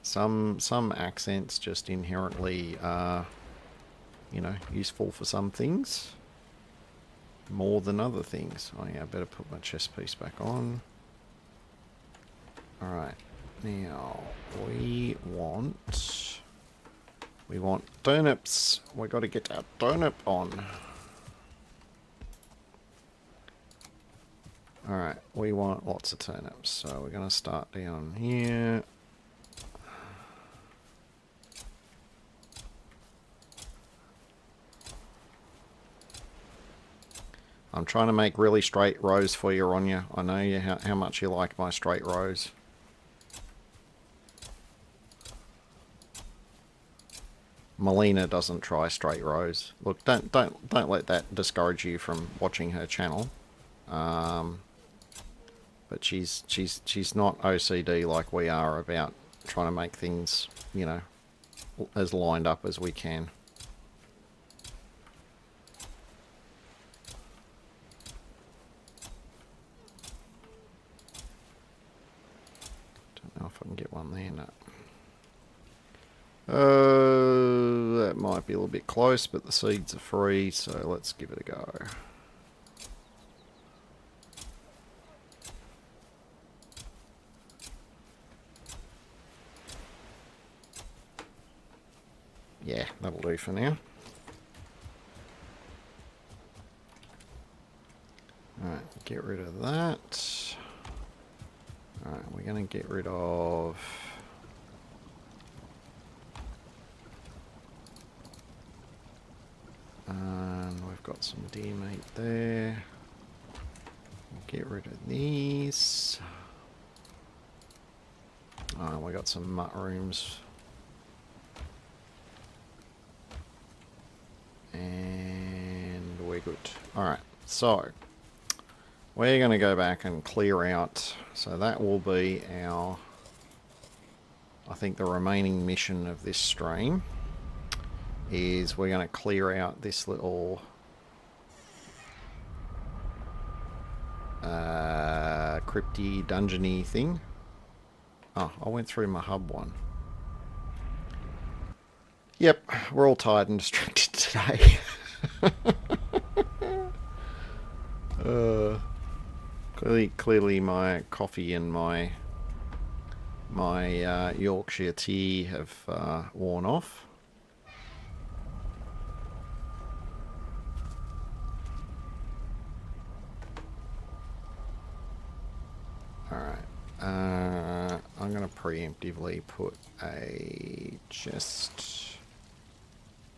Some accents just inherently are, useful for some things more than other things. Oh yeah, I better put my chest piece back on. Alright, now we want turnips. We got to get our turnip on. Alright, we want lots of turnips, so we're going to start down here. I'm trying to make really straight rows for you, Ronya. I know how much you like my straight rows. Melina doesn't try straight rows. Look, don't let that discourage you from watching her channel. But she's not OCD like we are about trying to make things, as lined up as we can. Don't know if I can get one there. No. That might be a little bit close, but the seeds are free, so let's give it a go. Yeah, that'll do for now. Alright, get rid of that. Alright, we're going to get rid of... And we've got some deer meat there. Get rid of these. Oh, we got some mushrooms. And we're good. Alright, so we're going to go back and clear out. So that will be our, I think, the remaining mission of this stream. Is we're going to clear out this little crypty, dungeony thing. Oh, I went through my hub one. Yep, we're all tired and distracted today. Clearly my coffee and my Yorkshire tea have worn off. Alright, I'm going to preemptively put a chest.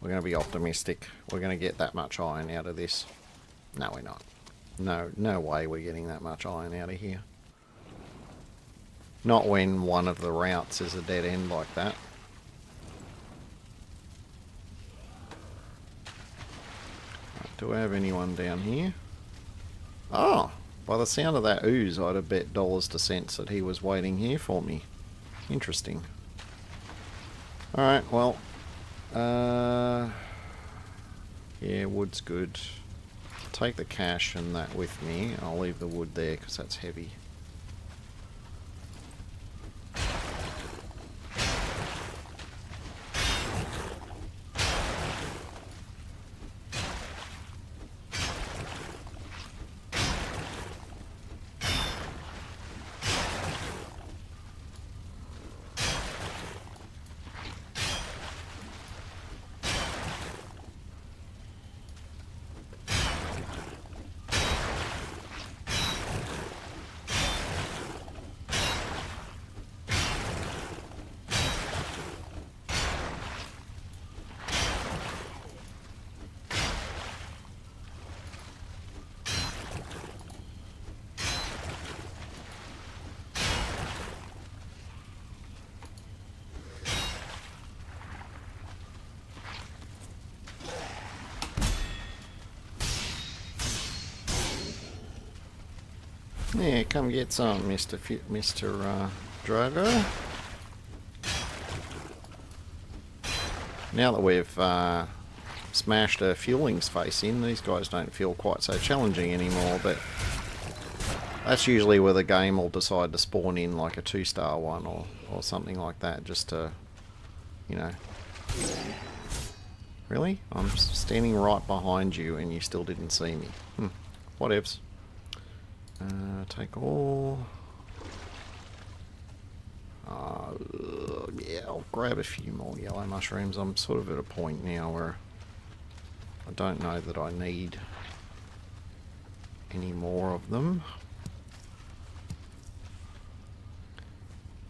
We're going to be optimistic. We're going to get that much iron out of this. No, we're not. No way we're getting that much iron out of here. Not when one of the routes is a dead end like that. Do I have anyone down here? Oh, by the sound of that ooze, I'd have bet dollars to cents that he was waiting here for me. Interesting. Alright, well. Yeah, wood's good. Take the cash and that with me. I'll leave the wood there because that's heavy. Yeah, come get some, Mr. Drogo. Now that we've smashed a fueling's face in, these guys don't feel quite so challenging anymore, but that's usually where the game will decide to spawn in like a 2-star one or something like that, just to, you know... Really? I'm standing right behind you and you still didn't see me. Whatevs. Take all. Yeah, I'll grab a few more yellow mushrooms. I'm sort of at a point now where I don't know that I need any more of them.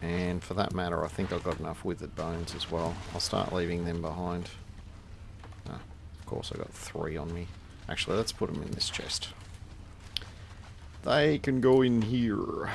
And for that matter, I think I've got enough withered bones as well. I'll start leaving them behind. Of course, I've got 3 on me. Actually, let's put them in this chest. They can go in here.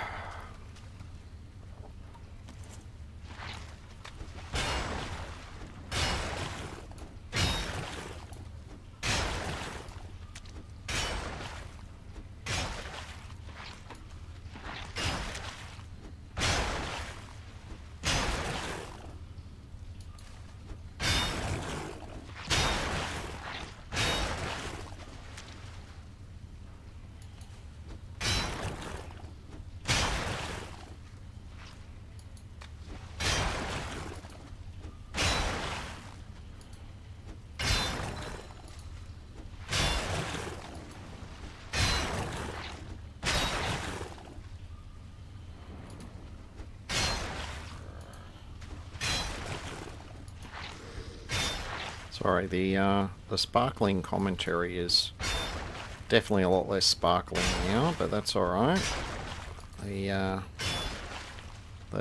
Sorry, the sparkling commentary is definitely a lot less sparkling now, but that's alright. The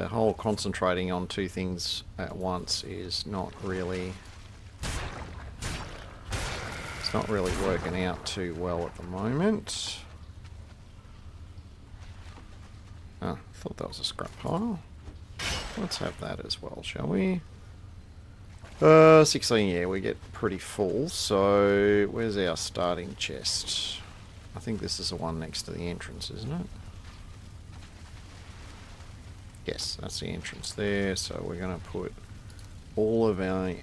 whole concentrating on 2 things at once is not really... It's not really working out too well at the moment. Oh, I thought that was a scrap pile. Let's have that as well, shall we? 16, yeah, we get pretty full, so where's our starting chest? I think this is the one next to the entrance, isn't it? Yes, that's the entrance there, so we're going to put all of our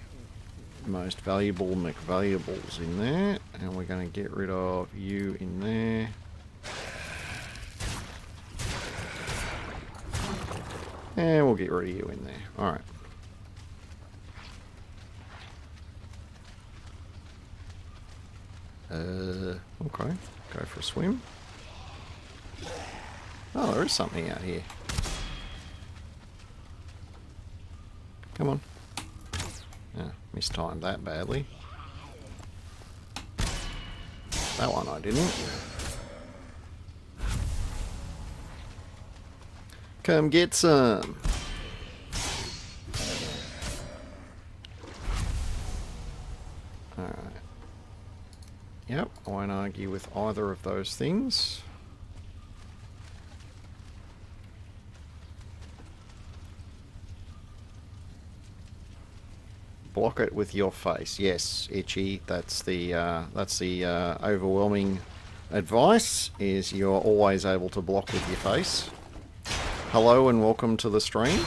most valuable McValuables in there, and we're going to get rid of you in there. And we'll get rid of you in there. Alright. Okay. Go for a swim. Oh, there is something out here. Come on. Oh, mistimed that badly. That one I didn't. Come get some. Alright. Yep, I won't argue with either of those things. Block it with your face. Yes, Itchy. That's the overwhelming advice. Is you're always able to block with your face. Hello and welcome to the stream.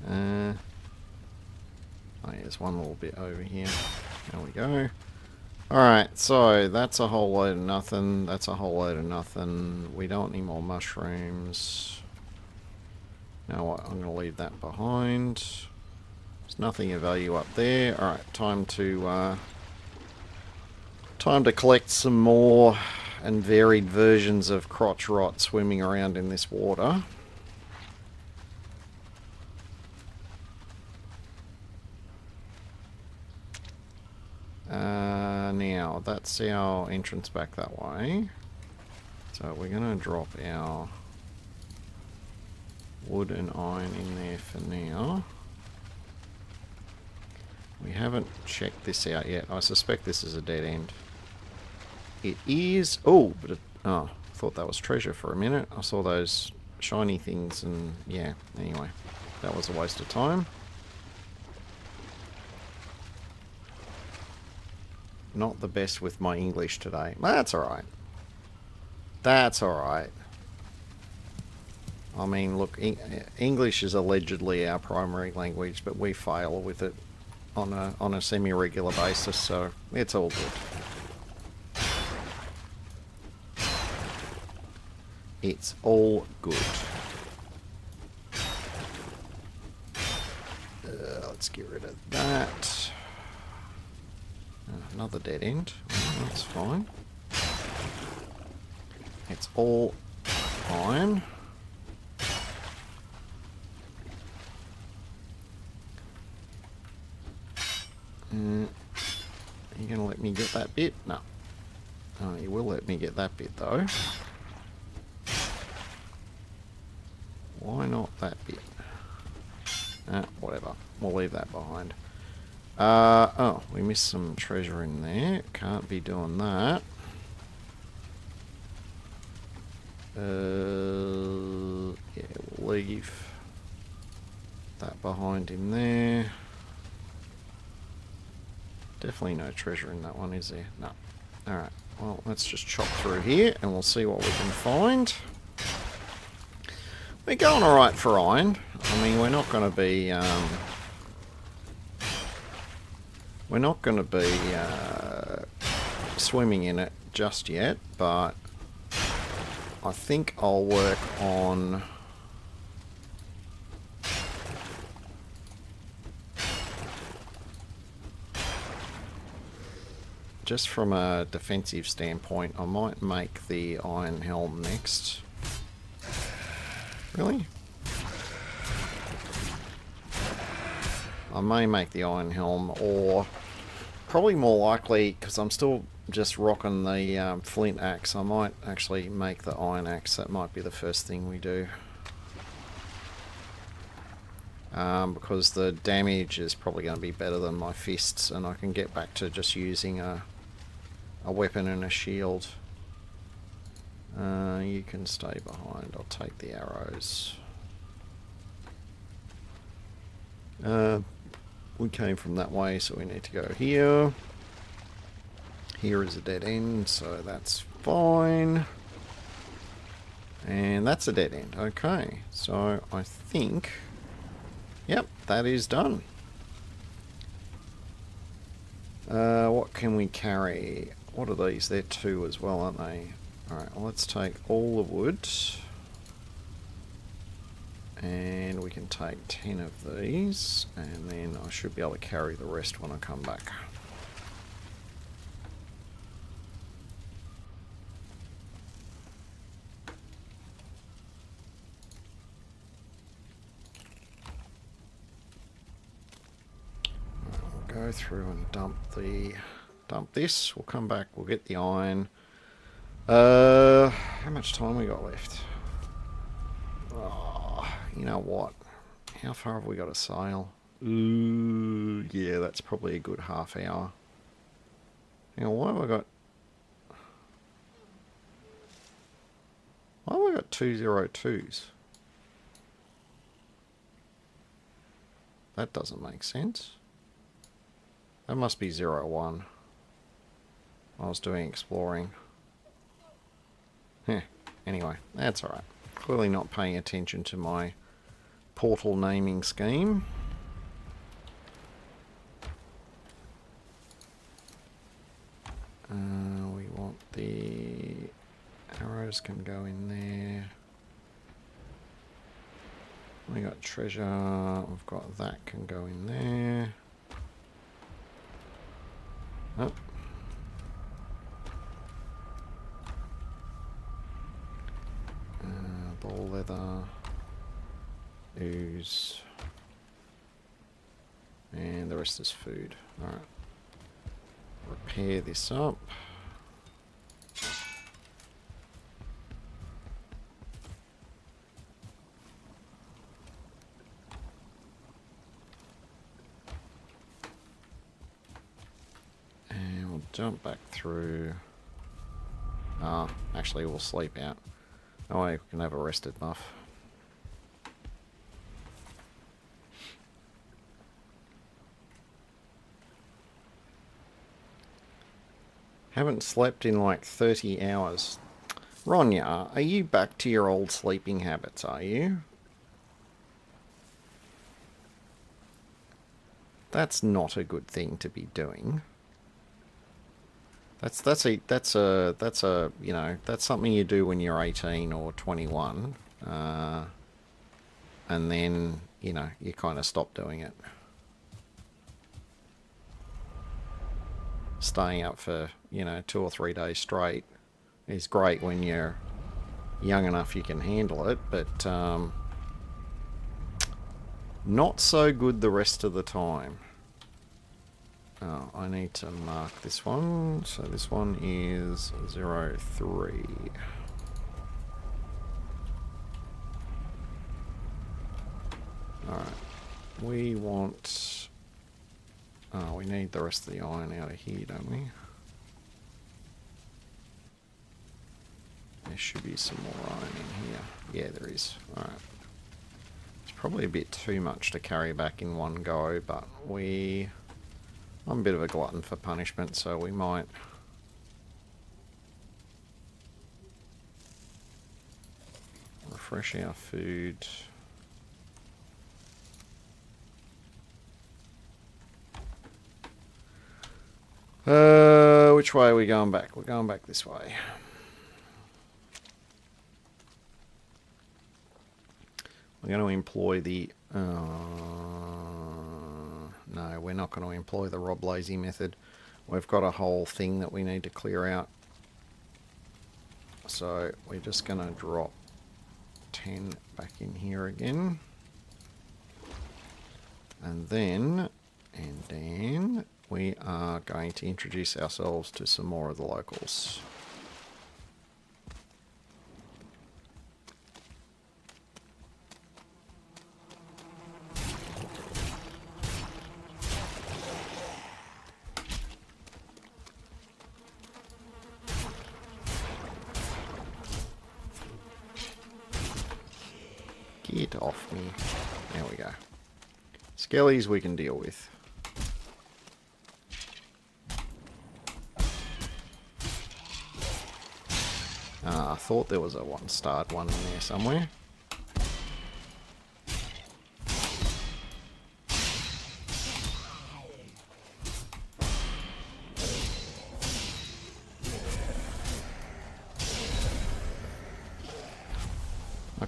Oh, there's one little bit over here. There we go. Alright, so that's a whole load of nothing. That's a whole load of nothing. We don't need more mushrooms. Now what? I'm going to leave that behind. There's nothing of value up there. Alright, time to collect some more and varied versions of crotch rot swimming around in this water. Now, that's our entrance back that way. So we're going to drop our wood and iron in there for now. We haven't checked this out yet. I suspect this is a dead end. It is... Oh, but it, oh, I thought that was treasure for a minute. I saw those shiny things and yeah, anyway. That was a waste of time. Not the best with my English today. That's alright. That's alright. I mean, look, English is allegedly our primary language, but we fail with it on a semi-regular basis, so it's all good. It's all good. Let's get rid of that. Another dead end. That's fine. It's all fine. Are you going to let me get that bit? No. Oh, you will let me get that bit, though. Why not that bit? Whatever. We'll leave that behind. Oh, we missed some treasure in there. Can't be doing that. Yeah, we'll leave that behind in there. Definitely no treasure in that one, is there? No. Alright, well, let's just chop through here and we'll see what we can find. We're going alright for iron. I mean, we're not going to be... we're not going to be swimming in it just yet, but I think I'll work on... Just from a defensive standpoint, I might make the iron helm next. Really? I may make the iron helm, or probably more likely, because I'm still just rocking the flint axe, I might actually make the iron axe. That might be the first thing we do. Because the damage is probably going to be better than my fists, and I can get back to just using a weapon and a shield. You can stay behind. I'll take the arrows. We came from that way, so we need to go here. Here is a dead end, so that's fine. And that's a dead end. Okay, so I think... Yep, that is done. What can we carry? What are these? They're 2 as well, aren't they? Alright, well, let's take all the wood. And we can take 10 of these. And then I should be able to carry the rest when I come back. Go through and dump this. We'll come back. We'll get the iron. How much time we got left? Oh, you know what? How far have we got to sail? Ooh, yeah, that's probably a good half hour. Hang on, why have I got 202s? That doesn't make sense. That must be 01. I was doing exploring. Anyway, that's alright. Clearly not paying attention to my portal naming scheme. We want the arrows can go in there. We got treasure. We've got that can go in there. Oh. Ball leather. Ooze. And the rest is food. Alright. Repair this up. And we'll jump back through. Actually we'll sleep out. Oh, we can have a rested buff. Haven't slept in like 30 hours. Ronya, are you back to your old sleeping habits, are you? That's not a good thing to be doing. That's you know, that's something you do when you're 18 or 21. And then, you know, you kind of stop doing it. Staying up for, you know, 2 or 3 days straight is great when you're young enough you can handle it, but not so good the rest of the time. Oh, I need to mark this one. So this one is 03. Alright. We want... Oh, we need the rest of the iron out of here, don't we? There should be some more iron in here. Yeah, there is. Alright. It's probably a bit too much to carry back in one go, but I'm a bit of a glutton for punishment, so we might... refresh our food. Which way are we going back? We're going back this way. We're going to employ the... no, we're not going to employ the Rob Lazy method. We've got a whole thing that we need to clear out. So we're just going to drop 10 back in here again. And then we are going to introduce ourselves to some more of the locals. Get off me. There we go. Skellies we can deal with. I thought there was a one-starred one in there somewhere.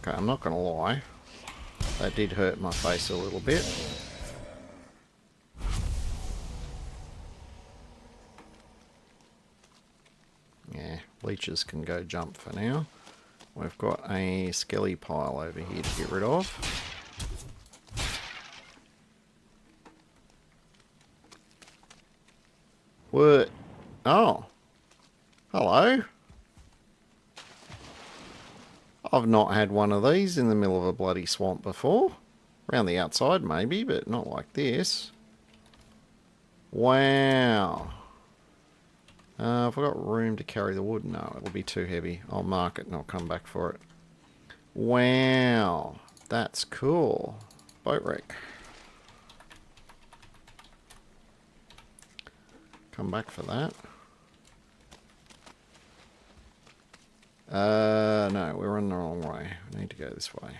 Okay, I'm not going to lie. That did hurt my face a little bit. Yeah, leeches can go jump for now. We've got a skelly pile over here to get rid of. What? Oh. Hello. I've not had one of these in the middle of a bloody swamp before. Around the outside maybe, but not like this. Wow. Have I got room to carry the wood? No, it'll be too heavy. I'll mark it and I'll come back for it. Wow. That's cool. Boat wreck. Come back for that. No, we're on the wrong way. We need to go this way.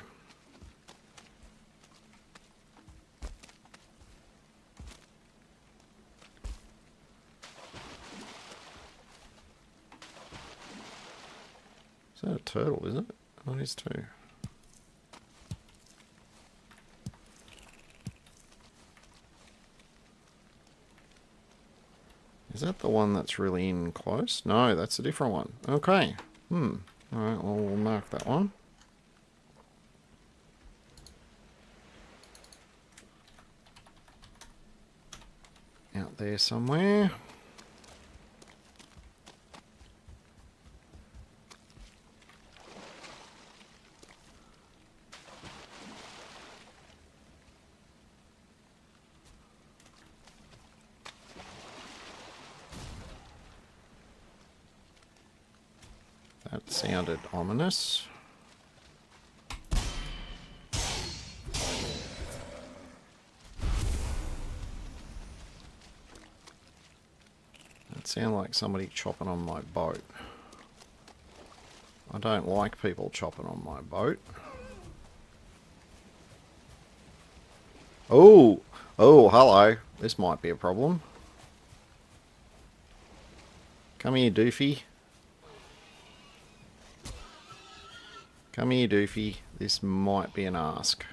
Is that a turtle, is it? Oh, it is too. Is that the one that's really in close? No, that's a different one. Okay. Alright, well, we'll mark that one. Out there somewhere. That sounded ominous. That sounded like somebody chopping on my boat. I don't like people chopping on my boat. Oh! Oh, hello. This might be a problem. Come here, Doofy. Come here, Doofy. This might be an ask.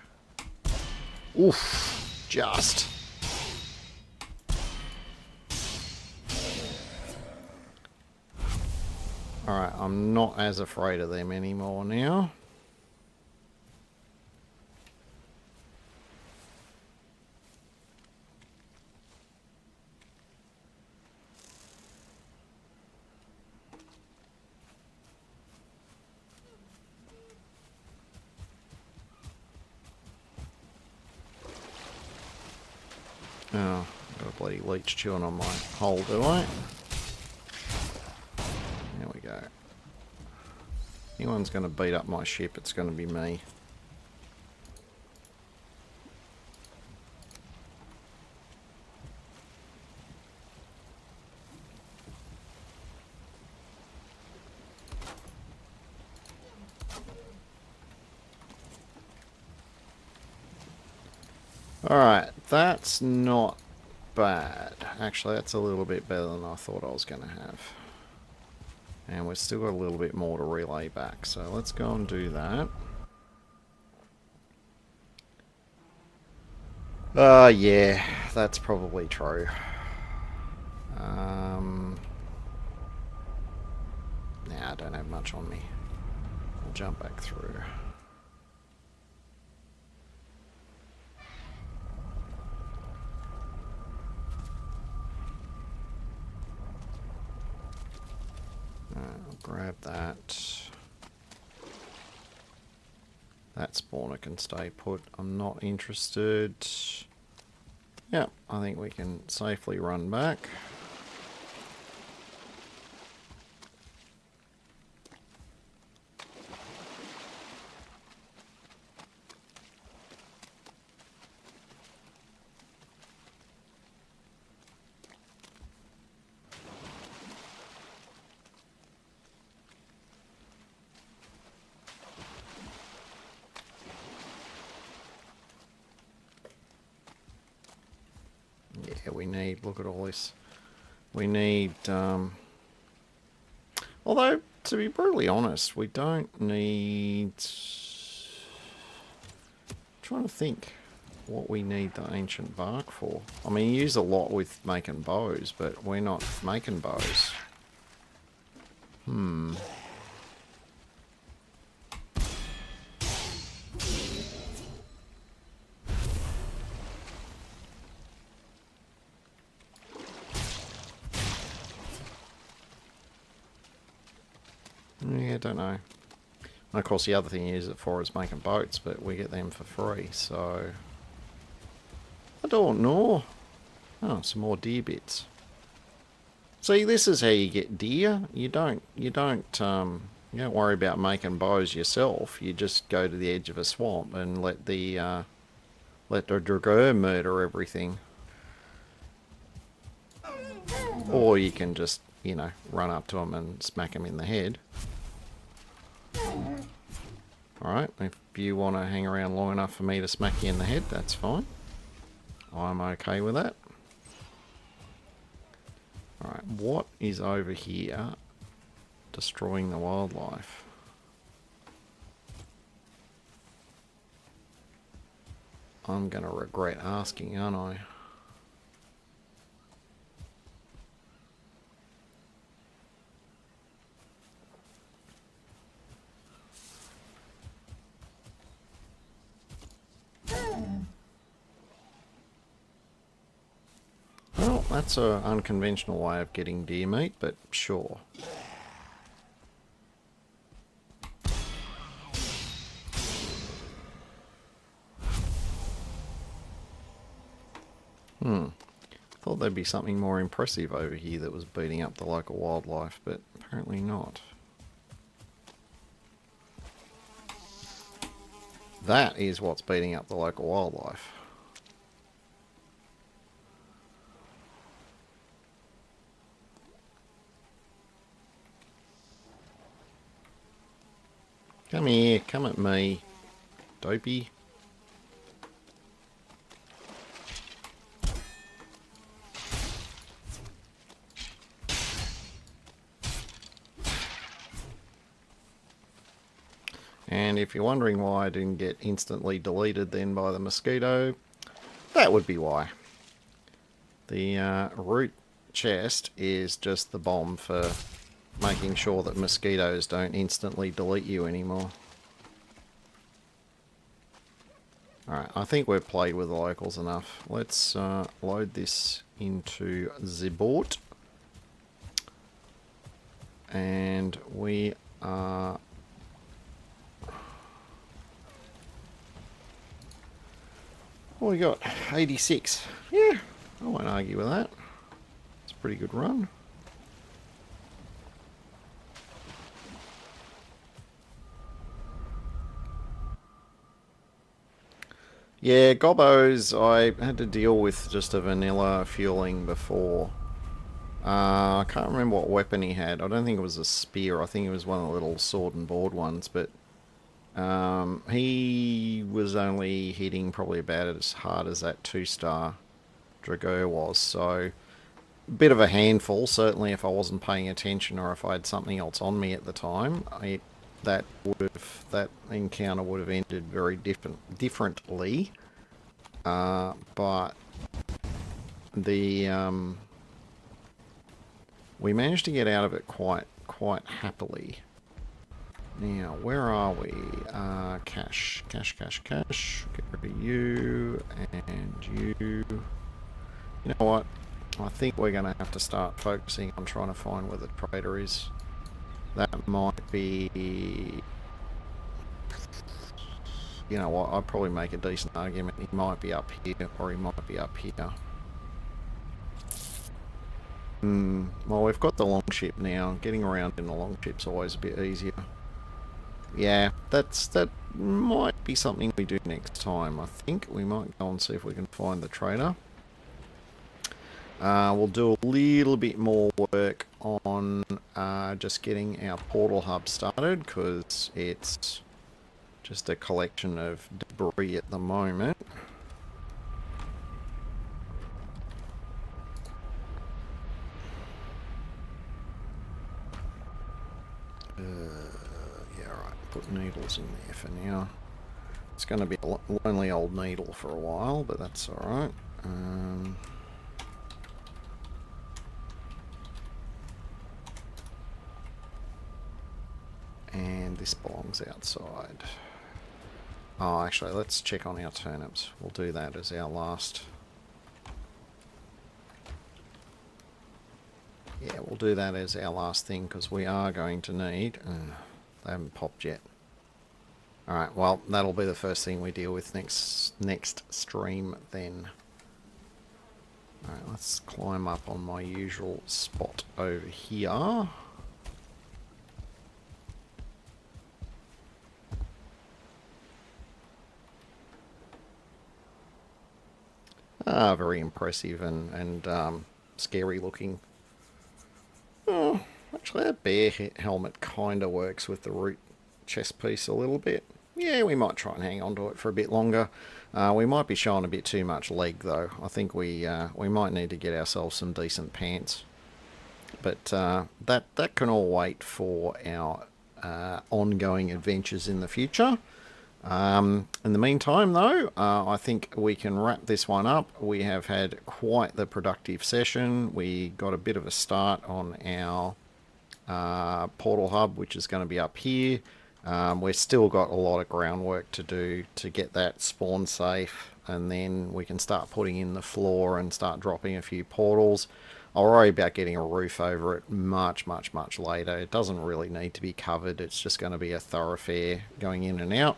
Oof. Just. Alright, I'm not as afraid of them anymore now. Oh, got a bloody leech chewing on my hole, do I? There we go. Anyone's going to beat up my ship, it's going to be me. Alright, that's not bad. Actually, that's a little bit better than I thought I was going to have. And we've still got a little bit more to relay back, so let's go and do that. Yeah, that's probably true. Nah, I don't have much on me. I'll jump back through. I'll grab that. That spawner can stay put. I'm not interested. Yeah, I think we can safely run back. Yeah, we need, look at all this. We need, although, to be brutally honest, we don't need Trying to think what we need the ancient bark for. I mean, you use a lot with making bows, but we're not making bows. Yeah, I don't know. And of course the other thing you use it for is making boats, but we get them for free, so... I don't know. Oh, some more deer bits. See, this is how you get deer. You don't worry about making bows yourself. You just go to the edge of a swamp and let the dragoon murder everything. Or you can just, run up to them and smack them in the head. Alright, if you want to hang around long enough for me to smack you in the head, that's fine. I'm okay with that. Alright, what is over here destroying the wildlife? I'm going to regret asking, aren't I? Well, that's an unconventional way of getting deer meat, but sure. Thought there'd be something more impressive over here that was beating up the local wildlife, but apparently not. That is what's beating up the local wildlife. Come here, come at me, dopey. And if you're wondering why I didn't get instantly deleted then by the mosquito, that would be why. The root chest is just the bomb for making sure that mosquitoes don't instantly delete you anymore. Alright, I think we've played with the locals enough. Let's load this into the boat. And we are... What we got? 86. Yeah, I won't argue with that. It's a pretty good run. Yeah, gobbos, I had to deal with just a vanilla fueling before. I can't remember what weapon he had. I don't think it was a spear. I think it was one of the little sword and board ones, but he was only hitting probably about as hard as that 2-star Drago was, so a bit of a handful. Certainly if I wasn't paying attention or if I had something else on me at the time, that encounter would have ended very differently. But the we managed to get out of it quite happily. Now, where are we? Cash. Get rid of you and you. You know what? I think we're going to have to start focusing on trying to find where the trader is. That might be... You know what? I'd probably make a decent argument. He might be up here, or he might be up here. Well, we've got the longship now. Getting around in the longship's always a bit easier. Yeah, that might be something we do next time. I think we might go and see if we can find the trader. We'll do a little bit more work on just getting our portal hub started, because it's just a collection of debris at the moment. Yeah, right. Put needles in there for now. It's going to be a lonely old needle for a while, but that's alright. And this belongs outside. Oh, actually, let's check on our turnips. We'll do that as our last. Yeah, we'll do that as our last thing because we are going to need... they haven't popped yet. Alright, well, that'll be the first thing we deal with next stream then. Alright, let's climb up on my usual spot over here. Very impressive and scary looking. Oh, actually that bear helmet kind of works with the root chest piece a little bit. Yeah, we might try and hang on to it for a bit longer. We might be showing a bit too much leg though. I think we might need to get ourselves some decent pants. But that can all wait for our ongoing adventures in the future. In the meantime, though, I think we can wrap this one up. We have had quite the productive session. We got a bit of a start on our portal hub, which is going to be up here. We've still got a lot of groundwork to do to get that spawn safe, and then we can start putting in the floor and start dropping a few portals. I'll worry about getting a roof over it much later. It doesn't really need to be covered. It's just going to be a thoroughfare going in and out.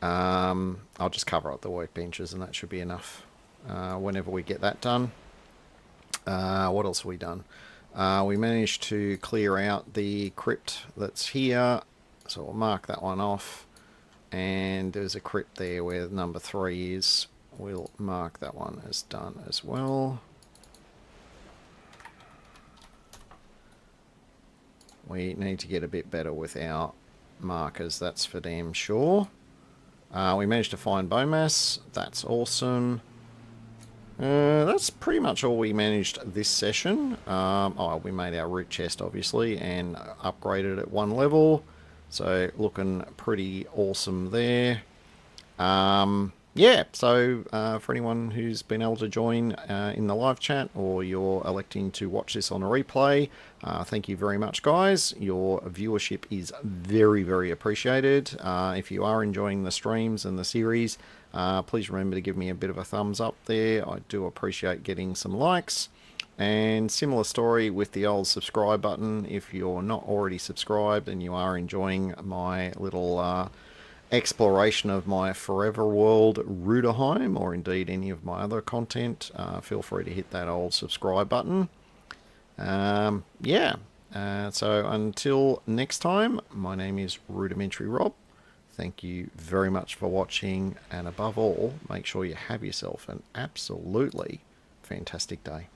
I'll just cover up the workbenches and that should be enough whenever we get that done. What else have we done? We managed to clear out the crypt that's here, so we'll mark that one off. And there's a crypt there where number 3 is. We'll mark that one as done as well. We need to get a bit better with our markers, that's for damn sure. We managed to find bone mass. That's awesome. That's pretty much all we managed this session. We made our root chest, obviously, and upgraded at 1 level. So, looking pretty awesome there. Yeah, so for anyone who's been able to join in the live chat, or you're electing to watch this on a replay, thank you very much, guys. Your viewership is very appreciated. If you are enjoying the streams and the series, please remember to give me a bit of a thumbs up there. I do appreciate getting some likes. And similar story with the old subscribe button. If you're not already subscribed and you are enjoying my little exploration of my forever world Rudiheim, or indeed any of my other content, feel free to hit that old subscribe button. So until next time, my name is Rudimentary Rob. Thank you very much for watching, and above all, make sure you have yourself an absolutely fantastic day.